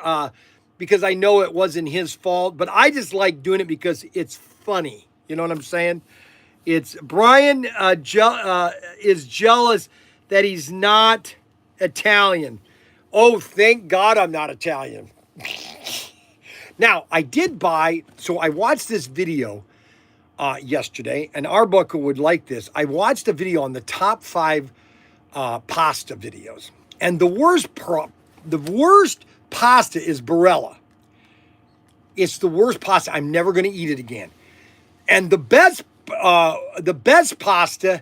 because I know it wasn't his fault, but I just like doing it because it's funny. You know what I'm saying? It's Bryan is jealous that he's not Italian. Oh, thank God I'm not Italian. Now, I watched this video yesterday, and Arbuckle would like this. I watched a video on the top 5 pasta videos. And the worst pasta is Barilla. It's the worst pasta. I'm never going to eat it again. And the best pasta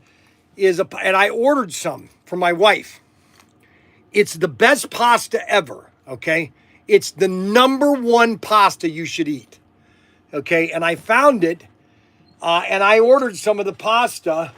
is and I ordered some for my wife. It's the best pasta ever, okay? It's the #1 pasta you should eat, okay? And I found it, and I ordered some of the pasta.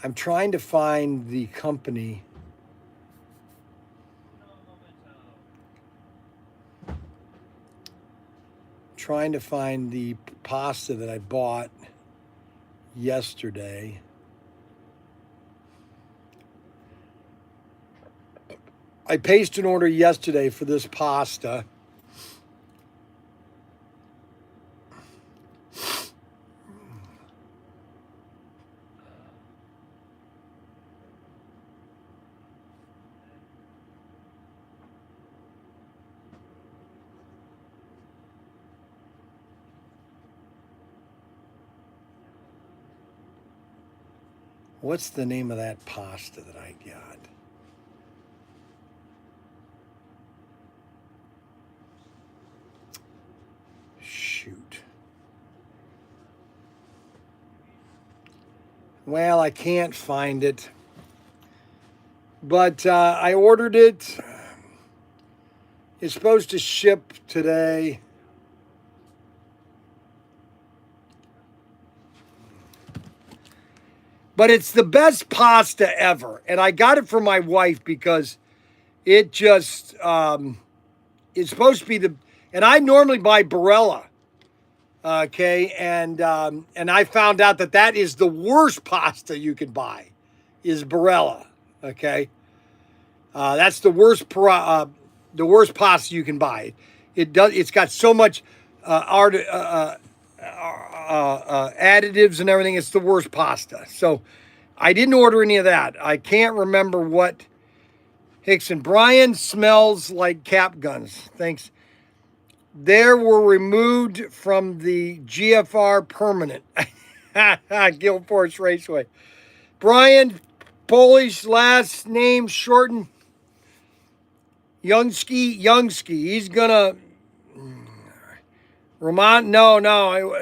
I'm trying to find the company. Trying to find the pasta that I bought yesterday. I placed an order yesterday for this pasta. What's the name of that pasta that I got? Shoot. Well, I can't find it. But I ordered it. It's supposed to ship today. But it's the best pasta ever. And I got it for my wife because it just, it's supposed to be and I normally buy Barilla. Okay. And I found out that is the worst pasta you can buy is Barilla. Okay. That's the worst the worst pasta you can buy. It's got so much additives and everything. It's the worst pasta. So I didn't order any of that. I can't remember what Hickson. Bryan smells like cap guns. Thanks. There were removed from the GFR permanent. Guild Force Raceway. Bryan, Polish last name shortened. Youngski. He's gonna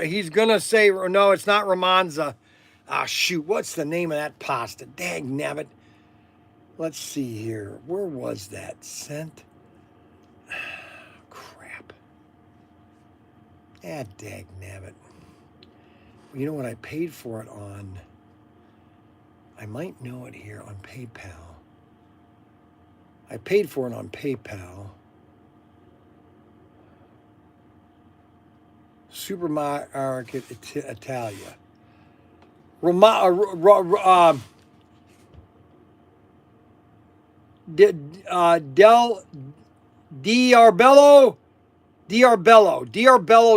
he's gonna say no. It's not Romanza. Ah, shoot. What's the name of that pasta? Dag nabbit. Let's see here. Where was that sent? Crap. Ah, dag nabbit. You know what I paid for it on? I might know it here on PayPal. I paid for it on PayPal. Supermarket Italia. Diarbello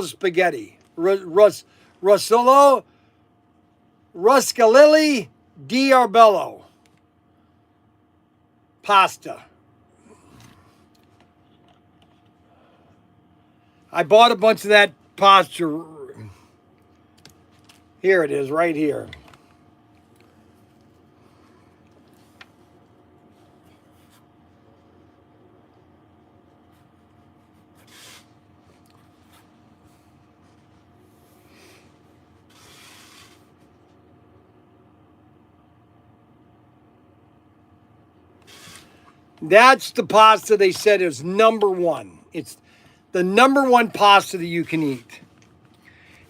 spaghetti. Ruscalili Diarbello pasta. I bought a bunch of that pasta. Here it is, right here. That's the pasta they said is number one. It's the number one pasta that you can eat.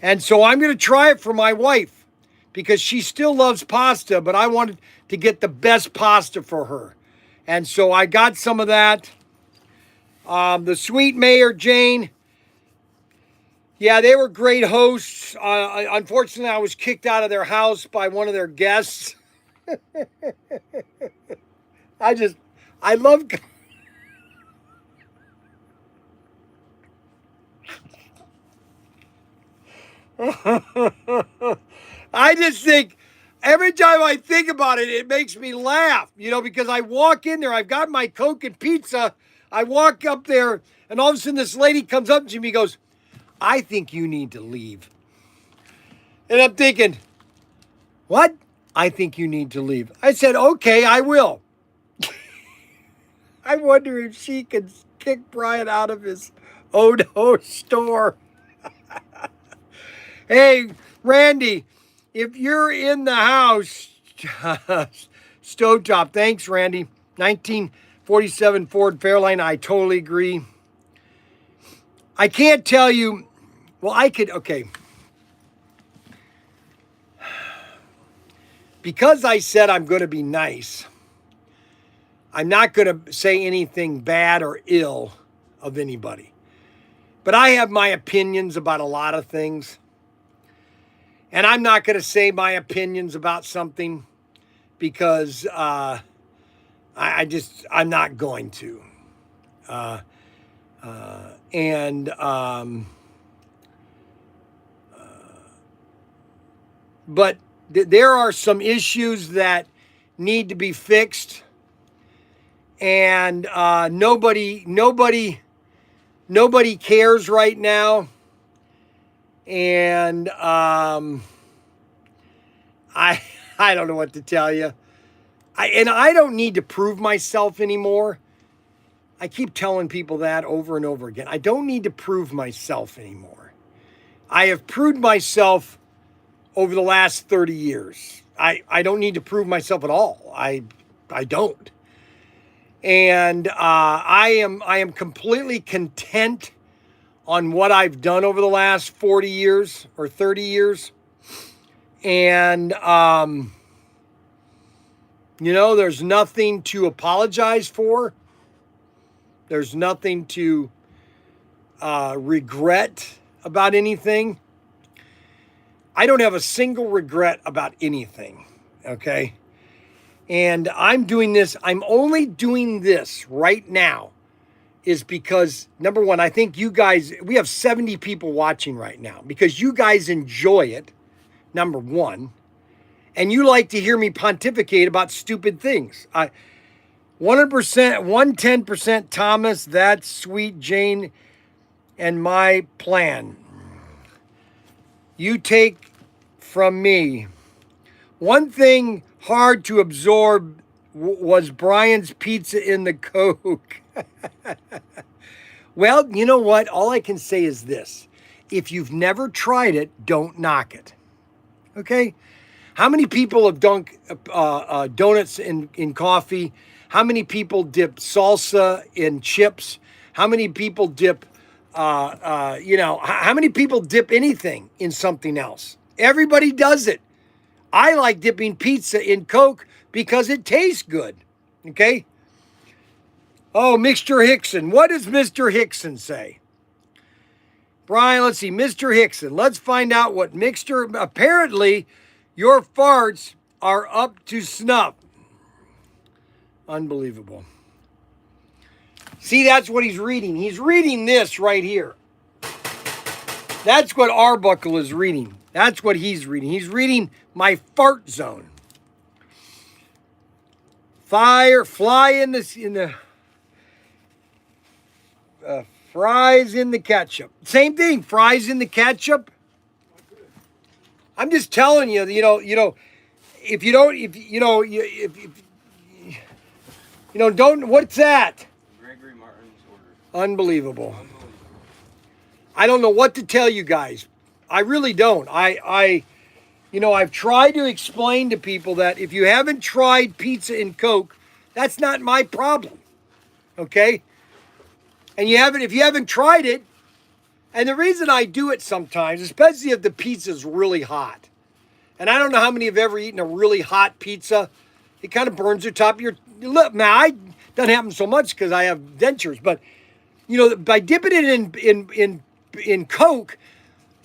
And so I'm going to try it for my wife because she still loves pasta, but I wanted to get the best pasta for her. And so I got some of that. The Sweet Mayor Jane. Yeah, they were great hosts. Unfortunately, I was kicked out of their house by one of their guests. I love... I just think every time I think about it, it makes me laugh, because I walk in there, I've got my Coke and pizza. I walk up there and all of a sudden this lady comes up to me and goes, I think you need to leave. And I'm thinking, what? I think you need to leave. I said, okay, I will. I wonder if she can kick Bryan out of his Odo store. Hey, Randy, if you're in the house, stovetop, thanks, Randy. 1947 Ford Fairlane, I totally agree. I can't tell you, okay. Because I said I'm going to be nice, I'm not going to say anything bad or ill of anybody. But I have my opinions about a lot of things. And I'm not going to say my opinions about something because I'm not going to. But there are some issues that need to be fixed. And nobody cares right now. And I don't know what to tell you. I don't need to prove myself anymore. I keep telling people that over and over again. I don't need to prove myself anymore. I have proved myself over the last 30 years. I don't need to prove myself at all. I don't. And I am completely content on what I've done over the last 40 years or 30 years. And, there's nothing to apologize for. There's nothing to regret about anything. I don't have a single regret about anything, okay? And I'm only doing this right now is because, number one, I think you guys, we have 70 people watching right now because you guys enjoy it, number one, and you like to hear me pontificate about stupid things. 100%, 110% Thomas, that's sweet Jane, and my plan. You take from me. One thing hard to absorb was Bryan's pizza in the Coke. Well, you know what? All I can say is this. If you've never tried it, don't knock it. Okay? How many people have dunked donuts in coffee? How many people dip salsa in chips? How many people dip, how many people dip anything in something else? Everybody does it. I like dipping pizza in Coke because it tastes good. Okay? Oh, Mr. Hickson. What does Mr. Hickson say? Bryan, let's see. Mr. Hickson. Let's find out what apparently your farts are up to snuff. Unbelievable. See, that's what he's reading. He's reading this right here. That's what Arbuckle is reading. That's what he's reading. He's reading my fart zone. Fly in the fries in the ketchup. Same thing. Fries in the ketchup. I'm just telling you, if you don't, what's that? Gregory Martin's order. Unbelievable. I don't know what to tell you guys. I really don't. I've tried to explain to people that if you haven't tried pizza and Coke, that's not my problem. Okay? And if you haven't tried it, and the reason I do it sometimes, especially if the pizza's really hot, and I don't know how many have ever eaten a really hot pizza, it kind of burns the top of your lip. Now, doesn't happen so much because I have dentures, but by dipping it in Coke,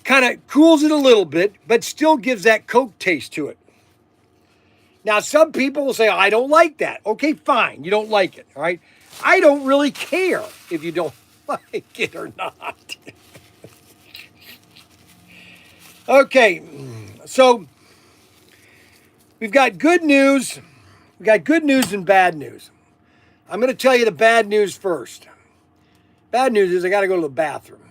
kind of cools it a little bit, but still gives that Coke taste to it. Now, some people will say, I don't like that. Okay, fine. You don't like it, all right? I don't really care if you don't like it or not. Okay, so we've got good news. We've got good news and bad news. I'm going to tell you the bad news first. Bad news is I got to go to the bathroom.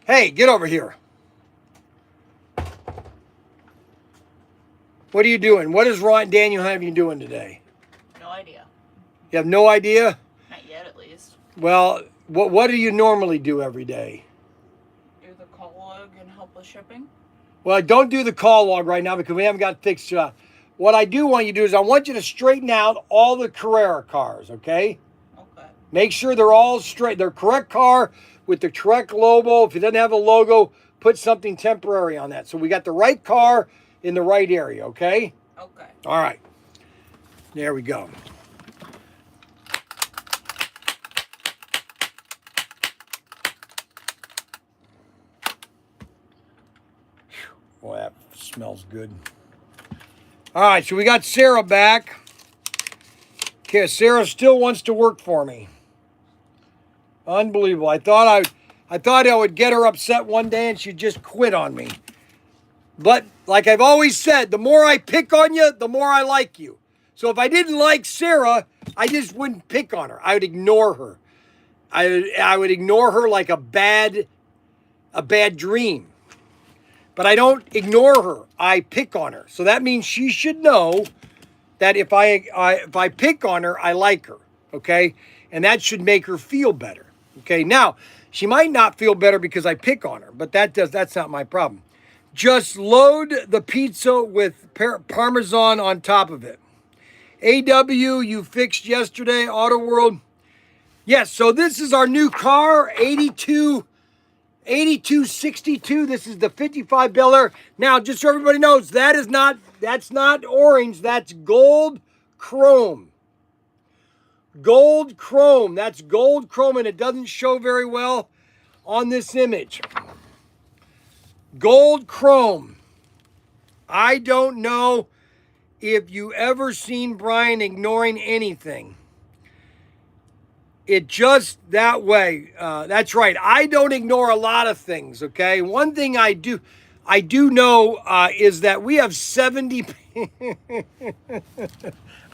Hey, get over here. What are you doing? What is Ron Daniel have you doing today? No idea. You have no idea? Not yet, at least. Well, what do you normally do every day? Do the call log and help with shipping. Well, don't do the call log right now because we haven't got fixed up. What I do want you to do is I want you to straighten out all the Carrera cars, okay? Okay. Make sure they're all straight. They're correct car with the correct logo. If it doesn't have a logo, put something temporary on that. So we got the right car in the right area, okay? Okay. All right. There we go. Boy, that smells good. All right, so we got Sarah back. Okay, Sarah still wants to work for me. Unbelievable. I thought I would get her upset one day and she'd just quit on me. But like I've always said, the more I pick on you, the more I like you. So if I didn't like Sarah, I just wouldn't pick on her. I would ignore her. I would ignore her like a bad dream. But I don't ignore her. I pick on her. So that means she should know that if I pick on her, I like her. Okay? And that should make her feel better. Okay? Now, she might not feel better because I pick on her, but that's not my problem. Just load the pizza with Parmesan on top of it. AW, you fixed yesterday, Auto World. Yes, so this is our new car, 82 8262. This is the 55 Bel Air. Now, just so everybody knows, that's not orange. That's gold chrome. Gold chrome. That's gold chrome, and it doesn't show very well on this image. Gold chrome. I don't know if you ever seen Bryan ignoring anything. It just that way. That's right. I don't ignore a lot of things, okay? One thing I do know is that we have 70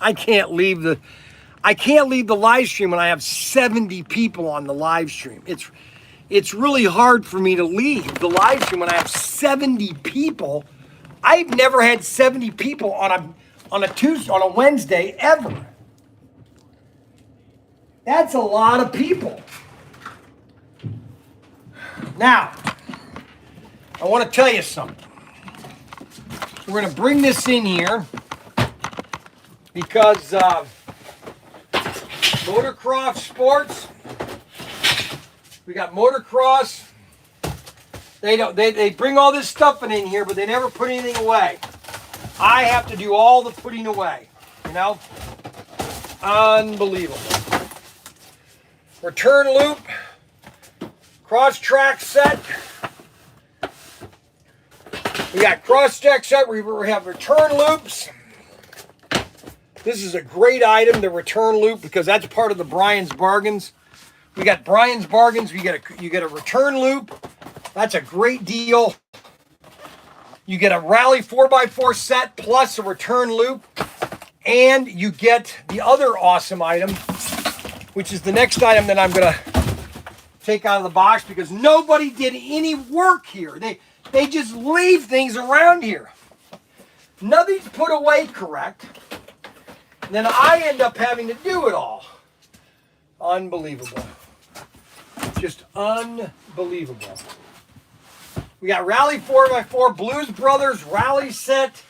I can't leave the live stream when I have 70 people on the live stream. It's really hard for me to leave the live stream when I have 70 people. I've never had 70 people on a Tuesday, on a Wednesday ever. That's a lot of people. Now, I want to tell you something. So we're going to bring this in here because motocross sports. We got motocross. They bring all this stuff in here, but they never put anything away. I have to do all the putting away. You know, unbelievable. Return loop, cross track set. We got cross track set. We have return loops. This is a great item, the return loop, because that's part of the Bryan's bargains. We got Bryan's bargains. You get a return loop. That's a great deal. You get a Rally 4x4 set plus a return loop, and you get the other awesome item, which is the next item that I'm going to take out of the box because nobody did any work here. They just leave things around here. Nothing's put away correct. And then I end up having to do it all. Unbelievable. Just unbelievable. We got Rally 4x4, Blues Brothers Rally set.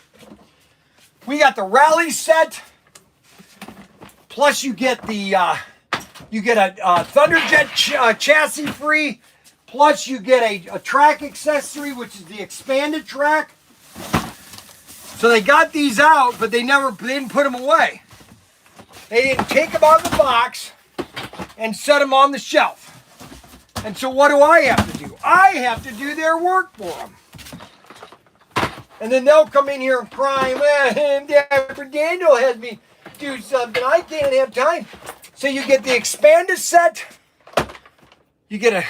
We got the Rally set. Plus you get the a Thunderjet chassis free. Plus you get a track accessory, which is the expanded track. So they got these out, but they didn't put them away. They didn't take them out of the box and set them on the shelf. And so what do I have to do? I have to do their work for them. And then they'll come in here and cry, well, Daniel had me do something. I can't have time. So you get the expanded set. You get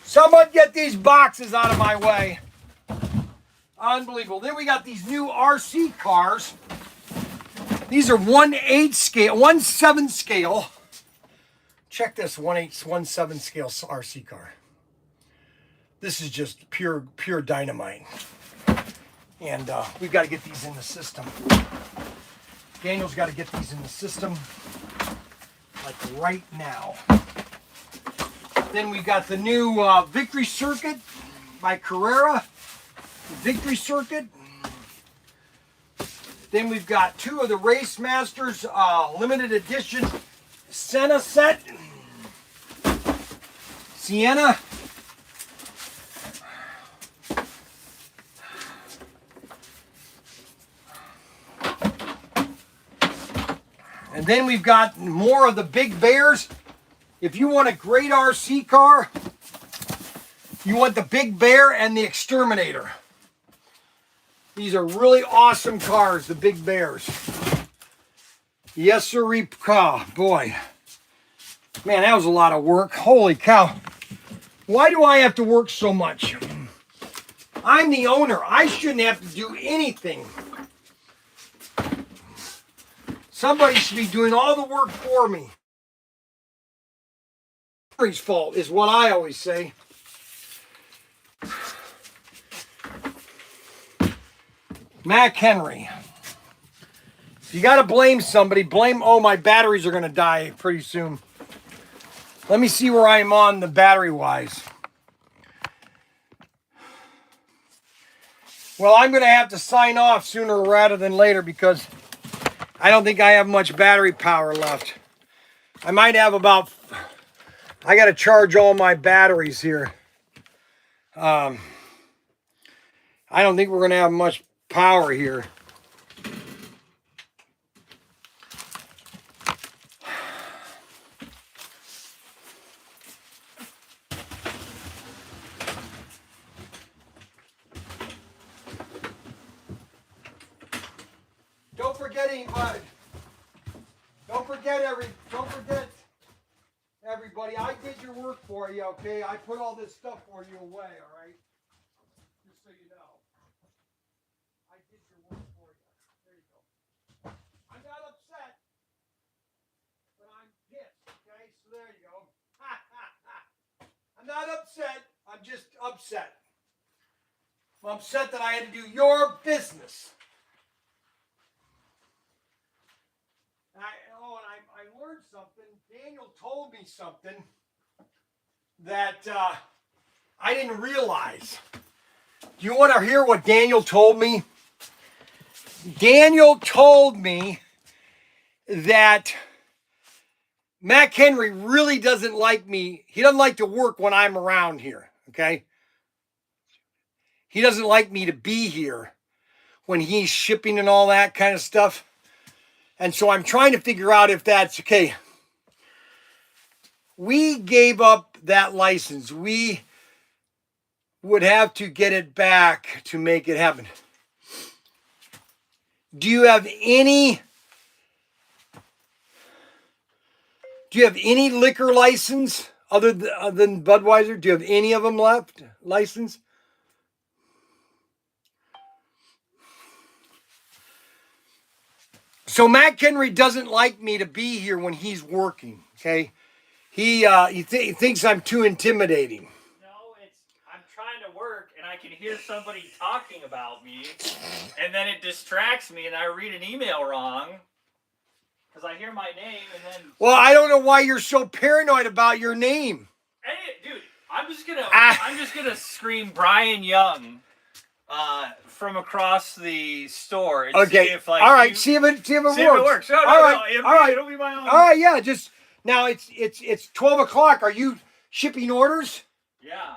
someone get these boxes out of my way. Unbelievable. Then we got these new RC cars. These are 1/8 scale, 1/7 scale. Check this 1/8, 1/7 scale RC car. This is just pure dynamite. And we've got to get these in the system. Daniel's got to get these in the system like right now. Then we got the new Victory Circuit by Carrera. The Victory Circuit. Then we've got two of the Race Masters limited edition Sienna set. Sienna. And then we've got more of the Big Bears. If you want a great RC car, you want the Big Bear and the Exterminator. These are really awesome cars, the Big Bears. Yes, sir, boy. Man, that was a lot of work. Holy cow. Why do I have to work so much? I'm the owner. I shouldn't have to do anything. Somebody should be doing all the work for me. Henry's fault is what I always say. Mac Henry. If you got to blame somebody, oh, my batteries are going to die pretty soon. Let me see where I am on the battery-wise. Well, I'm going to have to sign off sooner rather than later because I don't think I have much battery power left. I might have about I got to charge all my batteries here. I don't think we're going to have much power here. Don't forget anybody. Don't forget everybody. I did your work for you, okay? I put all this stuff for you away, all right? Just so you know. I did your work for you. There you go. I'm not upset, but I'm pissed, okay? So there you go. I'm not upset. I'm just upset. I'm upset that I had to do your business. I learned something. Daniel told me something that I didn't realize. Do you want to hear what Daniel told me? Daniel told me that Mac Henry really doesn't like me. He doesn't like to work when I'm around here, okay? He doesn't like me to be here when he's shipping and all that kind of stuff. And so I'm trying to figure out if that's okay. We gave up that license. We would have to get it back to make it happen. Do you have any liquor license other than Budweiser? Do you have any of them left? License? So Mac Henry doesn't like me to be here when he's working, okay? He thinks I'm too intimidating. No, I'm trying to work and I can hear somebody talking about me, and then it distracts me and I read an email wrong because I hear my name and then. Well, I don't know why you're so paranoid about your name. Hey, dude, I'm just gonna scream Bryan Young from across the store. And Okay. See if, like, all right. See if it works. No, all right. It'll be my own. All right. Yeah. Just now. It's 12 o'clock. Are you shipping orders? Yeah.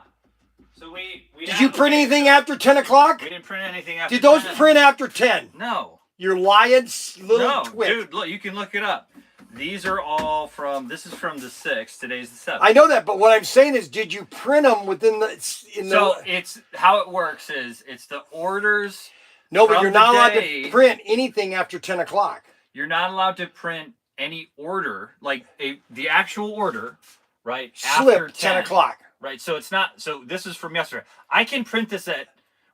So we Did you print anything after 10 o'clock? We didn't print anything after. Did those 10. print after 10? No. You're lying, little twit. Dude, look, you can look it up. These are all from. This is from the 6th. Today's the 7th. I know that, but what I'm saying is, did you print them within the? So it's how it works is it's the orders. No, but you're not allowed to print anything after 10 o'clock. You're not allowed to print any order, like the actual order, right? Slip after 10 o'clock. Right. So it's not. So this is from yesterday. I can print this at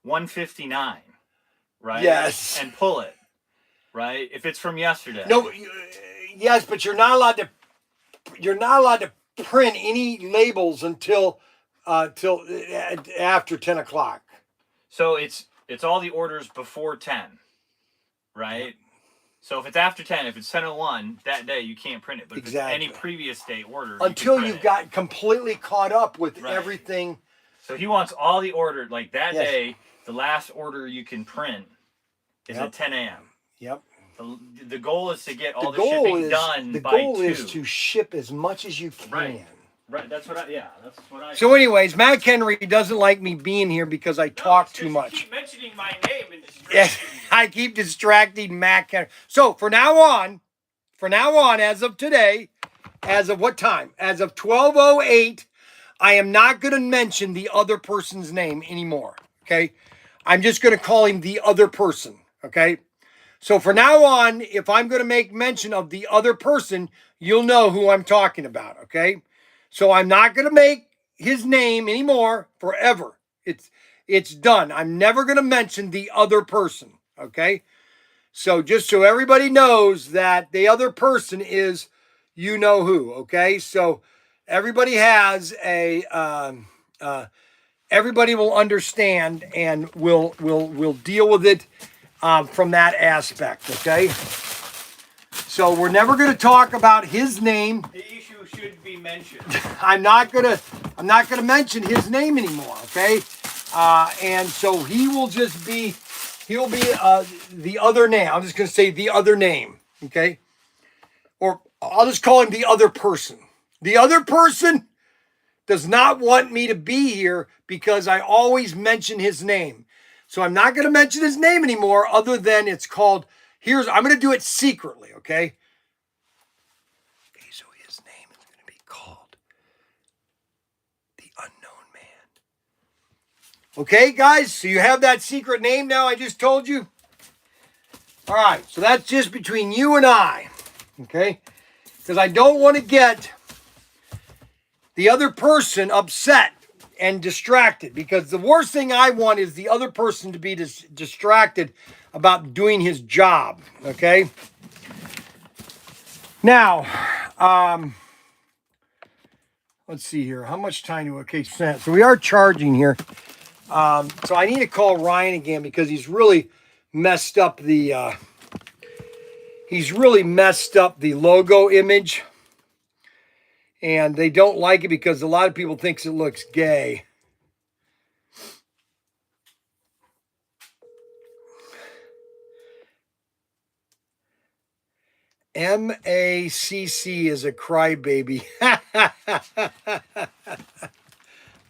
1:59, right? Yes. And pull it, right? If it's from yesterday. No. Yes, but you're not allowed to print any labels until after 10 o'clock. So it's all the orders before 10, right? So if it's after 10, if it's 10:01 that day, you can't print it. But if it's any previous day order, until you've got completely caught up with everything. So he wants all the order, like that day, the last order you can print is at 10 a.m. Yep. The goal is to get all the shipping done by 2. The goal is to ship as much as you can. Right. That's what I. So, anyways, Mac Henry doesn't like me being here because I talk too much. You keep mentioning my name and yes, I keep distracting Mac Henry. So from now on, as of today, as of what time? As of 12:08, I am not going to mention the other person's name anymore. Okay, I'm just going to call him the other person. Okay. So from now on, if I'm going to make mention of the other person, you'll know who I'm talking about, okay? So I'm not going to make his name anymore forever. It's done. I'm never going to mention the other person, okay? So just so everybody knows that the other person is you know who, okay? So everybody has everybody will understand and will deal with it from that aspect, okay? So we're never going to talk about his name. The issue should be mentioned. I'm not gonna mention his name anymore, okay? And so he'll be the other name. I'm just gonna say the other name, okay? Or I'll just call him the other person. The other person does not want me to be here because I always mention his name. So I'm not going to mention his name anymore other than it's called, I'm going to do it secretly, okay? Okay, so his name is going to be called The Unknown Man. Okay, guys, so you have that secret name now I just told you? All right, so that's just between you and I, okay? Because I don't want to get the other person upset and distracted, because the worst thing I want is the other person to be distracted about doing his job, okay? Now, let's see here. How much time do we spend? So we are charging here. So I need to call Ryan again because he's really messed up the logo image. And they don't like it because a lot of people thinks it looks gay. MACC is a crybaby.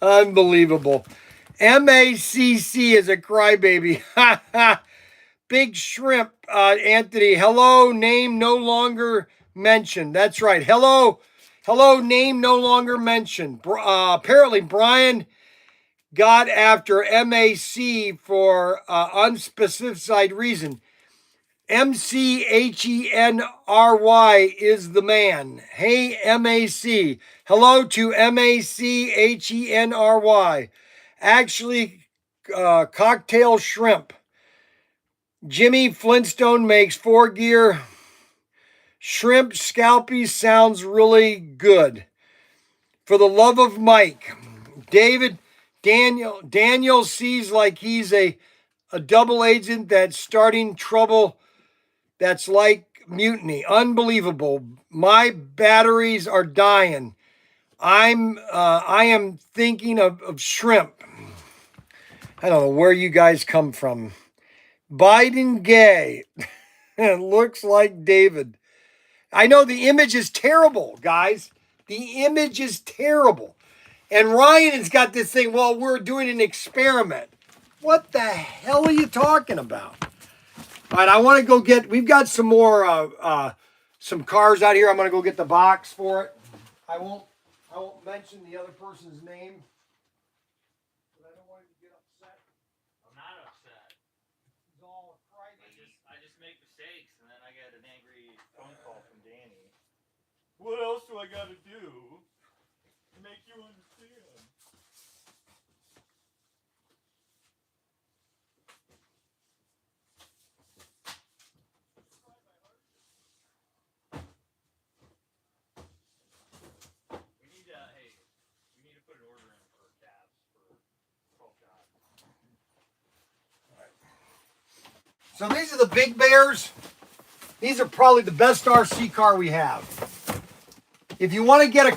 Unbelievable. MACC is a crybaby. Big Shrimp, Anthony. Hello, name no longer mentioned. That's right. Hello, name no longer mentioned. Apparently, Bryan got after MAC for unspecified reason. MCHENRY is the man. Hey, MAC. Hello to MACHENRY. Actually, cocktail shrimp. Jimmy Flintstone makes 4-gear. Shrimp scalpy sounds really good. For the love of Mike. Daniel sees like he's a double agent that's starting trouble. That's like mutiny. Unbelievable. My batteries are dying. I am thinking of shrimp. I don't know where you guys come from. Biden gay. It looks like David. I know the image is terrible, guys. The image is terrible. And Ryan has got this thing, well, we're doing an experiment. What the hell are you talking about? All right, I want to go we've got some more, some cars out here. I'm going to go get the box for it. I won't mention the other person's name. But I don't want him to get upset. I'm not upset. He's all crybaby. I just make mistakes, and then I get an angry phone call from Danny. What else do I got to do to make you understand? We need to put an order in for cabs for 12 jobs. So these are the Big Bears. These are probably the best RC car we have. If you want to get an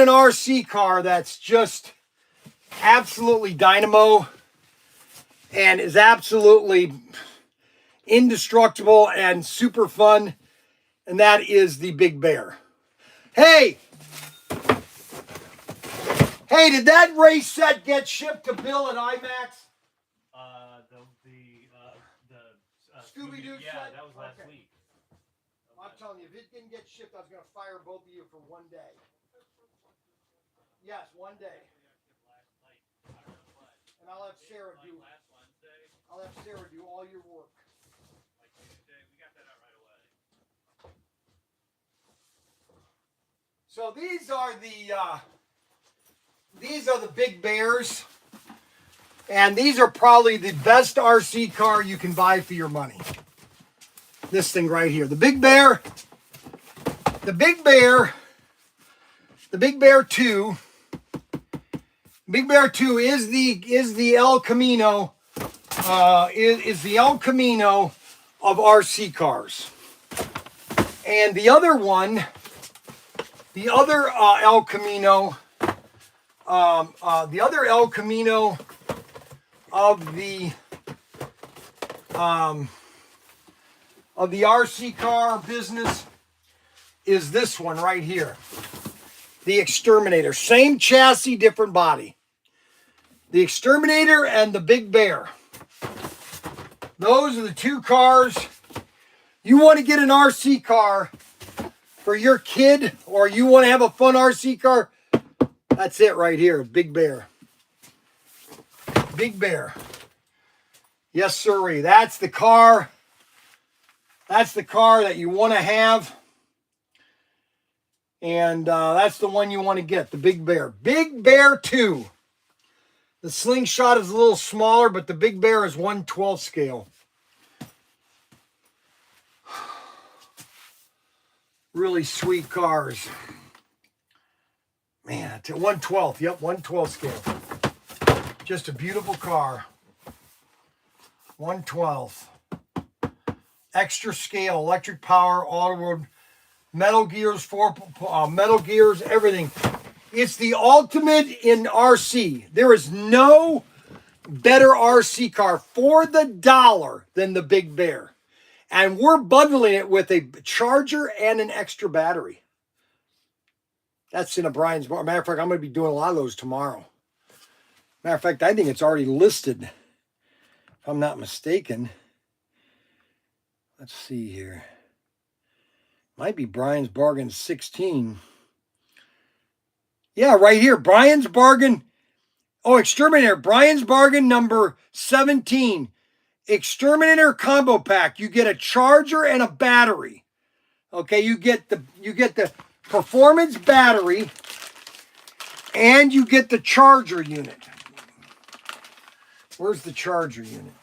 RC car that's just absolutely dynamo and is absolutely indestructible and super fun, and that is the Big Bear. Hey, did that race set get shipped to Bill at IMAX? The Scooby-Doo yeah, set? that was last Okay. week. I'm telling you, if it didn't get shipped, I was going to fire both of you for one day. Yes, one day. And I'll have Sarah do. I'll have Sarah do all your work. We got that out right away. So these are the Big Bears, and these are probably the best RC car you can buy for your money. This thing right here, the Big Bear 2. Big Bear 2 is the El Camino. Is the El Camino of RC cars, and the other one. The other El Camino of the RC car business is this one right here. the Exterminator. Same chassis, different body. The Exterminator and the Big Bear. Those are the two cars. You want to get an RC car for your kid, or you want to have a fun RC car, that's it right here, Big Bear. Big Bear. Yes, sirree. That's the car. That's the car that you want to have. And that's the one you want to get, the Big Bear. Big Bear 2. The Slingshot is a little smaller, but the Big Bear is 1/12 scale. Really sweet cars. Man, 1/12. Yep, 1/12 scale. Just a beautiful car. 1/12. Extra scale, electric power, auto-road, metal gears, metal gears, everything. It's the ultimate in RC. There is no better RC car for the dollar than the Big Bear. And we're bundling it with a charger and an extra battery. That's in a Bryan's bar. Matter of fact, I'm going to be doing a lot of those tomorrow. Matter of fact, I think it's already listed, if I'm not mistaken. Let's see here. Might be Bryan's Bargain 16. Yeah, right here. Bryan's Bargain. Oh, Exterminator. Bryan's Bargain number 17. Exterminator combo pack. You get a charger and a battery. Okay, you get the performance battery and you get the charger unit. Where's the charger unit?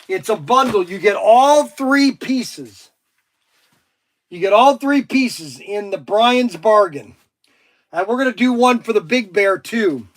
It's a bundle. You get all three pieces. You get all three pieces in the Bryan's Bargain. And we're going to do one for the Big Bear too.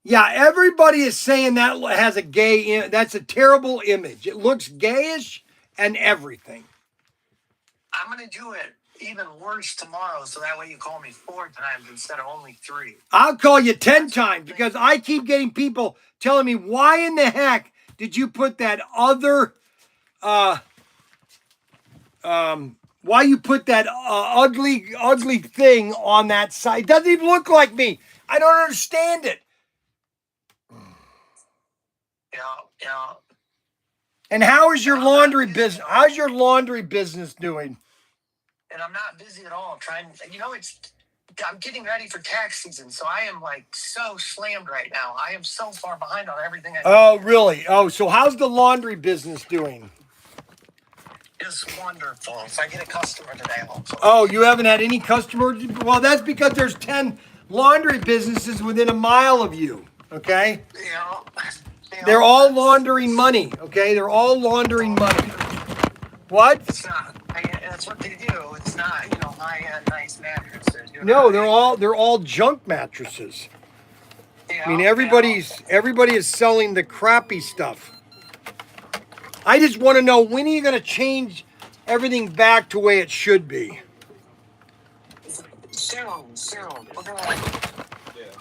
Yeah, everybody is saying that has a gay, that's a terrible image. It looks gayish and everything. I'm going to do it even worse tomorrow, so that way you call me 4 times instead of only 3. I'll call you 10 times because I keep getting people telling me, why in the heck did you put that other, why you put that ugly thing on that side? It doesn't even look like me. I don't understand it. Yeah. And how is your laundry business? How's your laundry business doing? And I'm not busy at all. I'm getting ready for tax season, so I am like so slammed right now. I am so far behind on everything. Oh, really? Oh, so how's the laundry business doing? It's wonderful. If I get a customer today, hopefully. Oh, you haven't had any customers? Well, that's because there's 10 laundry businesses within a mile of you, okay? Yeah. They're all laundering money, okay? They're all laundering money. What? It's not. That's what they do. It's not, high-end, nice mattresses. No, they're all junk mattresses. Yeah, I mean, everybody is selling the crappy stuff. I just want to know, when are you going to change everything back to the way it should be? Soon.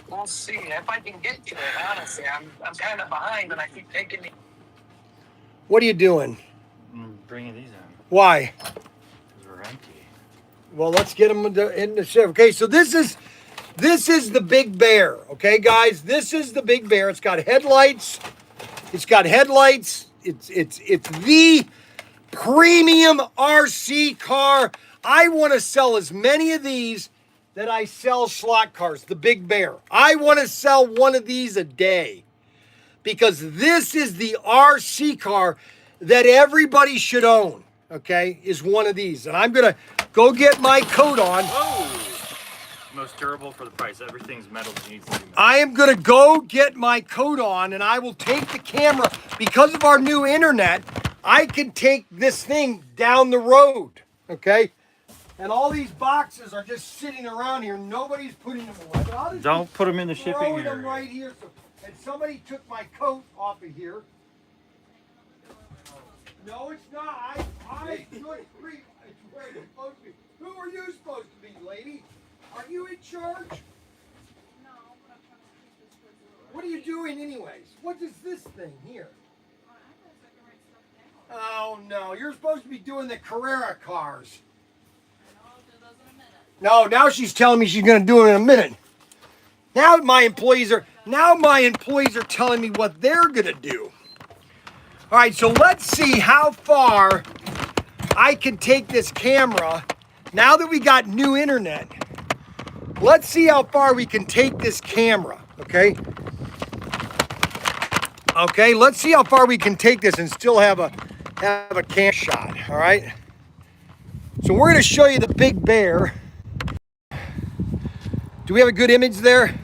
We'll see if I can get to it. Honestly, I'm kind of behind, and I keep taking. What are you doing? I'm bringing these in. Why? Because we're empty. Well, let's get them in the shift. Okay, so this is the Big Bear. Okay, guys, this is the Big Bear. It's got headlights. It's the premium RC car. I want to sell as many of these that I sell slot cars, the Big Bear. I want to sell one of these a day because this is the RC car that everybody should own, okay, is one of these. And I'm going to go get my coat on. Oh! Most durable for the price. Everything's metal that needs to be metal. I am going to go get my coat on and I will take the camera. Because of our new internet, I can take this thing down the road, okay? And all these boxes are just sitting around here. Nobody's putting them away. But I'll just Don't put them in the shipping throwing area. them right here. And somebody took my coat off of here. No, it's not. I should free. It's where it's supposed to be. Who are you supposed to be, lady? Are you in charge? No, but I'm trying to keep this towards a little. What are you doing anyways? What is this thing here? I guess I can write stuff down. Oh no, you're supposed to be doing the Carrera cars. I'll do those in a minute. No, now she's telling me she's gonna do it in a minute. Now my employees are telling me what they're gonna do. All right, so let's see how far I can take this camera. Now that we got new internet, let's see how far we can take this camera, okay? Okay, let's see how far we can take this and still have a cam shot, all right? So we're gonna show you the Big Bear. Do we have a good image there?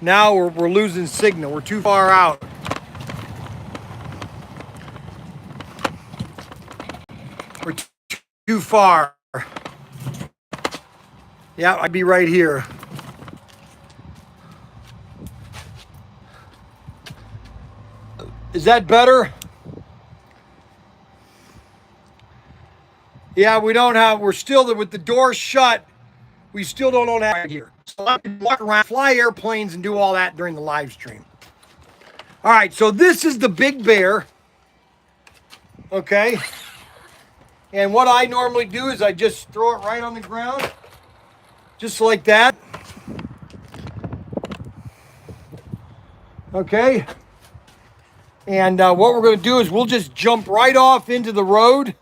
Now we're losing signal. We're too far out. We're too far. Yeah, I'd be right here. Is that better? Yeah, we're still with the door shut. We still don't own that here. So I can walk around, fly airplanes, and do all that during the live stream. All right, so this is the Big Bear. Okay. And what I normally do is I just throw it right on the ground. Just like that. Okay. And what we're going to do is we'll just jump right off into the road.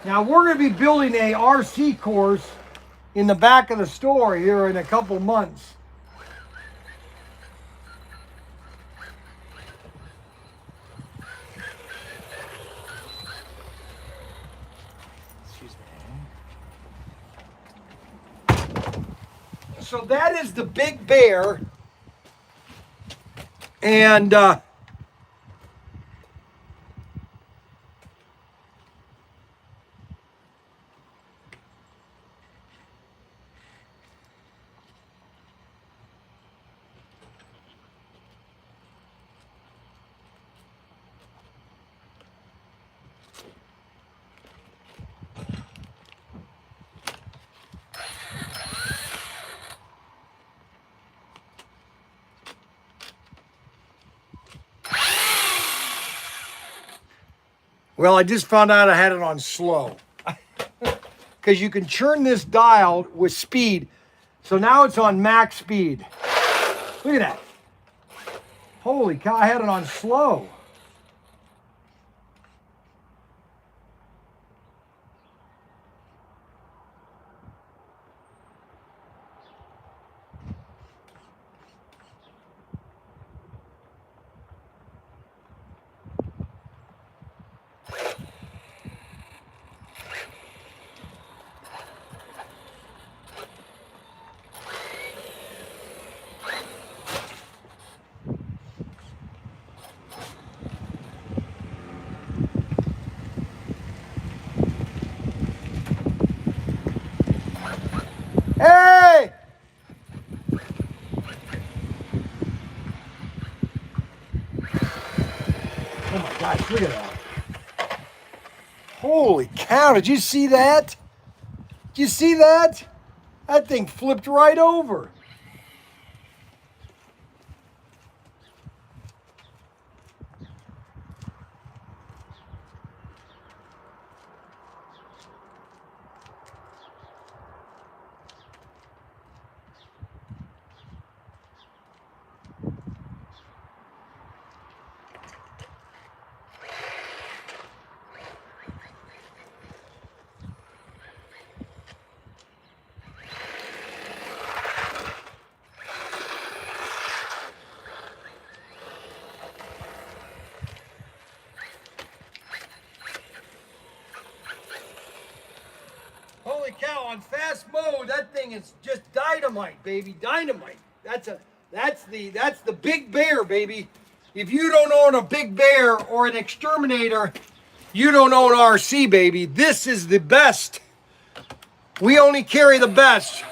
Now we're going to be building a RC course in the back of the store here in a couple months. Excuse me. So that is the Big Bear. And well, I just found out I had it on slow. Because you can turn this dial with speed. So now it's on max speed. Look at that. Holy cow, I had it on slow. Hey! Oh my gosh, look at that. Holy cow, did you see that? Did you see that? That thing flipped right over. on fast mode, that thing is just dynamite, baby, dynamite. That's the Big Bear, baby. If you don't own a Big Bear or an Exterminator, you don't own RC, baby. This is the best. We only carry the best.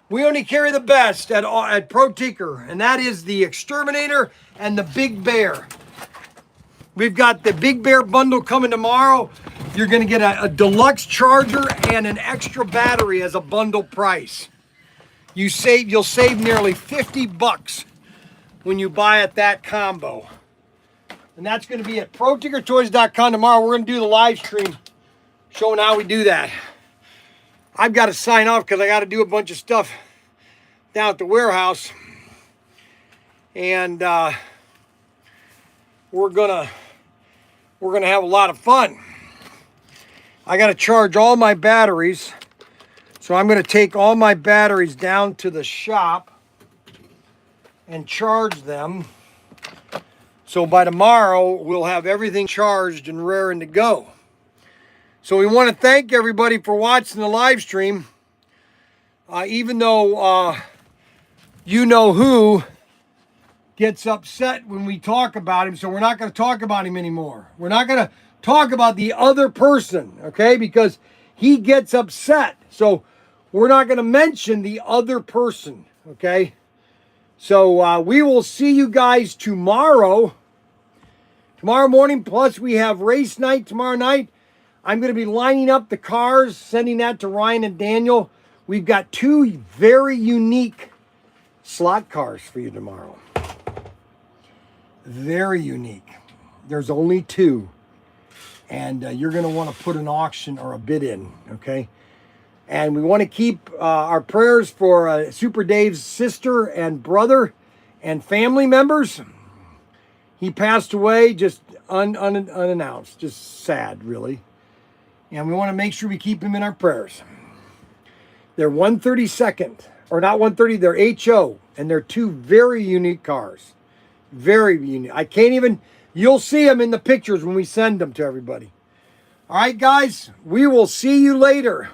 We only carry the best at Protinker, and that is the Exterminator and the Big Bear. We've got the Big Bear bundle coming tomorrow. You're going to get a deluxe charger and an extra battery as a bundle price. You'll save nearly 50 bucks when you buy at that combo. And that's going to be at Protinkertoys.com tomorrow. We're going to do the live stream showing how we do that. I've got to sign off because I got to do a bunch of stuff down at the warehouse. And we're gonna have a lot of fun. I got to charge all my batteries. So I'm going to take all my batteries down to the shop and charge them. So by tomorrow, we'll have everything charged and raring to go. So we want to thank everybody for watching the live stream. Even though you know who gets upset when we talk about him, so we're not going to talk about him anymore. We're not going to talk about the other person, okay? Because he gets upset. So we're not going to mention the other person, okay? So we will see you guys tomorrow. Tomorrow morning, plus we have race night tomorrow night. I'm going to be lining up the cars, sending that to Ryan and Daniel. We've got 2 very unique slot cars for you tomorrow. Very unique. There's only 2. And you're going to want to put an auction or a bid in, okay? And we want to keep our prayers for Super Dave's sister and brother and family members. He passed away just unannounced. Just sad, really. And we want to make sure we keep him in our prayers. They're 132nd, or not 130, they're HO. And they're 2 very unique cars. Very unique. I can't even, you'll see them in the pictures when we send them to everybody. All right, guys, we will see you later.